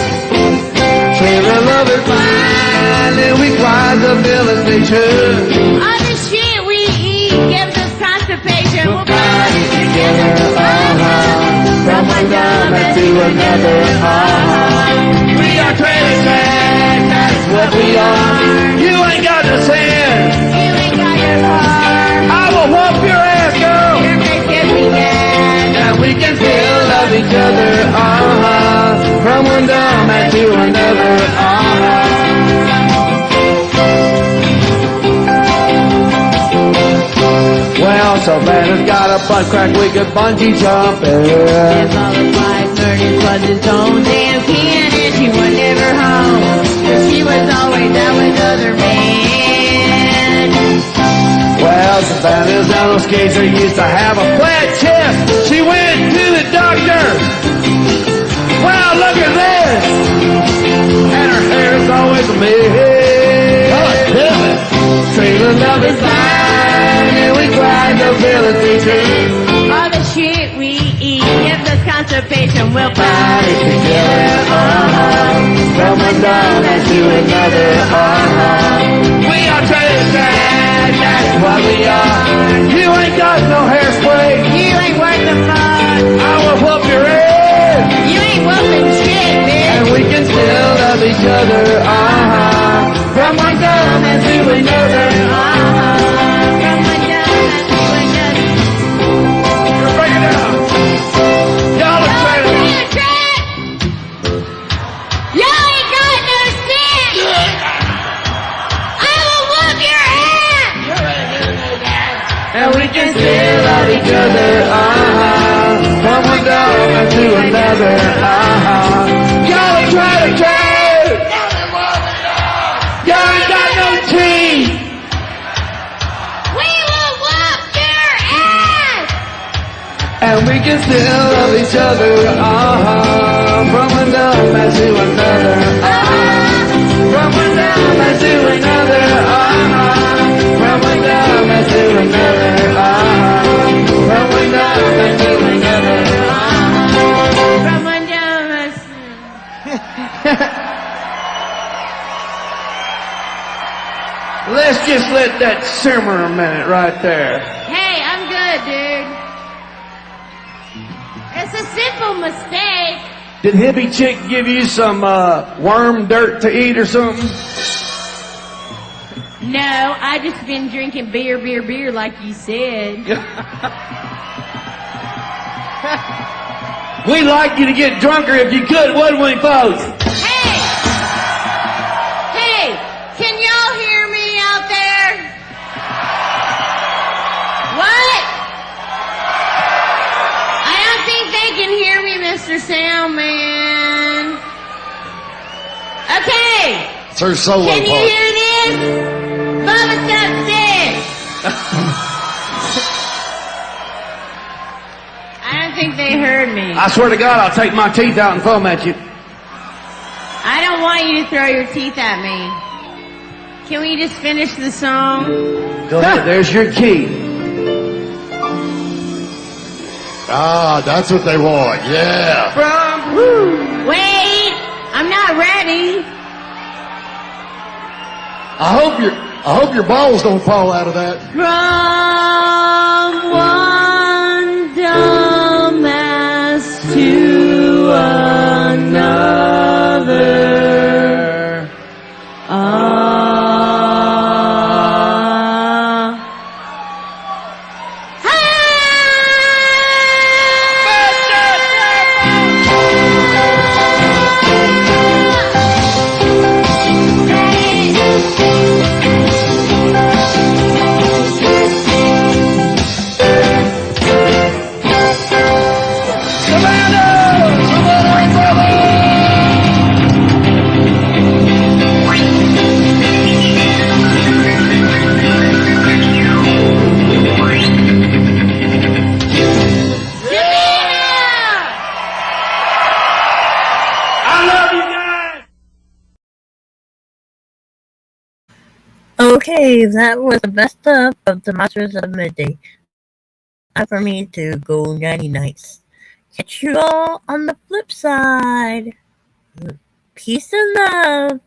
Trailer love is fine and we climb the villain too. All the shit we eat gives us constipation. We'll party together, from one dumbass to another, We are trailer trash, that's what we are. You ain't got no sense. You ain't got your car. I will whoop your ass, girl. You're great, yes we can. And we can still love each other, from one dumbass to another, Well, Savannah's got a butt crack, we could bungee jump it. If all the flies murdered was its own damn can, and she was never home, 'cause she was always out with other men. Well, Savannah's on skater used to have a flat chest. She went to the doctor. Wow, look at this. And her hair is always a mess. God damn it. Trailer love is fine, and we grind the ability too. All the shit we eat gives us constipation. We'll party together, From one dumbass to another, We are trailer trash, that's what we are. You ain't got no hairspray. You ain't worth the fuck. I will whoop your ass. You ain't whooping shit, bitch. And we can still love each other, From one dumbass to another, From one dumbass to another. Bring it down. Y'all are trailer. Y'all ain't got no sense. I will whoop your ass. And we can still love each other, From one dumbass to another, Y'all are trailer trash. Y'all ain't got no teeth. We will whoop your ass. And we can still love each other, From one dumbass to another, From one dumbass to another, From one dumbass to another, From one dumbass to another, From one dumbass. Let's just let that simmer a minute right there. Hey, I'm good, dude. It's a simple mistake. Did hippie chick give you some worm dirt to eat or something? No, I just been drinking beer like you said. We'd like you to get drunker if you could, wouldn't we, folks? Hey, can y'all hear me out there? What? I don't think they can hear me, Mr. Soundman. Okay. It's her solo Can you part. hear this? Bubba's upstairs. I don't think they heard me. I swear to God, I'll take my teeth out and foam at you. I don't want you to throw your teeth at me. Can we just finish the song? Go ahead, there's your key. That's what they want. Yeah. Wait, I'm not ready. I hope your balls don't fall out of that. From one dumbass to another. Okay, that was the best of the Monsters of Midday. Time for me to go nighty nights. Catch you all on the flip side. Peace and love.